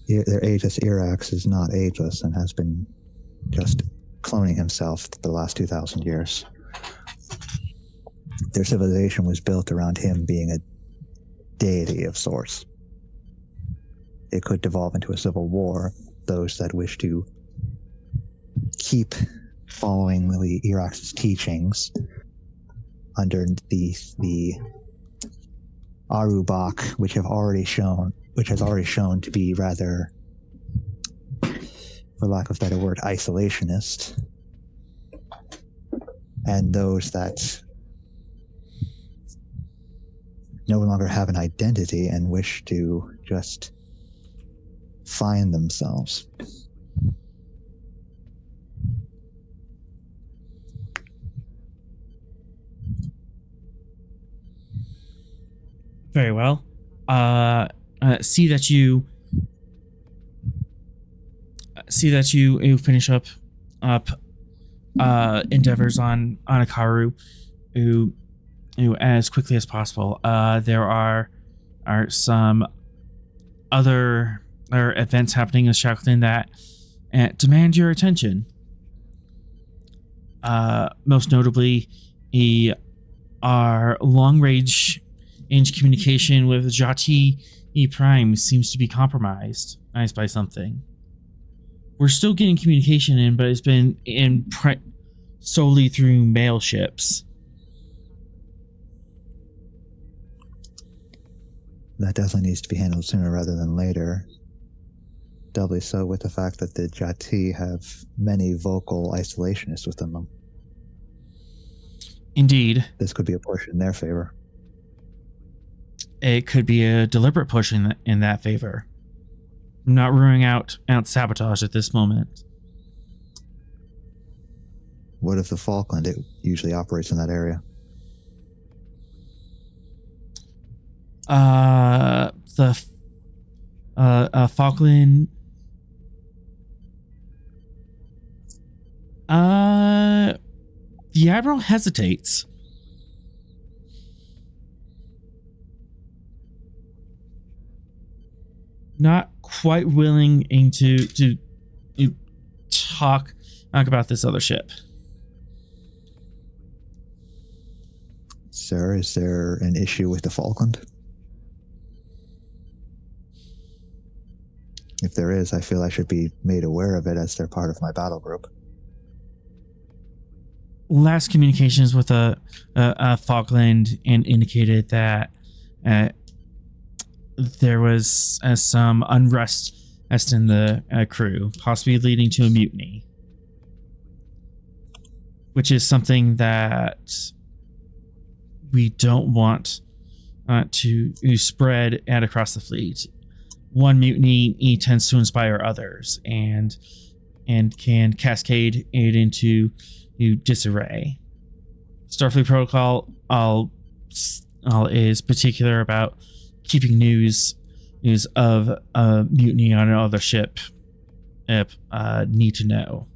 Irax is not ageless and has been just cloning himself for the last 2,000 years. Their civilization was built around him being a deity of sorts. It could devolve into a civil war. Those that wish to keep following the Irax's teachings under the Arubak, which has already shown to be rather, for lack of a better word, isolationist, and those that no longer have an identity and wish to just find themselves. Very well. See that you finish up endeavors on Akaru, who as quickly as possible. There are some other events happening in Shackleton that demand your attention. Most notably, our long-range communication with Jati E Prime seems to be compromised by something. We're still getting communication in, but it's been solely through mail ships. That definitely needs to be handled sooner rather than later. Doubly so with the fact that the Jati have many vocal isolationists within them. Indeed. This could be a push in their favor. It could be a deliberate push in that favor. I'm not ruling out sabotage at this moment. What if the Falkland? It usually operates in that area. The Falkland. The Admiral hesitates. Not quite willing to talk about this other ship. Sir, is there an issue with the Falkland? If there is, I feel I should be made aware of it as they're part of my battle group. Last communications with a Falkland and indicated that there was some unrest in the crew, possibly leading to a mutiny, which is something that we don't want to spread out across the fleet. One mutiny tends to inspire others and can cascade it into disarray. Starfleet Protocol is particular about keeping news of a mutiny on another ship if need to know.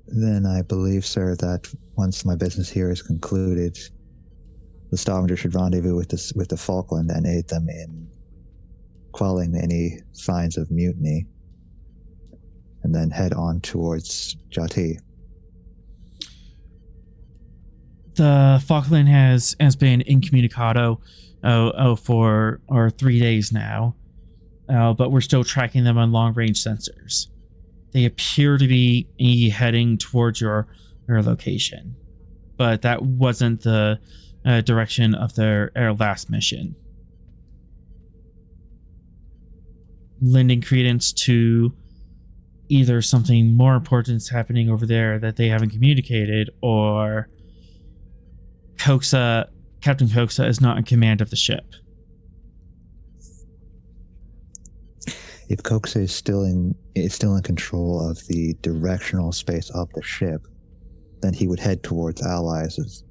Then I believe, sir, that once my business here is concluded, the Stavanger should rendezvous with the Falkland and aid them in quelling any signs of mutiny, and then head on towards Jati. The Falkland has been incommunicado for 3 days now, but we're still tracking them on long-range sensors. They appear to be heading towards your location, but that wasn't the direction of their last mission. Lending credence to either something more important is happening over there that they haven't communicated, or Captain Coxa is not in command of the ship. If Coxa is still in control of the directional space of the ship, then he would head towards allies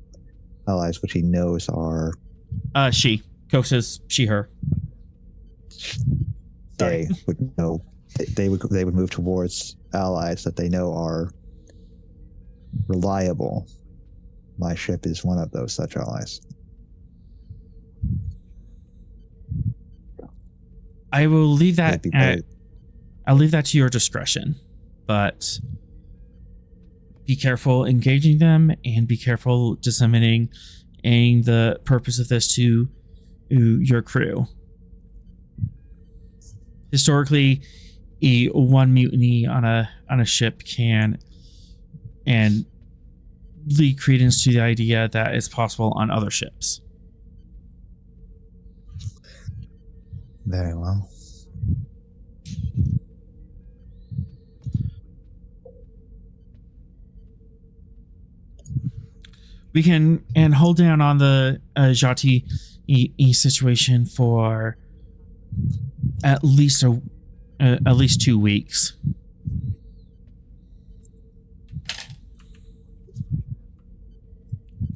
allies which he knows are She. Coke says she, her. they would know they would move towards allies that they know are reliable. My ship is one of those such allies. I will leave that. It'd be better- I'll leave that to your discretion, but be careful engaging them and be careful disseminating the purpose of this to your crew. Historically, one mutiny on a ship can and lead credence to the idea that it's possible on other ships. Very well. We can hold down on the Jati situation for at least 2 weeks.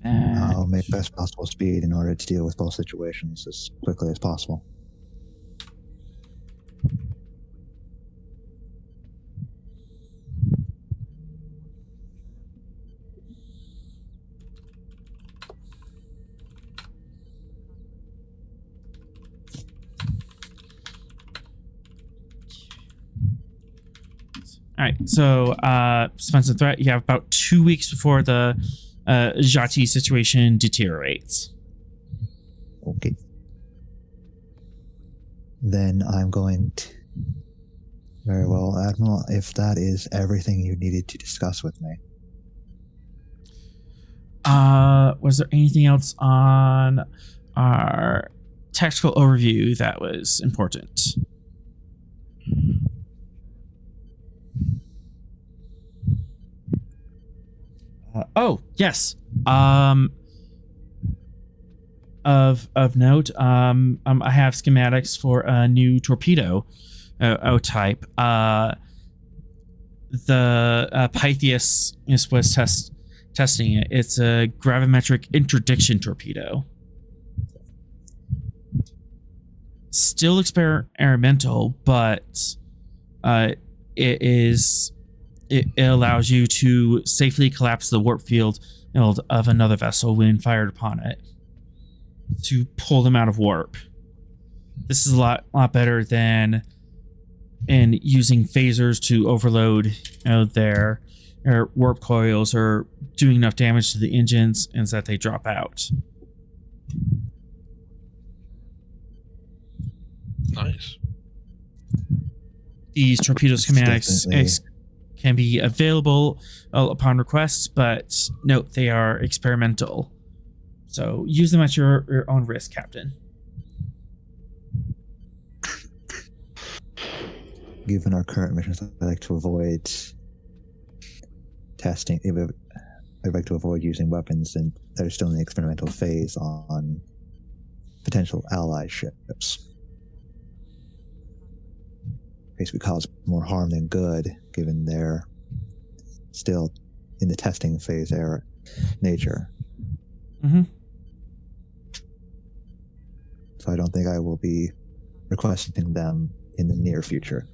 I'll make best possible speed in order to deal with both situations as quickly as possible. All right, so suspense and threat, you have about 2 weeks before the Jati situation deteriorates. Okay. Then I'm going to... Very well, Admiral, if that is everything you needed to discuss with me. Was there anything else on our tactical overview that was important? Oh, yes. Of note, I have schematics for a new torpedo type. The Pythias was testing it. It's a gravimetric interdiction torpedo. Still experimental, but it allows you to safely collapse the warp field of another vessel when fired upon it to pull them out of warp. This is a lot better than using phasers to overload their warp coils or doing enough damage to the engines and that they drop out. Nice. These torpedo schematics can be available upon request, but note they are experimental. So use them at your own risk, Captain. Given our current missions, I'd like to avoid testing. I'd like to avoid using weapons that are still in the experimental phase on potential ally ships. Basically cause more harm than good, given their still in the testing phase nature. Mm-hmm. So I don't think I will be requesting them in the near future.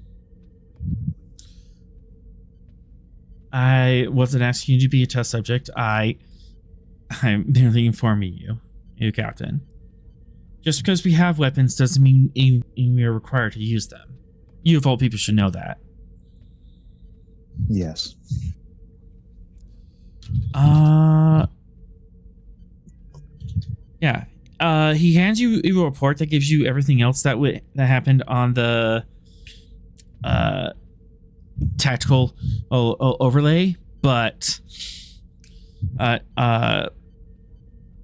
I wasn't asking you to be a test subject. I'm merely informing you, Captain. Just because we have weapons doesn't mean we are required to use them. You of all people should know that. Yes. Yeah. He hands you a report that gives you everything else that happened on the tactical overlay, but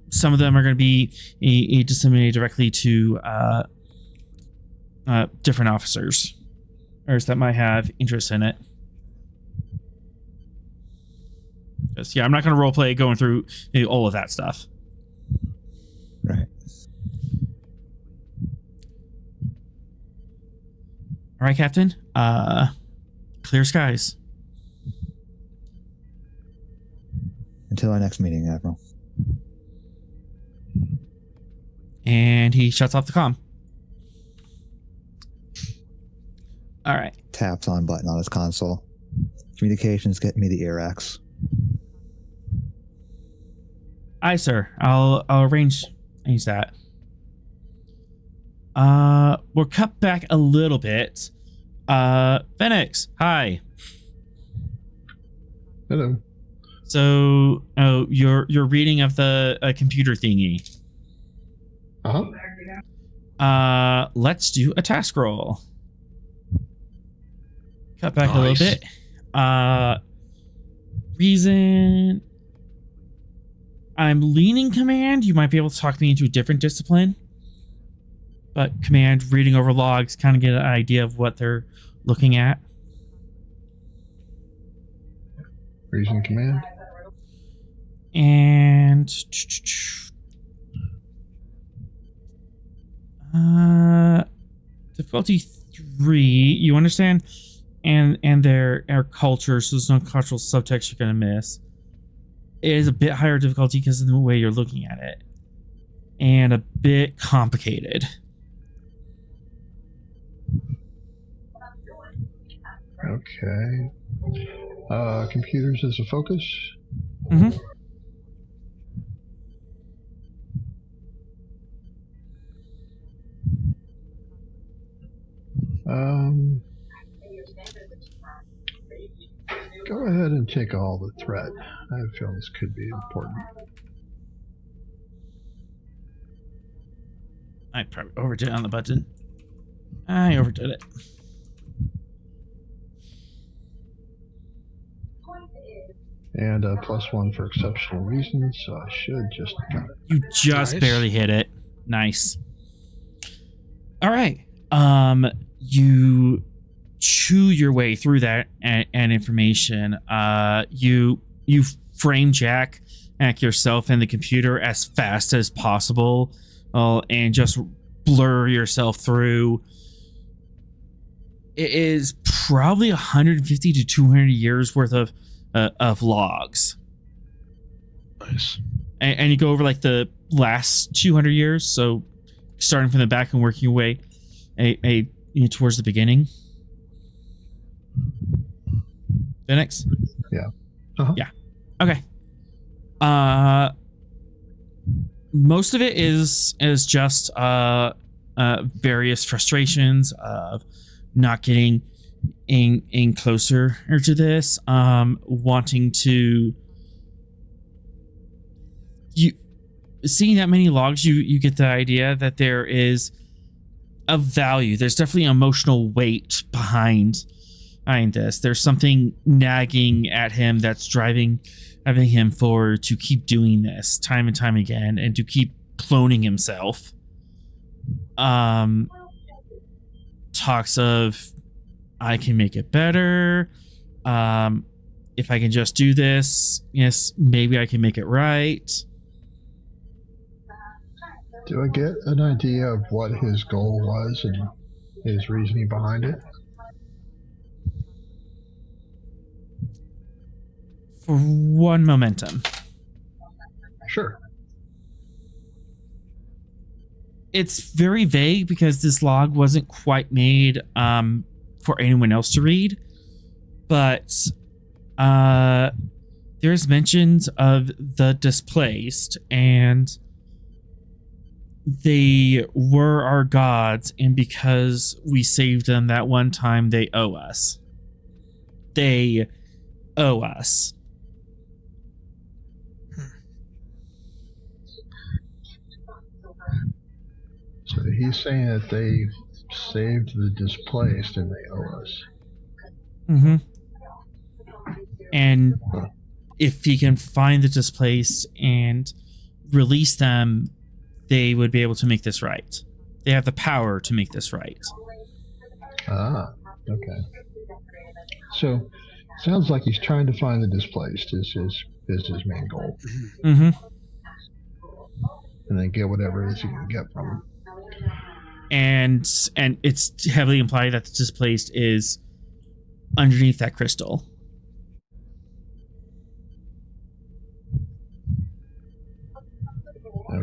some of them are going to be disseminated directly to different officers that might have interest in it. Just, I'm not going to roleplay going through all of that stuff. Right. All right, Captain. Clear skies. Until our next meeting, Admiral. And he shuts off the comm. All right. Taps on button on his console. Communications, get me the earX. Aye, sir. I'll arrange that. We're cut back a little bit. Phoenix, hi. Hello. So, your reading of the computer thingy. Let's do a task roll. Cut back a little bit. Reason. I'm leaning command. You might be able to talk me into a different discipline. But command, reading over logs, kind of get an idea of what they're looking at. Reason command. And difficulty 3, you understand, and their culture, so there's no cultural subtext you're gonna miss. It is a bit higher difficulty because of the way you're looking at it, and a bit complicated. Okay. Computers as a focus. Mm-hmm. Go ahead and take all the threat. I feel this could be important. I probably overdid it on the button. I overdid it. And +1 for exceptional reasons, so I should just got it. You just Nice. barely hit it. Nice. All right. You chew your way through that and information. You frame jack yourself in the computer as fast as possible, and just blur yourself through. It is probably 150 to 200 years worth of logs. Nice. And you go over like the last 200 years, so starting from the back and working your way towards the beginning. Phoenix? Yeah. Uh-huh. Yeah. Okay. Most of it is just various frustrations of not getting in closer to this, wanting to seeing that many logs, you get the idea that there is a value. There's definitely emotional weight behind this. There's something nagging at him that's driving him forward to keep doing this time and time again, and to keep cloning himself. Talks of, I can make it better. If I can just do this, yes, maybe I can make it right. Do I get an idea of what his goal was and his reasoning behind it? For one momentum. Sure. It's very vague because this log wasn't quite made for anyone else to read, but there's mentions of the displaced, and they were our gods, and because we saved them that one time, they owe us. They owe us. So he's saying that they saved the displaced and they owe us. Mm-hmm. And if he can find the displaced and release them, they would be able to make this right. They have the power to make this right. Ah, okay. So, sounds like he's trying to find the displaced is his main goal. Mm-hmm. And then get whatever it is he can get from him. And it's heavily implied that the displaced is underneath that crystal.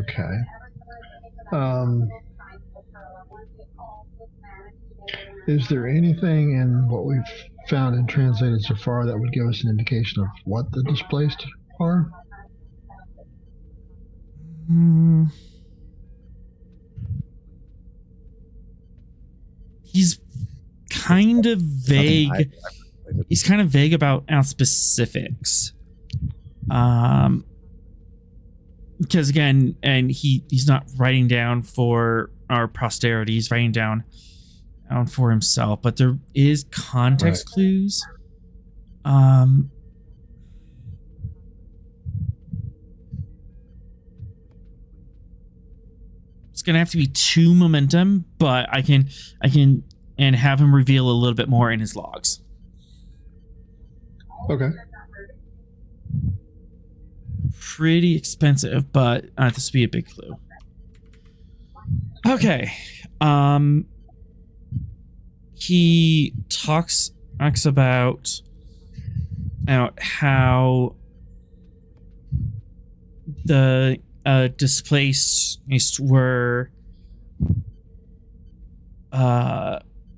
Okay. Is there anything in what we've found and translated so far that would give us an indication of what the displaced are? He's kind of vague. He's kind of vague about specifics. Because again, and he's not writing down for our posterity. He's writing down for himself, but there is context clues. It's gonna have to be 2 momentum, but I can and have him reveal a little bit more in his logs. Okay. Pretty expensive, but this would be a big clue. Okay. He talks about how the displaced were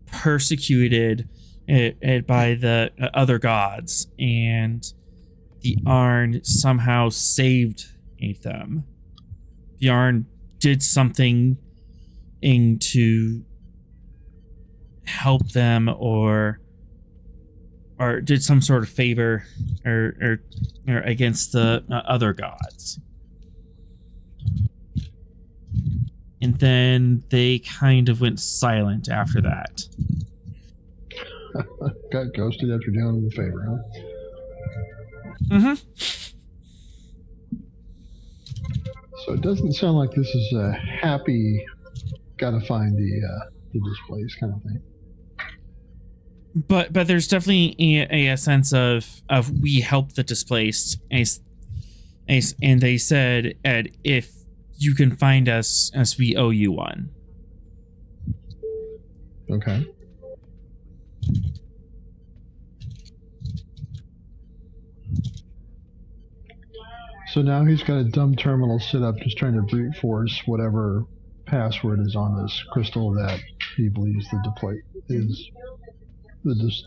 persecuted by the other gods, and the Arn somehow saved them. The Arn did something to help them, or did some sort of favor or against the other gods. And then they kind of went silent after that. Got ghosted after doing them a favor, huh? So it doesn't sound like this is a happy, gotta find the displays kind of thing. But there's definitely a sense of we help the displaced, and they said, Ed, if you can find us, as we owe you one. Okay. So now he's got a dumb terminal set up, just trying to brute force whatever password is on this crystal that he believes the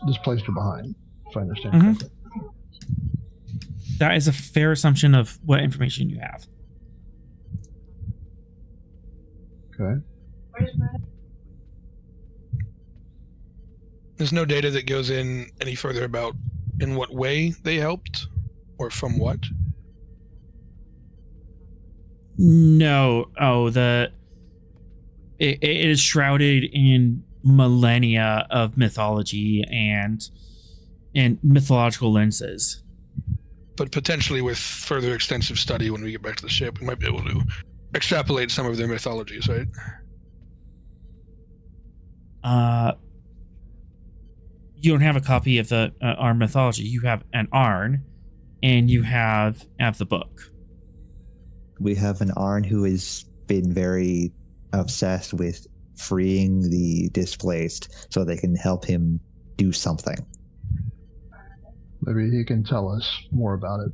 displaced are behind, if I understand correctly. That is a fair assumption of what information you have. Okay. There's no data that goes in any further about in what way they helped, or from what? No. Oh, it is shrouded in millennia of mythology and mythological lenses. But potentially with further extensive study when we get back to the ship, we might be able to extrapolate some of their mythologies, right? You don't have a copy of the Arn mythology. You have an Arn, and you have the book. We have an Arn who has been very obsessed with freeing the displaced so they can help him do something. Maybe he can tell us more about it.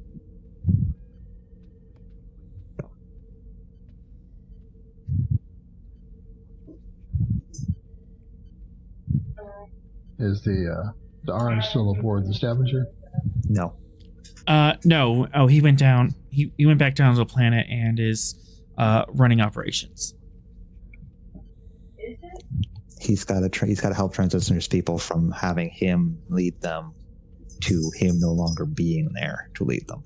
Is the Arn still aboard the Stavanger? No. No. Oh, he went down. He went back down to the planet and is running operations. He's got to help transition his people from having him lead them to him no longer being there to lead them.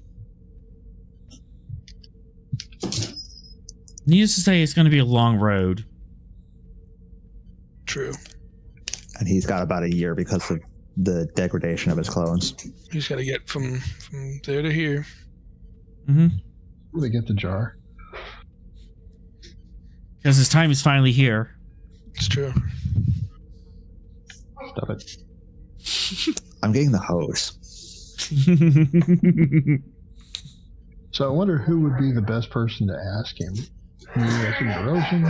Needless to say, it's going to be a long road. True. And he's got about a year because of the degradation of his clones. He's got to get from there to here. Where they get the jar? Because his time is finally here. It's true. Stop it. I'm getting the hose. So I wonder who would be the best person to ask him. Erosion,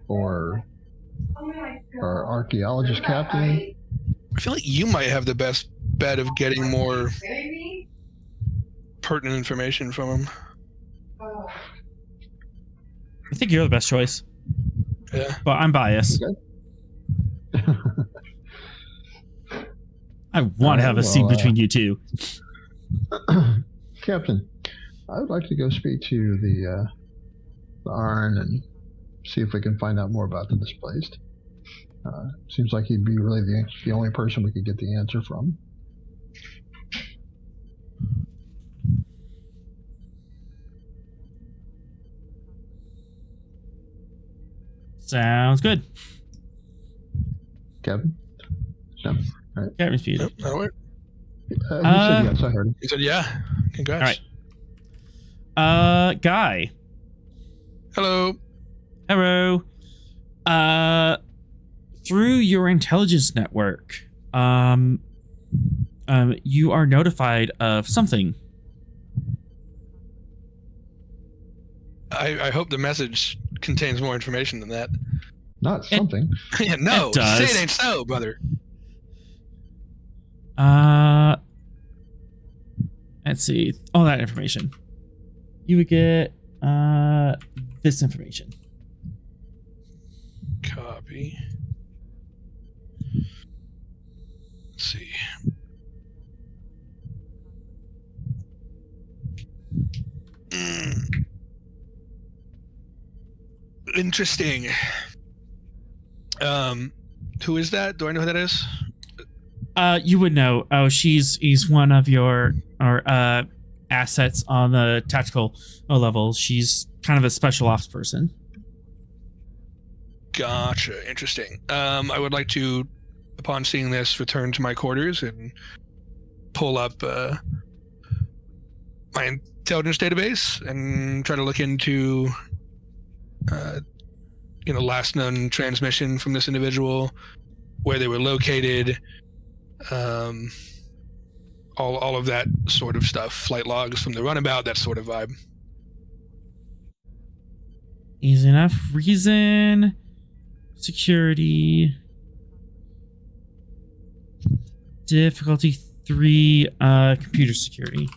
or our archaeologist captain. I feel like you might have the best bet of getting more pertinent information from him. I think you're the best choice, Yeah. but I'm biased. Okay. I want to have a scene between you two. Captain, I would like to go speak to the Arn and see if we can find out more about the displaced. Seems like he'd be really the only person we could get the answer from. Sounds good. Kevin? No? All right. Kevin's muted. Nope, that'll work. He said yes, I heard him. He said, yeah. Congrats. All right. Guy. Hello. Hello. Through your intelligence network, you are notified of something. I hope the message contains more information than that. Not something. Yeah, no, It does. say it ain't so, brother. Let's see. All that information. You would get this information. Copy. Let's see. Interesting. Who is that? Do I know who that is? You would know. Oh, he's one of your assets on the tactical level. She's kind of a special ops person. Gotcha. Interesting. I would like to, upon seeing this, return to my quarters and pull up my intelligence database and try to look into, last known transmission from this individual, where they were located, all of that sort of stuff, flight logs from the runabout, that sort of vibe. Easy enough. Reason, security, difficulty 3, computer security.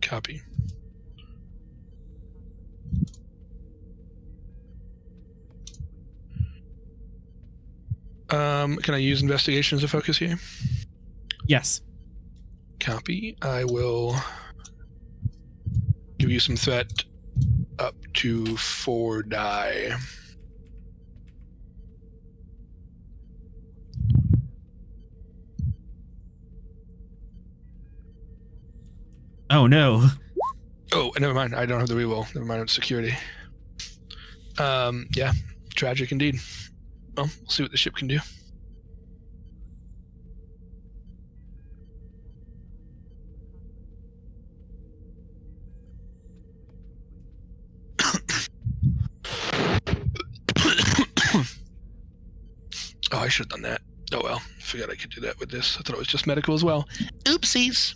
Copy. Can I use investigation as a focus here? Yes. Copy. I will give you some threat up to 4 die. Oh no. Oh, never mind. I don't have the reroll. Never mind. It's security. Yeah. Tragic indeed. Well, we'll see what the ship can do. Oh, I should have done that. Oh well, forgot I could do that with this. I thought it was just medical as well. Oopsies.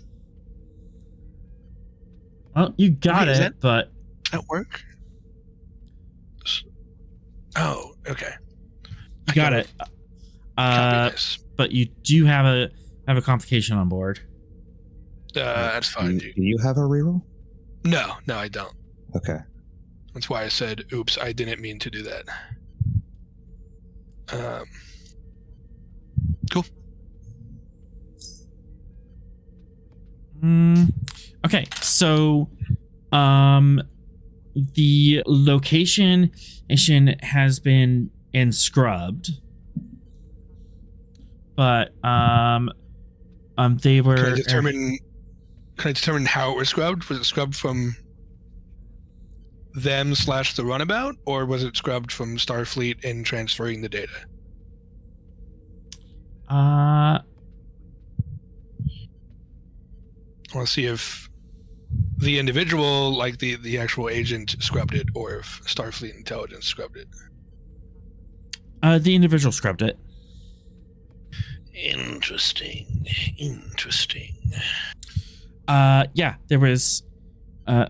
Well, you got Wait, it, but Does that work? Oh, okay. you got it. Copy this. But you do have a complication on board. That's fine, Do dude. you have a reroll? No, I don't. Okay. That's why I said, oops, I didn't mean to do that. Cool. Okay, so the location has been scrubbed, but they were. Can I determine how it was scrubbed? Was it scrubbed from them / the runabout, or was it scrubbed from Starfleet and transferring the data? I want to see if the individual, like the actual agent, scrubbed it, or if Starfleet intelligence scrubbed it. The individual scrubbed it. Interesting. Yeah, there was. There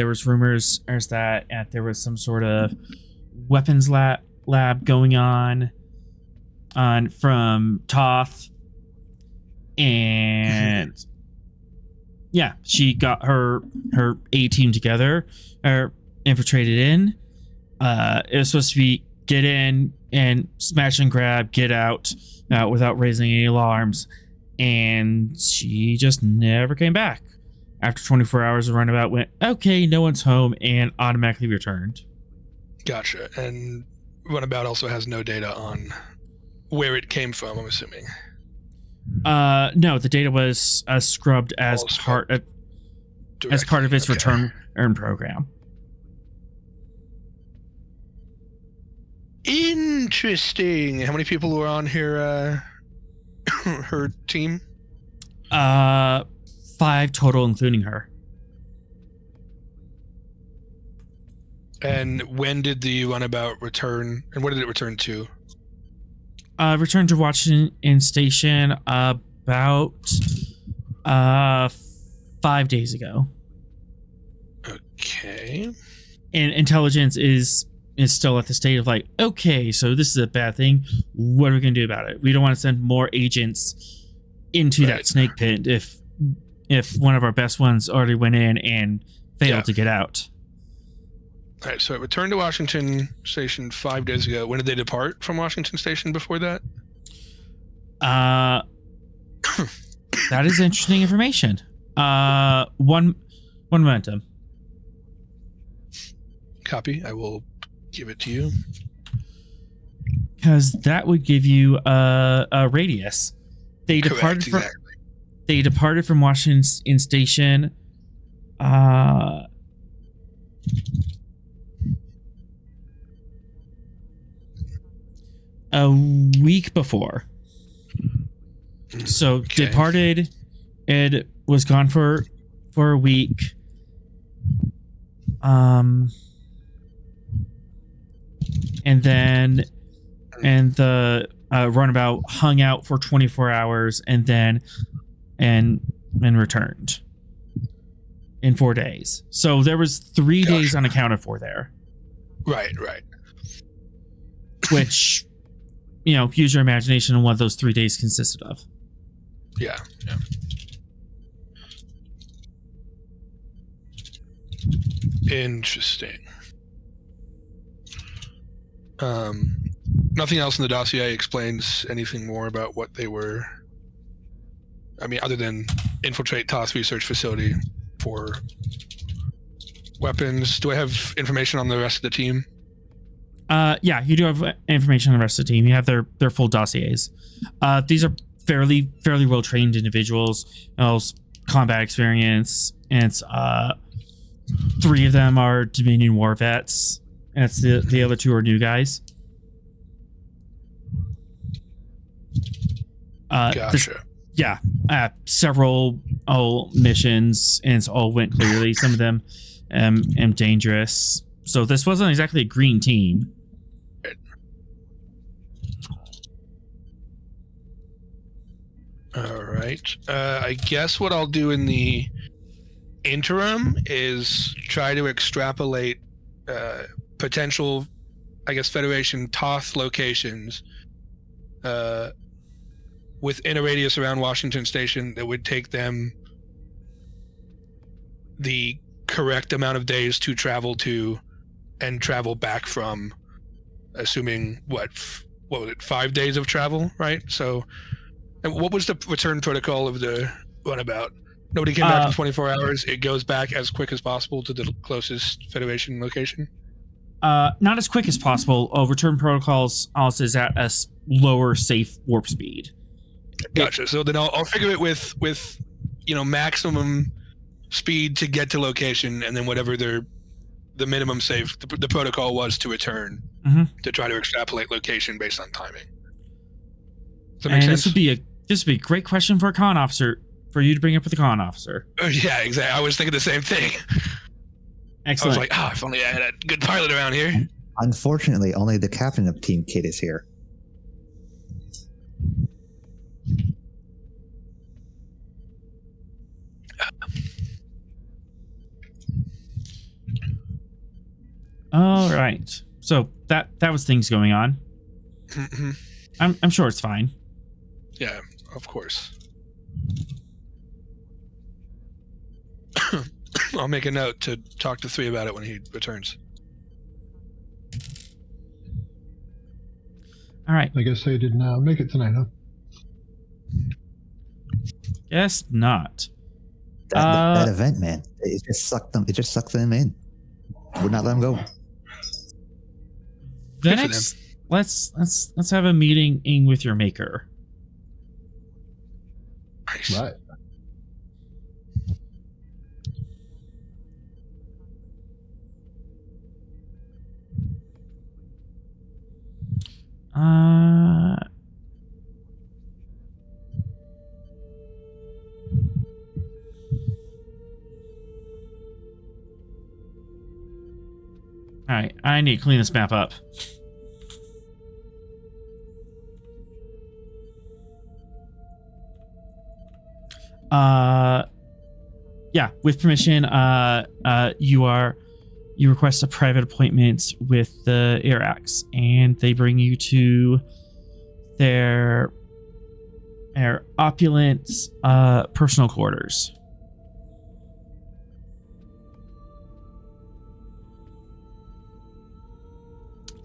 was rumors that there was some sort of weapons lab going on from Toth, and yeah, she got her A team together, or infiltrated in. It was supposed to be get in and smash and grab, get out without raising any alarms, and she just never came back. After 24 hours, the runabout went, okay, no one's home, and automatically returned. Gotcha. And runabout also has no data on where it came from, I'm assuming. No, the data was scrubbed as All part of directly. its return earn program. Interesting. How many people were on her team? 5 total, including her. And when did the runabout return? And what did it return to? Returned to Washington Station about 5 days ago. Okay. And intelligence is still at the state of like, okay, so this is a bad thing. What are we going to do about it? We don't want to send more agents into that snake pit if one of our best ones already went in and failed to get out. All right, so it returned to Washington Station 5 days ago. When did they depart from Washington Station before that? That is interesting information. One momentum. Copy. I will give it to you. Because that would give you a radius. They departed from exactly. They departed from Washington Station a week before. So departed, it was gone for a week. And the runabout hung out for 24 hours and then and returned in 4 days. So there was 3 days unaccounted for there. Right. Which, use your imagination on what those 3 days consisted of. Yeah. Interesting. Nothing else in the dossier explains anything more about what they were. I mean, other than infiltrate TOS research facility for weapons. Do I have information on the rest of the team? Yeah, you do have information on the rest of the team. You have their full dossiers. These are fairly well trained individuals. Combat experience, and it's 3 of them are Dominion War vets, and it's the other 2 are new guys. Gotcha. Several missions, and it's all went clearly. Some of them dangerous. So this wasn't exactly a green team. All right. I guess what I'll do in the interim is try to extrapolate potential, Federation TOS locations within a radius around Washington Station that would take them the correct amount of days to travel to and travel back from, assuming what was it, 5 days of travel, right? So, and what was the return protocol of the runabout? Nobody came back in 24 hours. It goes back as quick as possible to the closest Federation location. Not as quick as possible. Return protocols also is at a lower safe warp speed. Gotcha. So then I'll figure it with maximum speed to get to location, and then whatever the minimum safe the protocol was to return, to try to extrapolate location based on timing. Does that make sense? This would be a great question for a con officer, for you to bring up with the con officer. Yeah, exactly. I was thinking the same thing. Excellent. I was like, if only I had a good pilot around here. Unfortunately, only the captain of Team Kid is here. All right. So that was things going on. I'm sure it's fine. Yeah, of course. I'll make a note to talk to 3 about it when he returns. All right. I guess they didn't make it tonight, huh? Guess not. That event, man, it just sucked them. It just sucked them in. Would not let them go. The Good for next, let's have a meeting with your maker. Nice. Right. All right, I need to clean this map up. Yeah, with permission, you request a private appointment with the Irax, and they bring you to their opulent personal quarters.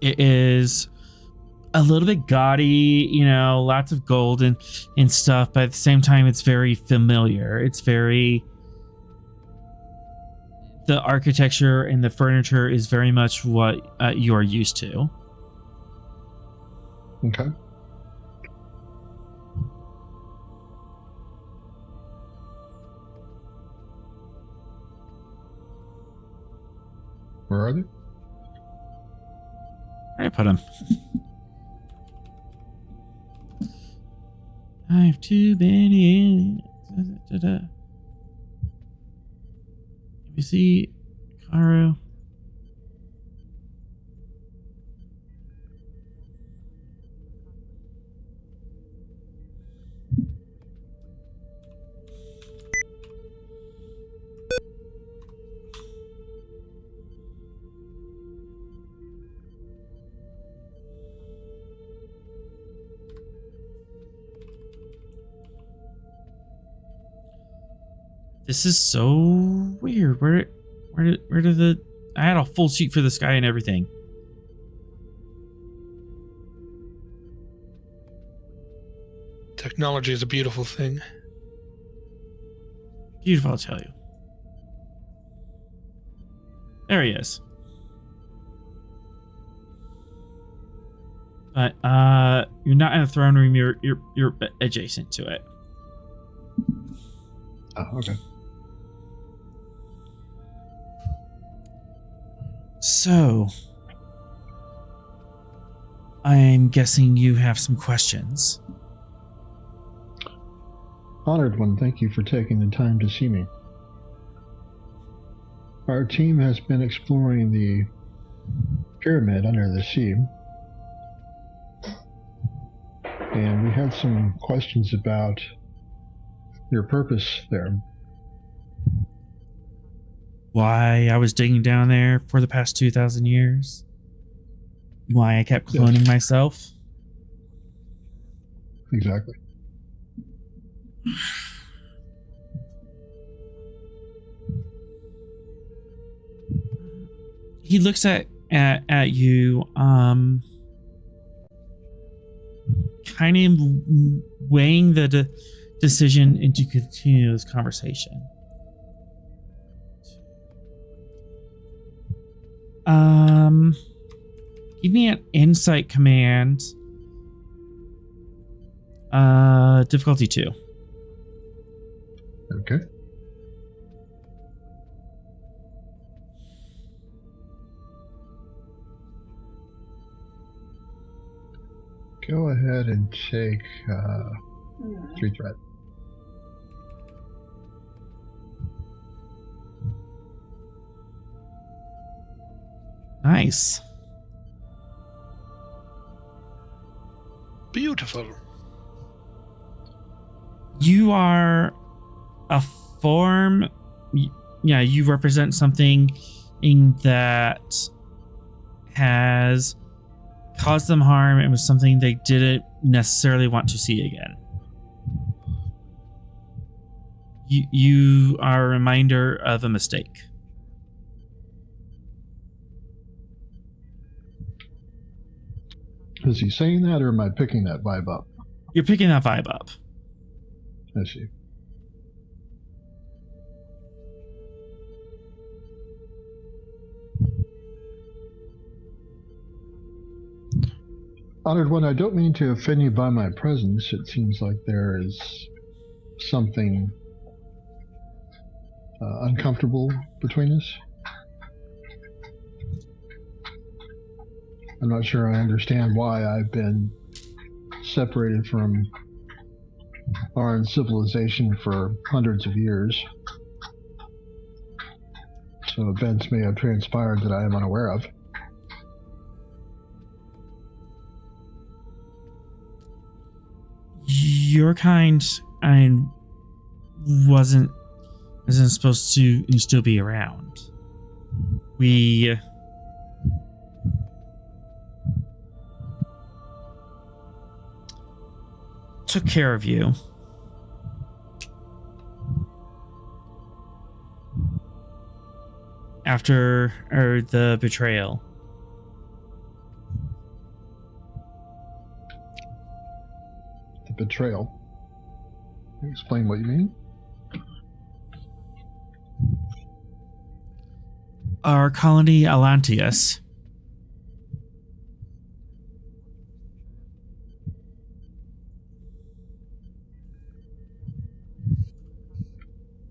It is a little bit gaudy, lots of gold and stuff, but at the same time, it's very familiar. It's very... The architecture and the furniture is very much what you're used to. Okay. Where are they? Where did I put them? I have too many. Let me see. Akaru. This is so weird. Where did the... I had a full sheet for this guy and everything. Technology is a beautiful thing. Beautiful, I'll tell you. There he is. But you're not in the throne room. You're adjacent to it. Oh, okay. So, I'm guessing you have some questions. Honored one, thank you for taking the time to see me. Our team has been exploring the pyramid under the sea, and we had some questions about your purpose there. Why I was digging down there for the past 2,000 years? Why I kept cloning myself? Exactly. He looks at you, kind of weighing the decision and to continue this conversation. Give me an insight command. Difficulty 2. Okay. Go ahead and take 3 threat. Nice. Beautiful. You are a form. Yeah, you represent something that has caused them harm and was something they didn't necessarily want to see again. You are a reminder of a mistake. Is he saying that, or am I picking that vibe up? You're picking that vibe up. I see. Honored one, I don't mean to offend you by my presence. It seems like there is something uncomfortable between us. I'm not sure I understand why I've been separated from our own civilization for hundreds of years. So events may have transpired that I am unaware of. Your kind isn't supposed to still be around. We took care of you. After the betrayal. The betrayal? Can you explain what you mean? Our colony Atlanteus.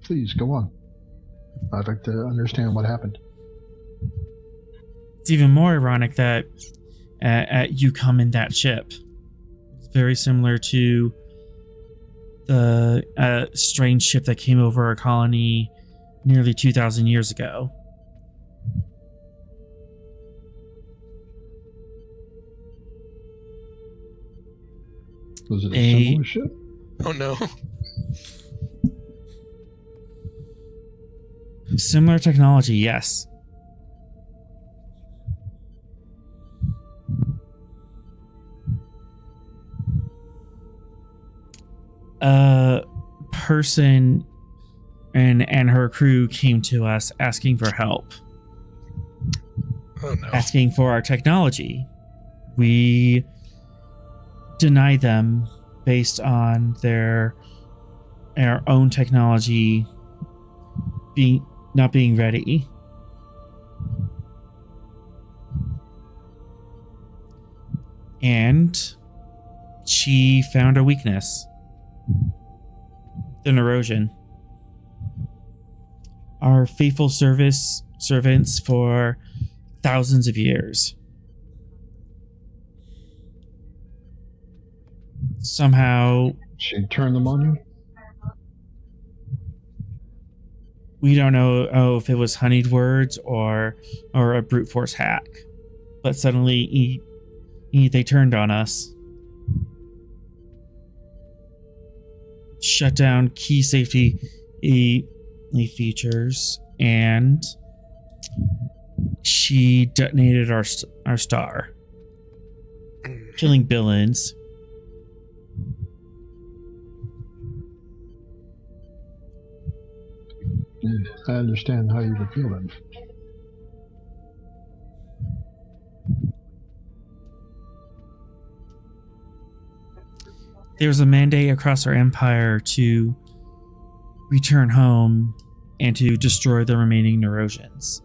Please, go on. I'd like to understand what happened. It's even more ironic that you come in that ship. It's very similar to the strange ship that came over our colony nearly 2,000 years ago. Was it a similar ship? Oh no. Similar technology, yes. A person and her crew came to us asking for help. Oh no. Asking for our technology. We denied them based on our own technology not being ready. And she found a weakness. The Neurosion. Our faithful servants for thousands of years. Somehow She turned them on you? we don't know if it was honeyed words or a brute force hack, but suddenly they turned on us, shut down key safety features, and she detonated our star, killing Billings. I understand how you would feel then. There's a mandate across our empire to return home and to destroy the remaining Neurosians.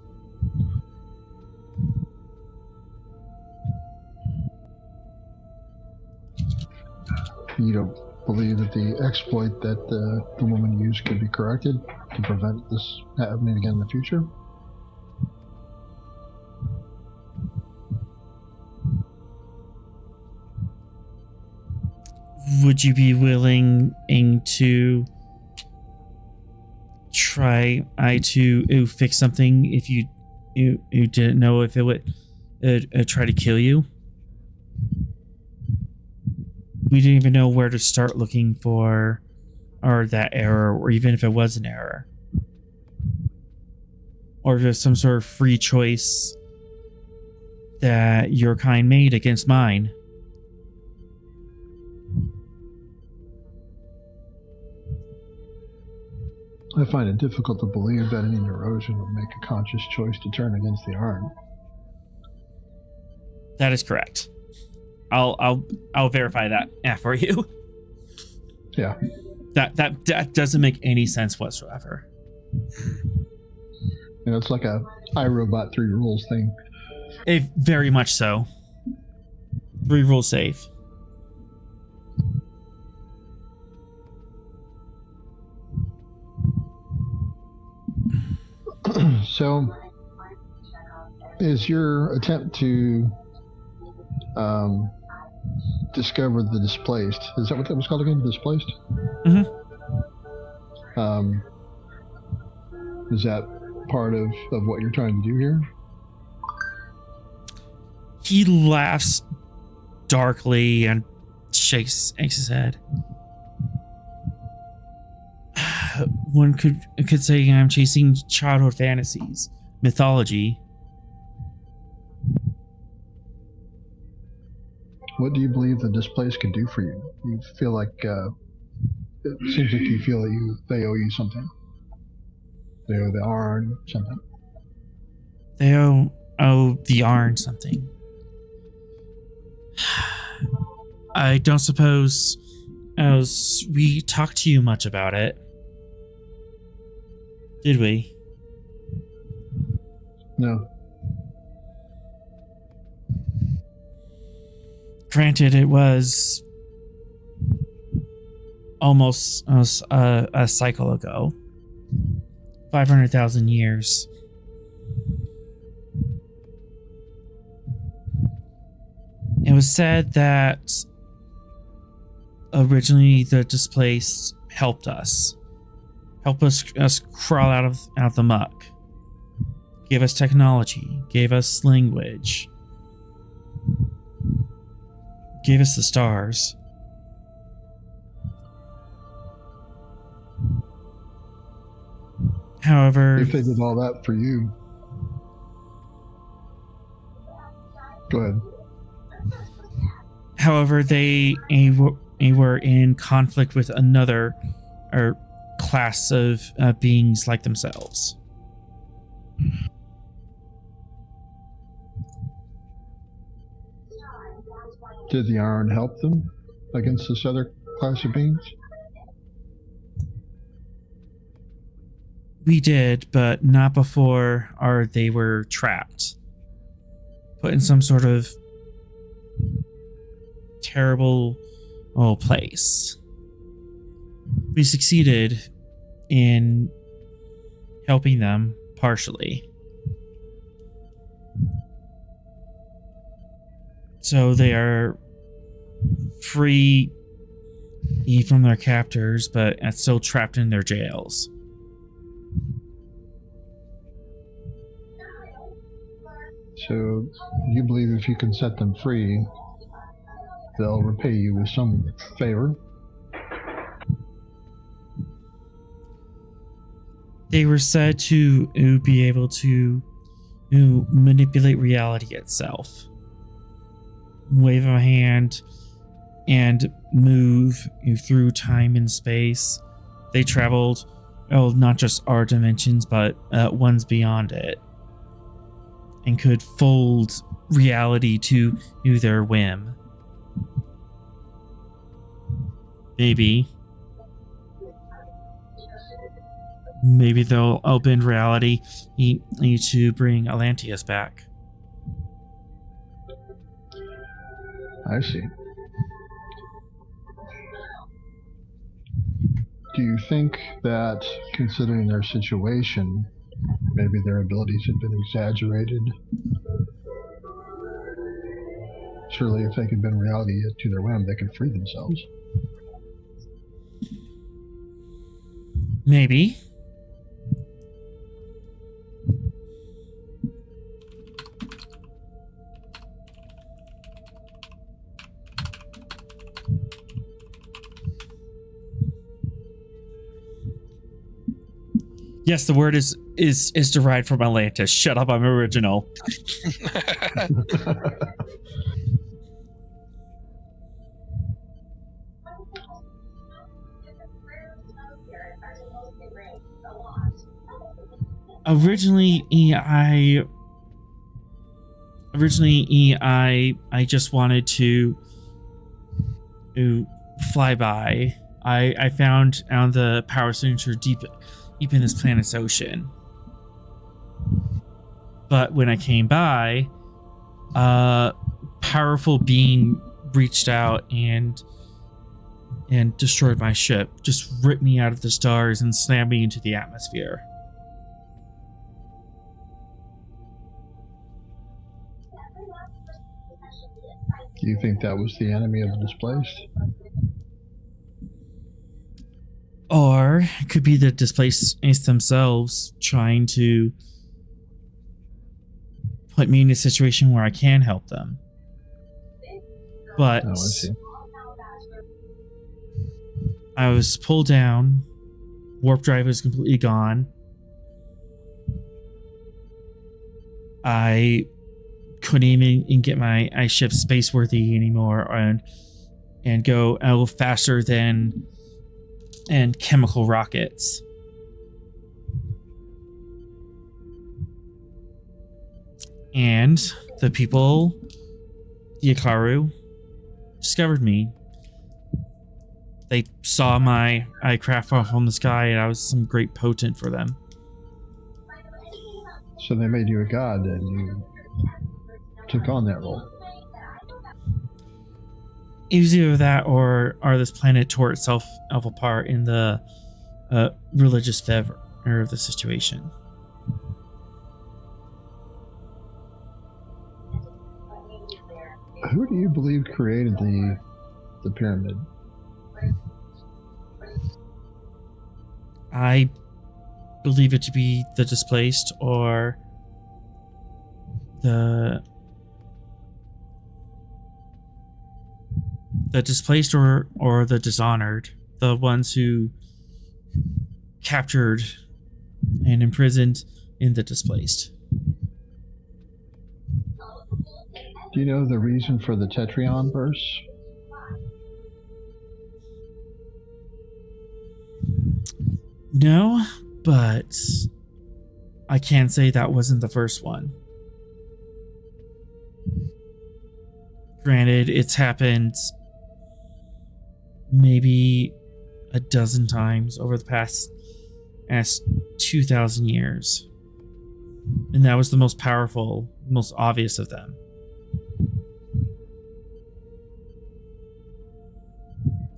You don't believe that the exploit that the woman used could be corrected to prevent this happening again in the future? Would you be willing to try to fix something if you didn't know if it would try to kill you? We didn't even know where to start looking for that error, or even if it was an error, or if there's some sort of free choice that your kind made against mine. I find it difficult to believe that any Eurasian would make a conscious choice to turn against the Arn. That is correct. I'll verify that for you. Yeah. That doesn't make any sense whatsoever. It's like a iRobot 3 rules thing. Very much so. 3 rules safe. So, is your attempt to discover the displaced, is that what that was called again? Displaced? Mm-hmm. Is that part of what you're trying to do here? He laughs darkly and shakes his head. One could say I'm chasing childhood fantasies, mythology. What do you believe the displaced can do for you? You feel like it seems like you feel that they owe you something. They owe the Arn something. They owe the Arn something. I don't suppose we talked to you much about it. Did we? No. Granted, it was almost a cycle ago. 500,000 years. It was said that originally the displaced helped us crawl out of the muck, gave us technology, gave us language, gave us the stars. However, if they did all that for you, go ahead. However, they were in conflict with another class of beings like themselves. Did the Arn help them against this other class of beings? We did, but not before they were trapped. Put in some sort of terrible place. We succeeded in helping them partially. So they are free from their captors, but still trapped in their jails. So you believe if you can set them free, they'll repay you with some favor? They were said to be able to manipulate reality itself. Wave of a hand and move through time and space. They traveled, not just our dimensions, but ones beyond it, and could fold reality to their whim. Maybe they'll bend reality to bring Atlanteus back. I see. Do you think that, considering their situation, maybe their abilities have been exaggerated? Surely if they could bend reality to their whim, they could free themselves. Maybe. Yes, the word is derived from Atlantis. Shut up, I'm original. Originally, I just wanted to fly by. I found on the power signature deep in this planet's ocean. But when I came by, a powerful being reached out and destroyed my ship, just ripped me out of the stars and slammed me into the atmosphere. Do you think that was the enemy of the displaced? Or it could be the displaced themselves trying to put me in a situation where I can help them. But Oh, I see. I was pulled down. Warp drive was completely gone. I couldn't even get my ship space worthy anymore and go faster than chemical rockets. And the people, the Akaru, discovered me. They saw my craft fall from the sky, and I was some great potent for them. So they made you a god, and you took on that role. It was either that or this planet tore itself apart in the religious fervor of the situation. Who do you believe created the pyramid? I believe it to be the displaced or the displaced or the dishonored, the ones who captured and imprisoned in the displaced. Do you know the reason for the Tetryon verse? No, but I can say that wasn't the first one. Granted, it's happened maybe a dozen times over the past 2,000 years. And that was the most powerful, most obvious of them.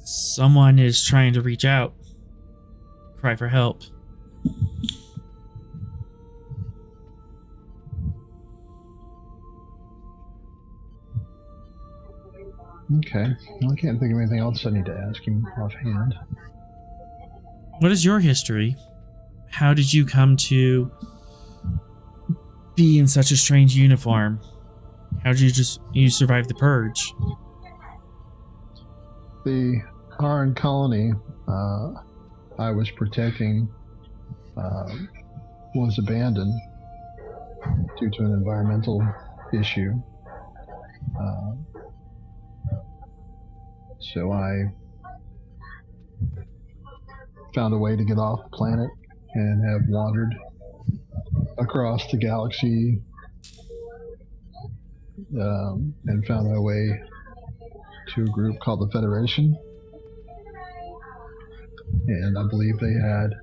Someone is trying to reach out, cry for help. Okay. Well, I can't think of anything else I need to ask him offhand. What is your history? How did you come to be in such a strange uniform? How did you survive the purge? The Aran colony I was protecting was abandoned due to an environmental issue. So I found a way to get off the planet and have wandered across the galaxy and found my way to a group called the Federation. And I believe they had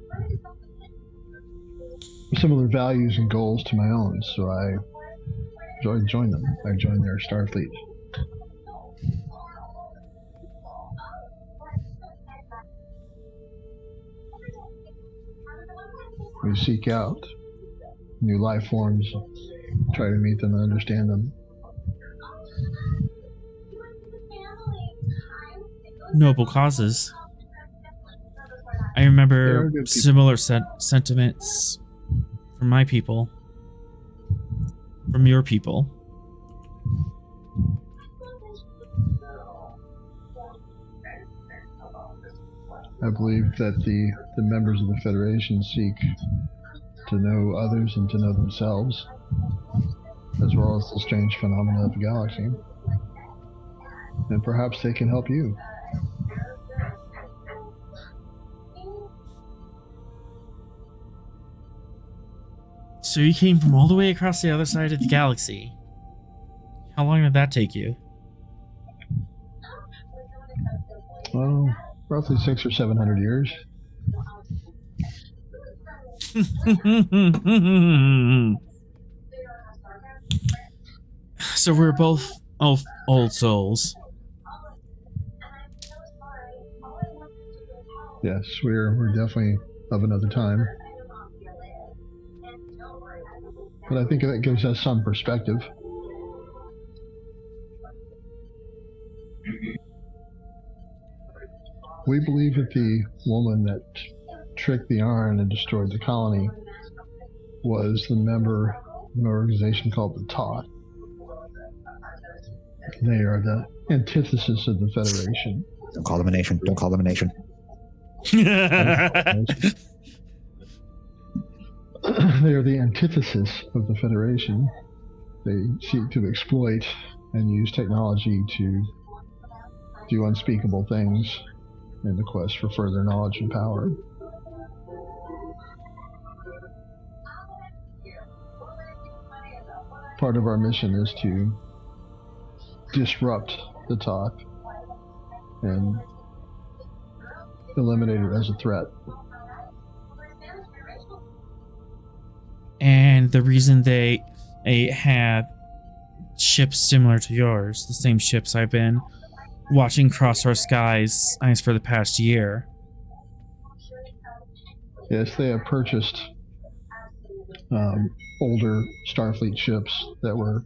similar values and goals to my own, so I joined them. I joined their Starfleet. We seek out new life forms, try to meet them and understand them. Noble causes. I remember similar sentiments from my people, from your people. I believe that the members of the Federation seek to know others and to know themselves, as well as the strange phenomena of the galaxy. And perhaps they can help you. So you came from all the way across the other side of the galaxy. How long did that take you? Well, roughly 600 or 700 years. So we're both old souls. Yes, we're definitely of another time. But I think that gives us some perspective. We believe that the woman that tricked the Arn and destroyed the colony was the member of an organization called the Toth. They are the antithesis of the Federation. Don't call them a nation. Don't call them a nation. They are the antithesis of the Federation. They seek to exploit and use technology to do unspeakable things in the quest for further knowledge and power. Part of our mission is to disrupt the Toth and eliminate it as a threat. And the reason they have ships similar to yours, the same ships I've been watching cross our skies for the past year. Yes, they have purchased older Starfleet ships that were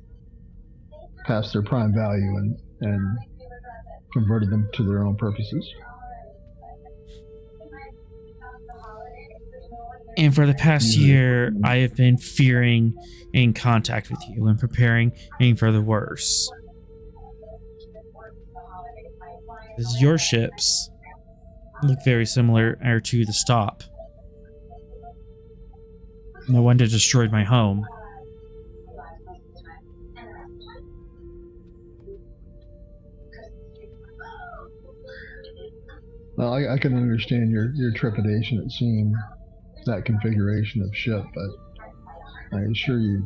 past their prime value and converted them to their own purposes. And for the past year, I have been fearing in contact with you and preparing for the worst. Because your ships look very similar to the Stop. The one that destroyed my home. Well, I can understand your trepidation at seeing that configuration of ship, but I assure you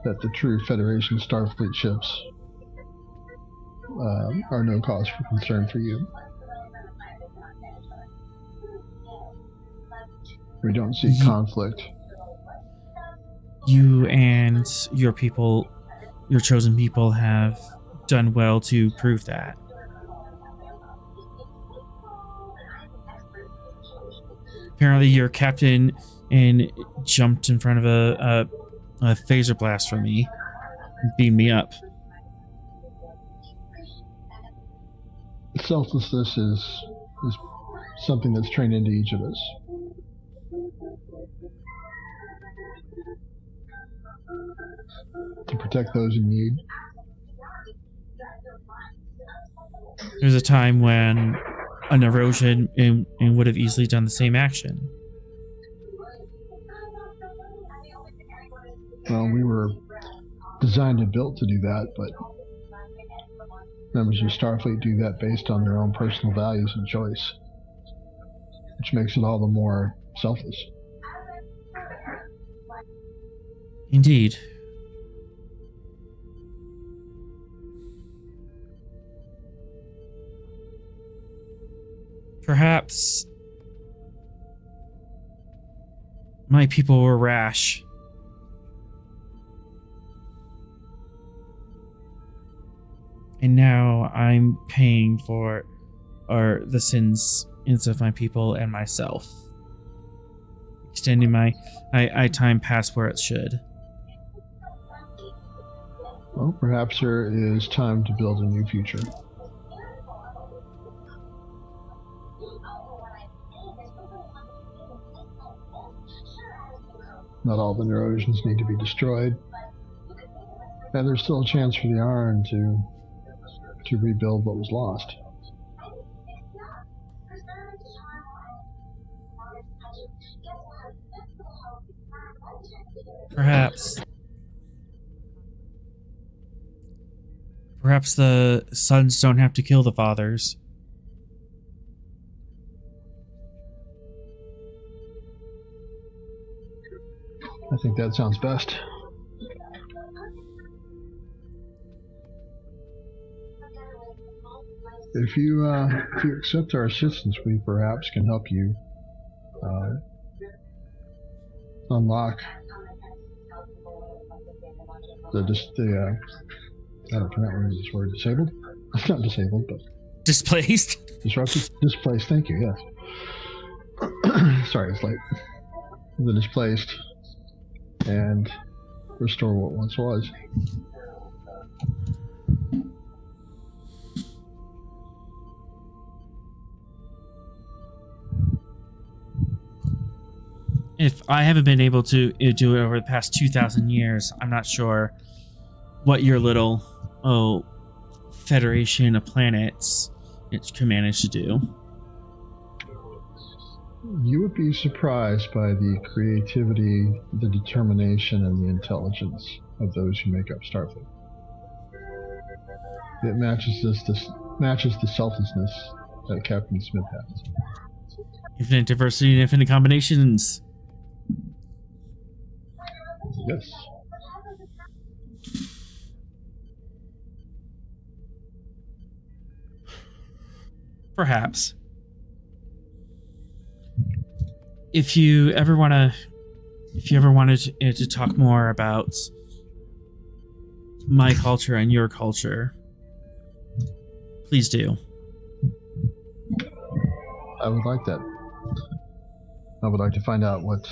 that the true Federation Starfleet ships are no cause for concern for you. We don't see conflict. You and your people, your chosen people, have done well to prove that. Apparently your captain jumped in front of a phaser blast from me and beamed me up. Selflessness is something that's trained into each of us. To protect those in need. There was a time when an erosion and would have easily done the same action. Well, we were designed and built to do that, but members of Starfleet do that based on their own personal values and choice, which makes it all the more selfless. Indeed. Perhaps my people were rash. And now I'm paying for the sins of my people and myself. Extending my time past where it should. Well, perhaps there is time to build a new future. Not all the Neurosians need to be destroyed. And there's still a chance for the Arn to rebuild what was lost. Perhaps the sons don't have to kill the fathers. I think that sounds best. If you accept our assistance, we perhaps can help you unlock the I don't know this word, disabled? It's not disabled, but Displaced? disrupted? Displaced, thank you, yes. Sorry, it's late. The displaced and restore what once was. If I haven't been able to do it over the past 2,000 years, I'm not sure what your little Federation of Planets can manage to do. You would be surprised by the creativity, the determination, and the intelligence of those who make up Starfleet. It matches the selflessness that Captain Smith has. Infinite diversity and infinite combinations. Yes. Perhaps. If you ever wanted to talk more about my culture and your culture, please do. I would like that. I would like to find out what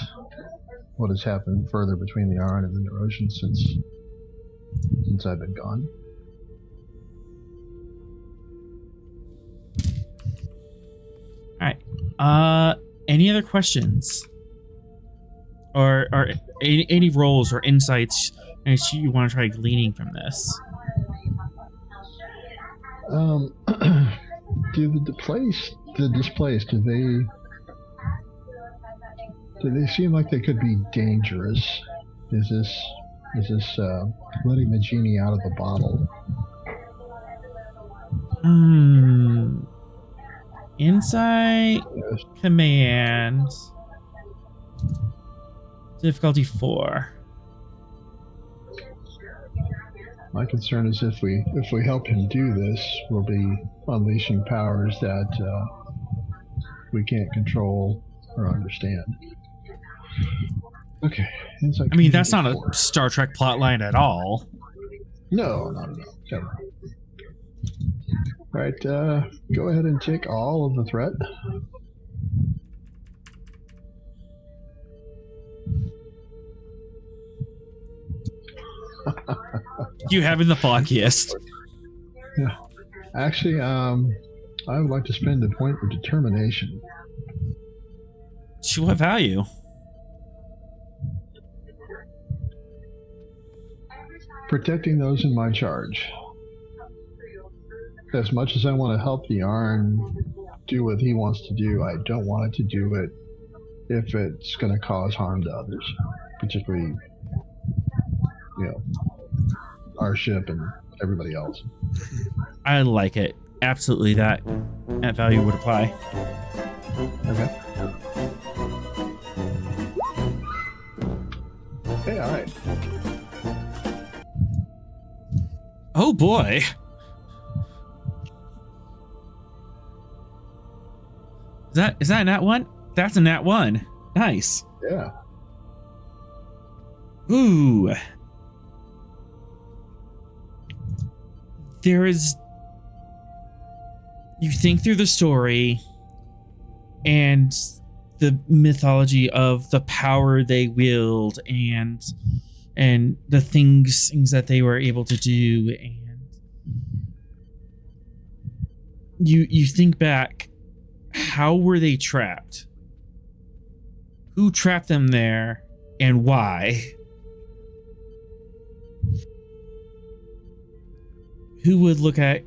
has happened further between the Arn and the Neurosian since I've been gone. All right. Any other questions, or any roles or insights you want to try gleaning from this? Do the displaced, do they seem like they could be dangerous? Is this letting the genie out of the bottle? Insight, Yes. command, difficulty 4. My concern is if we help him do this, we'll be unleashing powers that we can't control or understand. Okay. Insight, I mean, that's not command 4. a Star Trek plotline at all. No, not at all. Never. Right, go ahead and take all of the threat. You having the foggiest. Yeah. Actually, I would like to spend a point for determination. To what value? Protecting those in my charge. As much as I want to help the Arn do what he wants to do, I don't want it to do it if it's going to cause harm to others, particularly, our ship and everybody else. I like it. Absolutely, that value would apply. Okay. Okay, all right. Oh boy. Is that a nat 1? That's a nat 1. Nice. Yeah. Ooh. You think through the story and the mythology of the power they wield and the things that they were able to do, and you think back, how were they trapped? Who trapped them there and why? Who would look at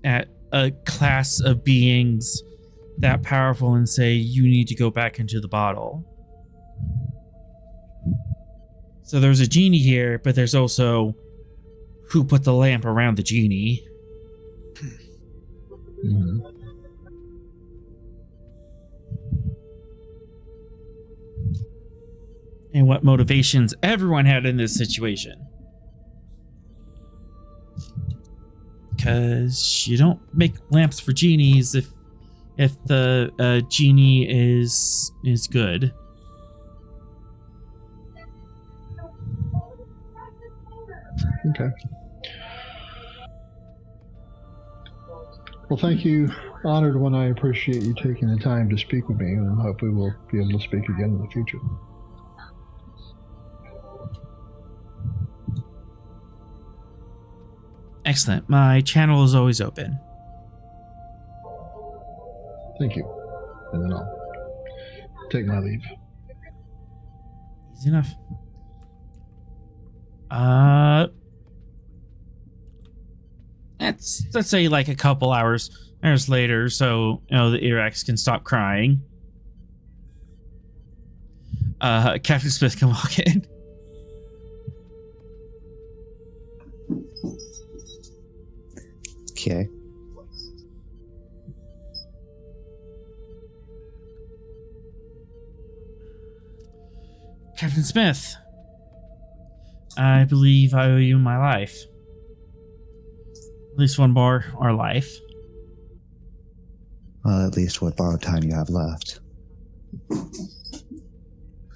a class of beings that powerful and say, you need to go back into the bottle? So there's a genie here, but there's also who put the lamp around the genie. Mm-hmm. and what motivations everyone had in this situation. Because you don't make lamps for genies if the genie is good. Okay. Well, thank you. Honored one. I appreciate you taking the time to speak with me, and hope we will be able to speak again in the future. Excellent. My channel is always open. Thank you. And then I'll take my leave. Easy enough. Let's say like a couple hours later, so the Iraqs can stop crying. Captain Smith can walk in. Okay. Captain Smith, I believe I owe you my life. At least one bar or life. Well, at least what borrowed time you have left.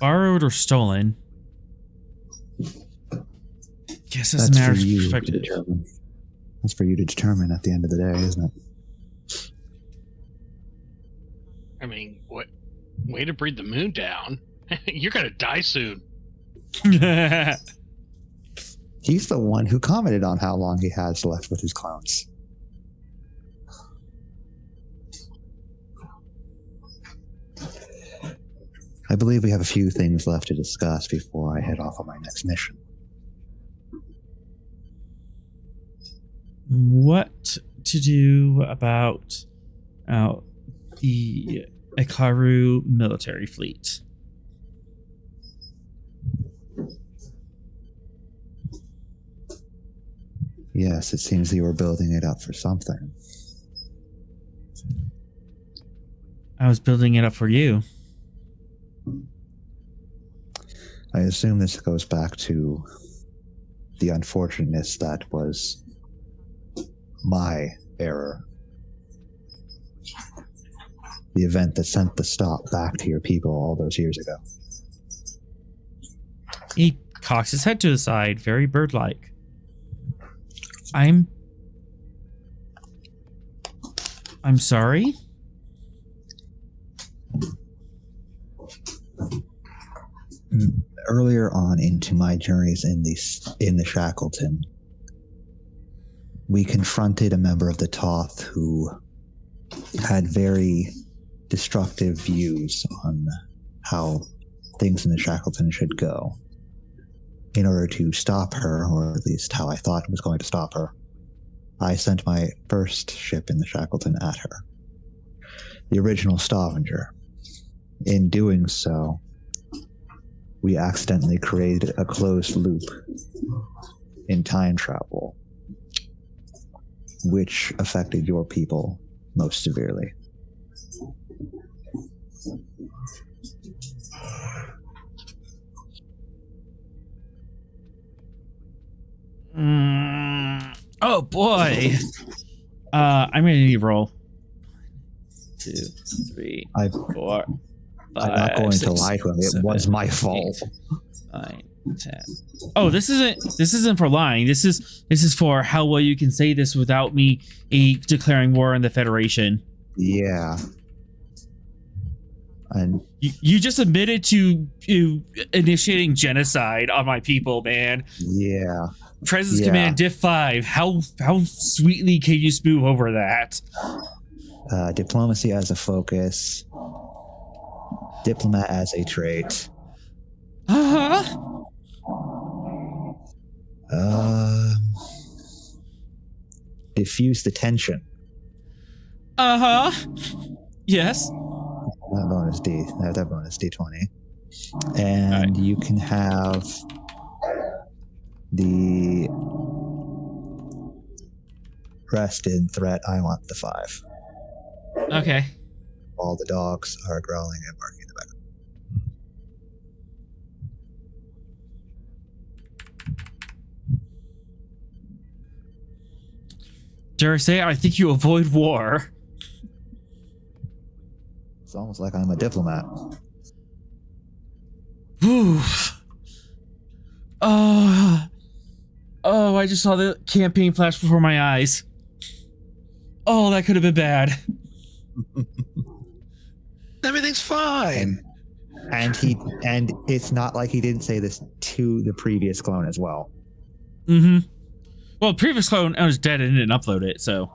Borrowed or stolen? Guess it's a matter of perspective. That's for you to determine at the end of the day, isn't it? I mean, what? Way to breathe the moon down. You're gonna die soon. He's the one who commented on how long he has left with his clones. I believe we have a few things left to discuss before I head off on my next mission. What to do about the Akaru military fleet? Yes, it seems you were building it up for something. I was building it up for you. I assume this goes back to the unfortunateness that was my error. The event that sent the stop back to your people all those years ago. He cocks his head to the side, very bird-like. I'm sorry? Earlier on into my journeys in the Shackleton, we confronted a member of the Toth who had very destructive views on how things in the Shackleton should go. In order to stop her, or at least how I thought was going to stop her, I sent my first ship in the Shackleton at her. The original Stavanger. In doing so, we accidentally created a closed loop in time travel, which affected your people most severely. Oh boy. I'm gonna need to roll. 2, 3, 4, 5, I'm not going 6, to lie to him. It 7, was my fault. 8, 9, 10. Oh, this isn't for lying. This is for how well you can say this without me declaring war on the Federation. Yeah. And You just admitted to initiating genocide on my people, man. yeah. Presence Yeah. Command Diff 5. How sweetly can you smooth over that? Diplomacy as a focus. Diplomat as a trait. Diffuse the tension. Yes. That bonus D. That bonus D20. And you can have the rest in threat. I want the 5. Okay. All the dogs are growling and barking in the Dare I say, I think you avoid war. It's almost like I'm a diplomat. Oof. Oh, I just saw the campaign flash before my eyes. Oh, that could have been bad. Everything's fine. And it's not like he didn't say this to the previous clone as well. Mm-hmm. Well, previous clone, I was dead and didn't upload it, so.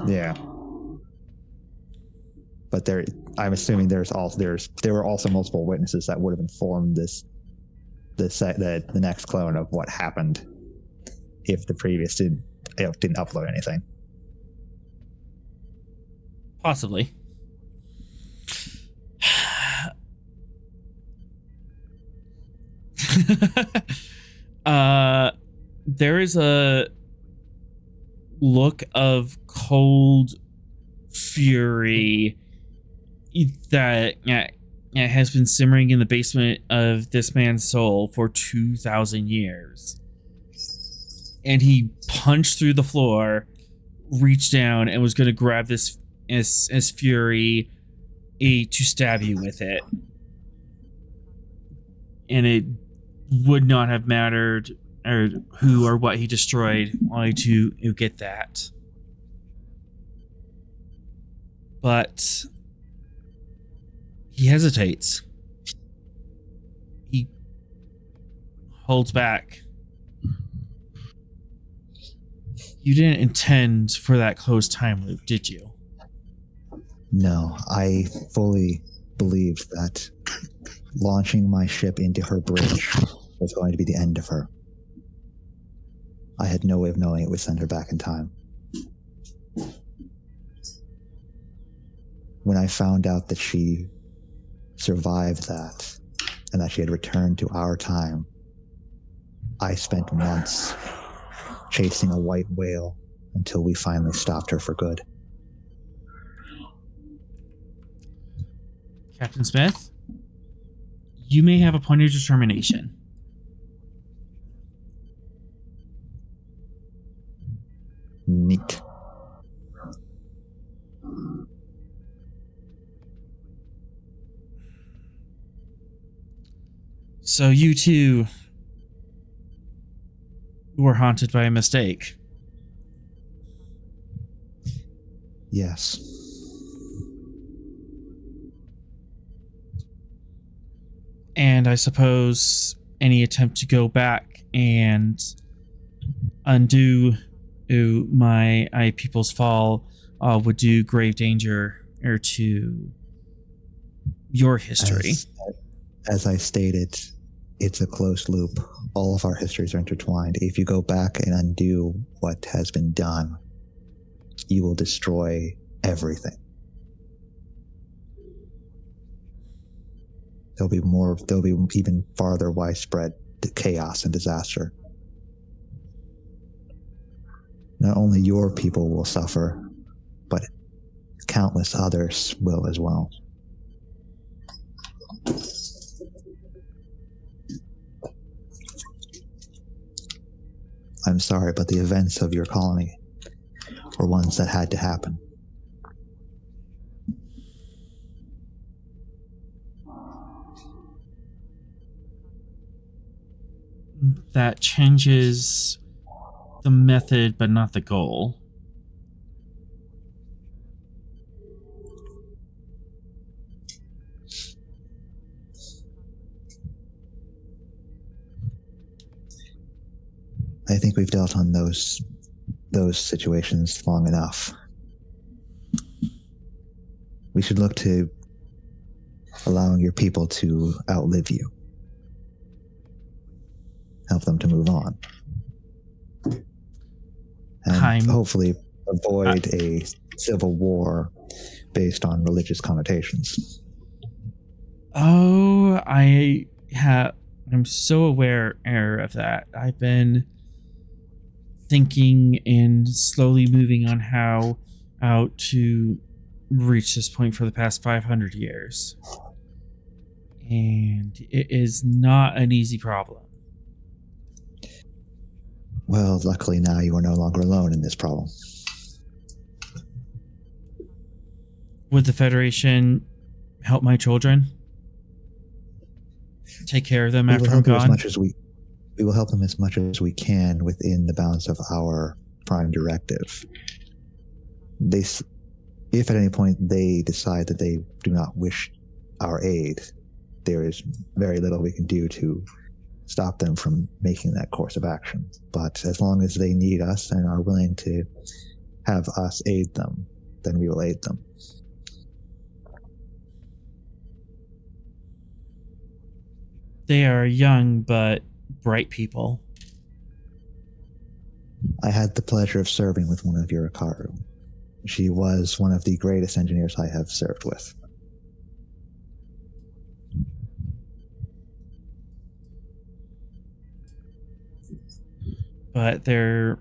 Yeah. But I'm assuming there were also multiple witnesses that would have informed the next clone of what happened if the previous didn't upload anything. Possibly. There is a look of cold fury that has been simmering in the basement of this man's soul for 2,000 years. And he punched through the floor, reached down, and was going to grab this as fury to stab you with it. And it would not have mattered or who or what he destroyed only to get that. But he hesitates. He holds back. You didn't intend for that closed time loop, did you? No, I fully believed that launching my ship into her bridge was going to be the end of her. I had no way of knowing it would send her back in time. When I found out that she survived that and that she had returned to our time, I spent months chasing a white whale until we finally stopped her for good. Captain Smith, you may have a point of determination. Neat. So you two were haunted by a mistake. Yes. And I suppose any attempt to go back and undo my people's fall would do grave danger to your history. As I stated, it's a closed loop. All of our histories are intertwined. If you go back and undo what has been done, you will destroy everything. There'll be even farther widespread chaos and disaster. Not only your people will suffer, but countless others will as well. I'm sorry, but the events of your colony were ones that had to happen. That changes the method, but not the goal. I think we've dealt on those situations long enough. We should look to allowing your people to outlive you. Help them to move on. And hopefully avoid a civil war based on religious connotations. Oh, I'm so aware of that. I've been thinking and slowly moving on how to reach this point for the past 500 years. And it is not an easy problem. Well, luckily now you are no longer alone in this problem. Would the Federation help my children? Take care of them after I'm gone? We will help them as much as we can within the bounds of our prime directive. If at any point they decide that they do not wish our aid, there is very little we can do to stop them from making that course of action. But as long as they need us and are willing to have us aid them, then we will aid them. They are young but bright people. I had the pleasure of serving with one of your Akaru. She was one of the greatest engineers I have served with. But they're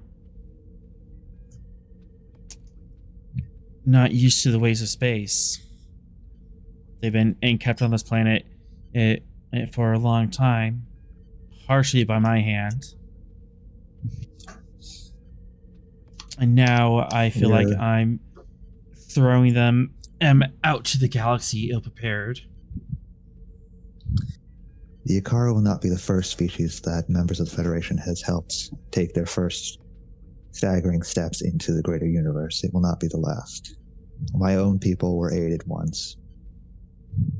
not used to the ways of space. They've been kept on this planet for a long time, harshly by my hand. And now I feel like I'm throwing them out to the galaxy ill-prepared. The Akaru will not be the first species that members of the Federation has helped take their first staggering steps into the greater universe. It will not be the last. My own people were aided once,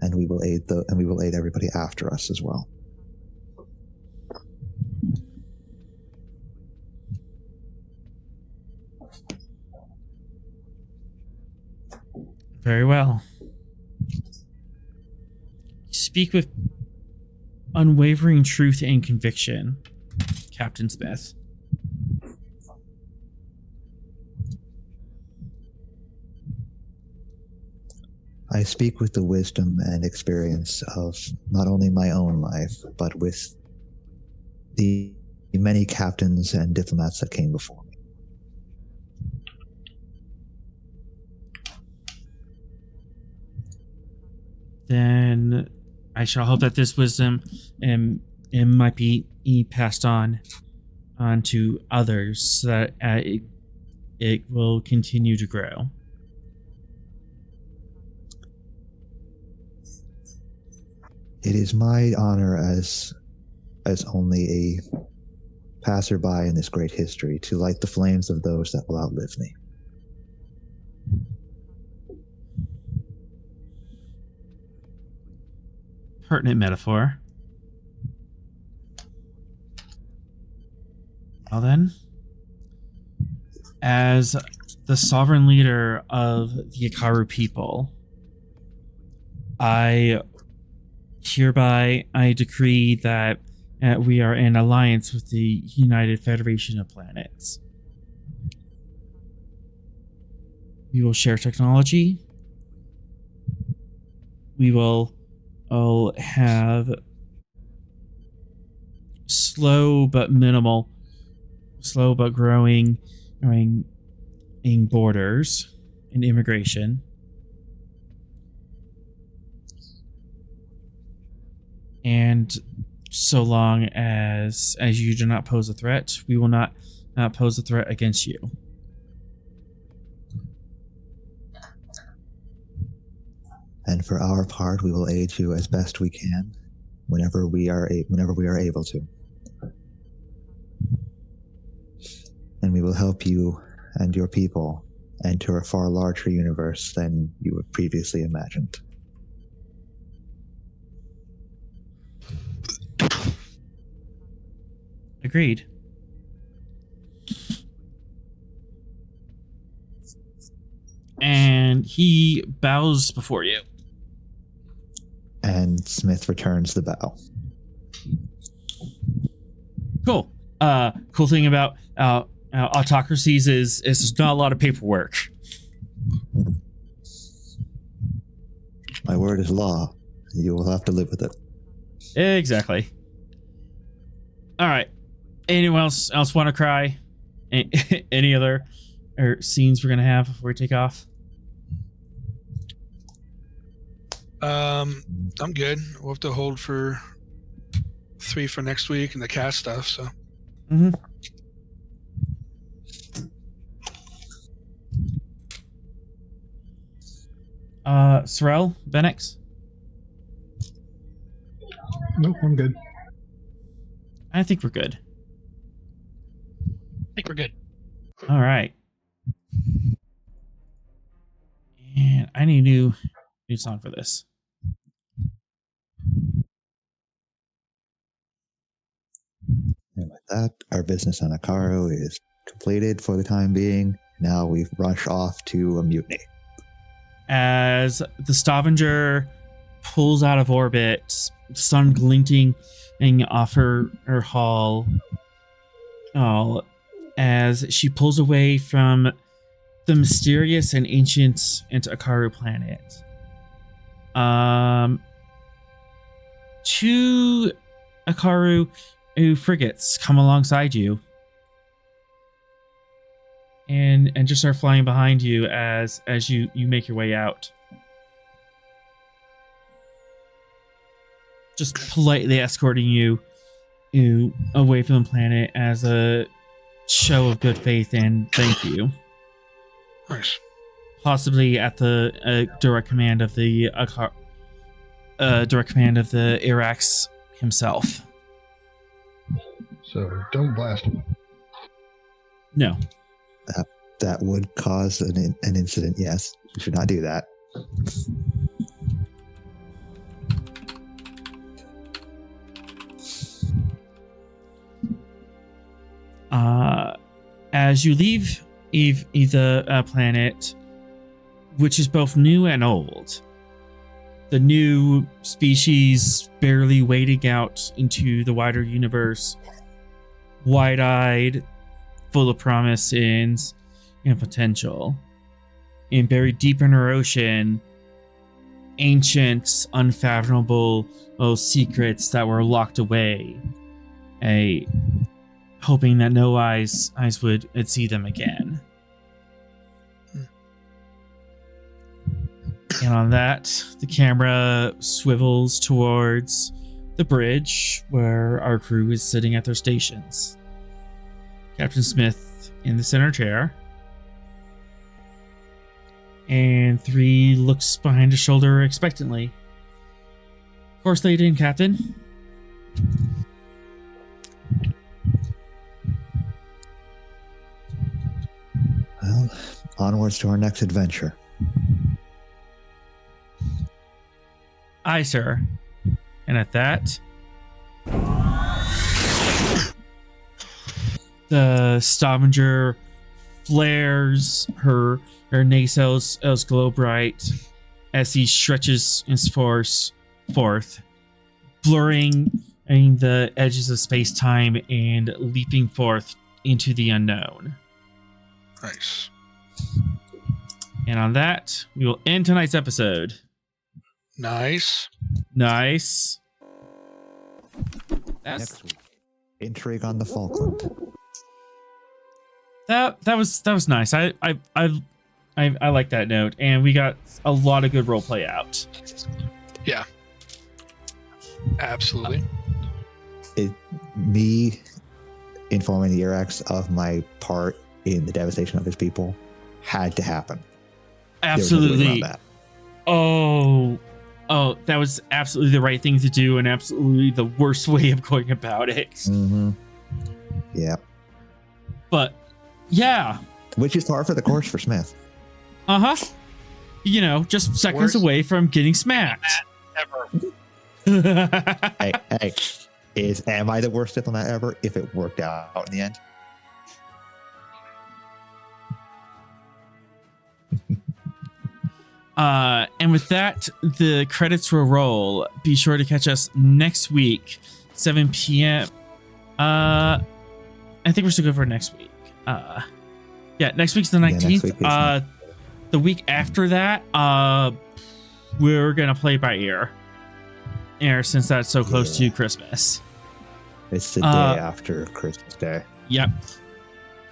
and we will aid everybody after us as well. Very well. Speak with unwavering truth and conviction, Captain Smith. I speak with the wisdom and experience of not only my own life, but with the many captains and diplomats that came before me. Then I shall hope that this wisdom might be passed on to others so that it will continue to grow. It is my honor as only a passerby in this great history to light the flames of those that will outlive me. Pertinent metaphor. Well then, as the sovereign leader of the Akaru people, I decree that we are in alliance with the United Federation of Planets. We will share technology. We will all have slow but growing borders and immigration. And so long as you do not pose a threat, we will not pose a threat against you. And for our part, we will aid you as best we can, whenever we are able to. And we will help you and your people enter a far larger universe than you have previously imagined. Agreed. And he bows before you. And Smith returns the bow. Cool. Cool thing about autocracies is there's not a lot of paperwork. My word is law. You will have to live with it. Exactly. All right. Anyone else want to cry? Any other scenes we're gonna have before we take off? I'm good. We'll have to hold for 3 for next week and the cast stuff. So. Mm-hmm. Sorrel, Benix? Nope, I'm good. I think we're good. I think we're good. All right. And I need a new song for this. And with that, our business on Akaru is completed for the time being. Now we rush off to a mutiny. As the Stavanger pulls out of orbit, sun glinting off her hull, as she pulls away from the mysterious and ancient Akaru planet. Two Akaru frigates come alongside you and just start flying behind you as you make your way out. Just politely escorting you away from the planet as a show of good faith and thank you. Nice. Possibly at the direct command of the Irax himself. So don't blast him. No. That would cause an incident, yes. You should not do that. As you leave the planet, which is both new and old, the new species barely wading out into the wider universe, wide-eyed, full of promise and potential, and buried deep in our ocean, ancient, unfathomable secrets that were locked away, hoping that no eyes would see them again. And on that, the camera swivels towards the bridge where our crew is sitting at their stations. Captain Smith in the center chair. And 3 looks behind his shoulder expectantly. Course laid in, Captain. Well, onwards to our next adventure. Aye, sir. And at that, the Stavanger flares, her nacelles glow bright as he stretches his force forth, blurring the edges of space-time and leaping forth into the unknown. Nice. And on that, we will end tonight's episode. Nice. Nice. Next week, intrigue on the Falkland. That was nice. I like that note, and we got a lot of good roleplay out. Yeah. Absolutely. Me informing the Irax of my part in the devastation of his people had to happen. Absolutely. Oh, that was absolutely the right thing to do, and absolutely the worst way of going about it. Mm-hmm. Yeah. But yeah, which is par for the course for Smith. Just seconds away from getting smacked. Ever. hey, am I the worst diplomat ever if it worked out in the end? And with that, the credits will roll. Be sure to catch us next week, 7 p.m. I think we're still good for next week. Next week's the 19th. Yeah, the week after that, we're gonna play by ear, since that's so close to Christmas. It's the day after Christmas Day. Yep.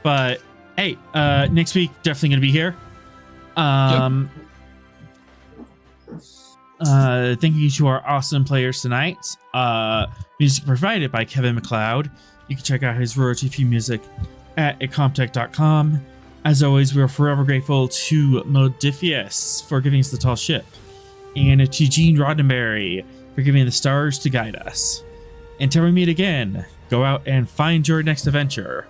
But hey, next week definitely gonna be here. Thank you to our awesome players tonight. Music provided by Kevin Macloud. You can check out his royalty-free music at ecomtech.com. As always, we are forever grateful to Modifius for giving us the tall ship, and to Gene Roddenberry for giving the stars to guide us. Until we meet again, go out and find your next adventure.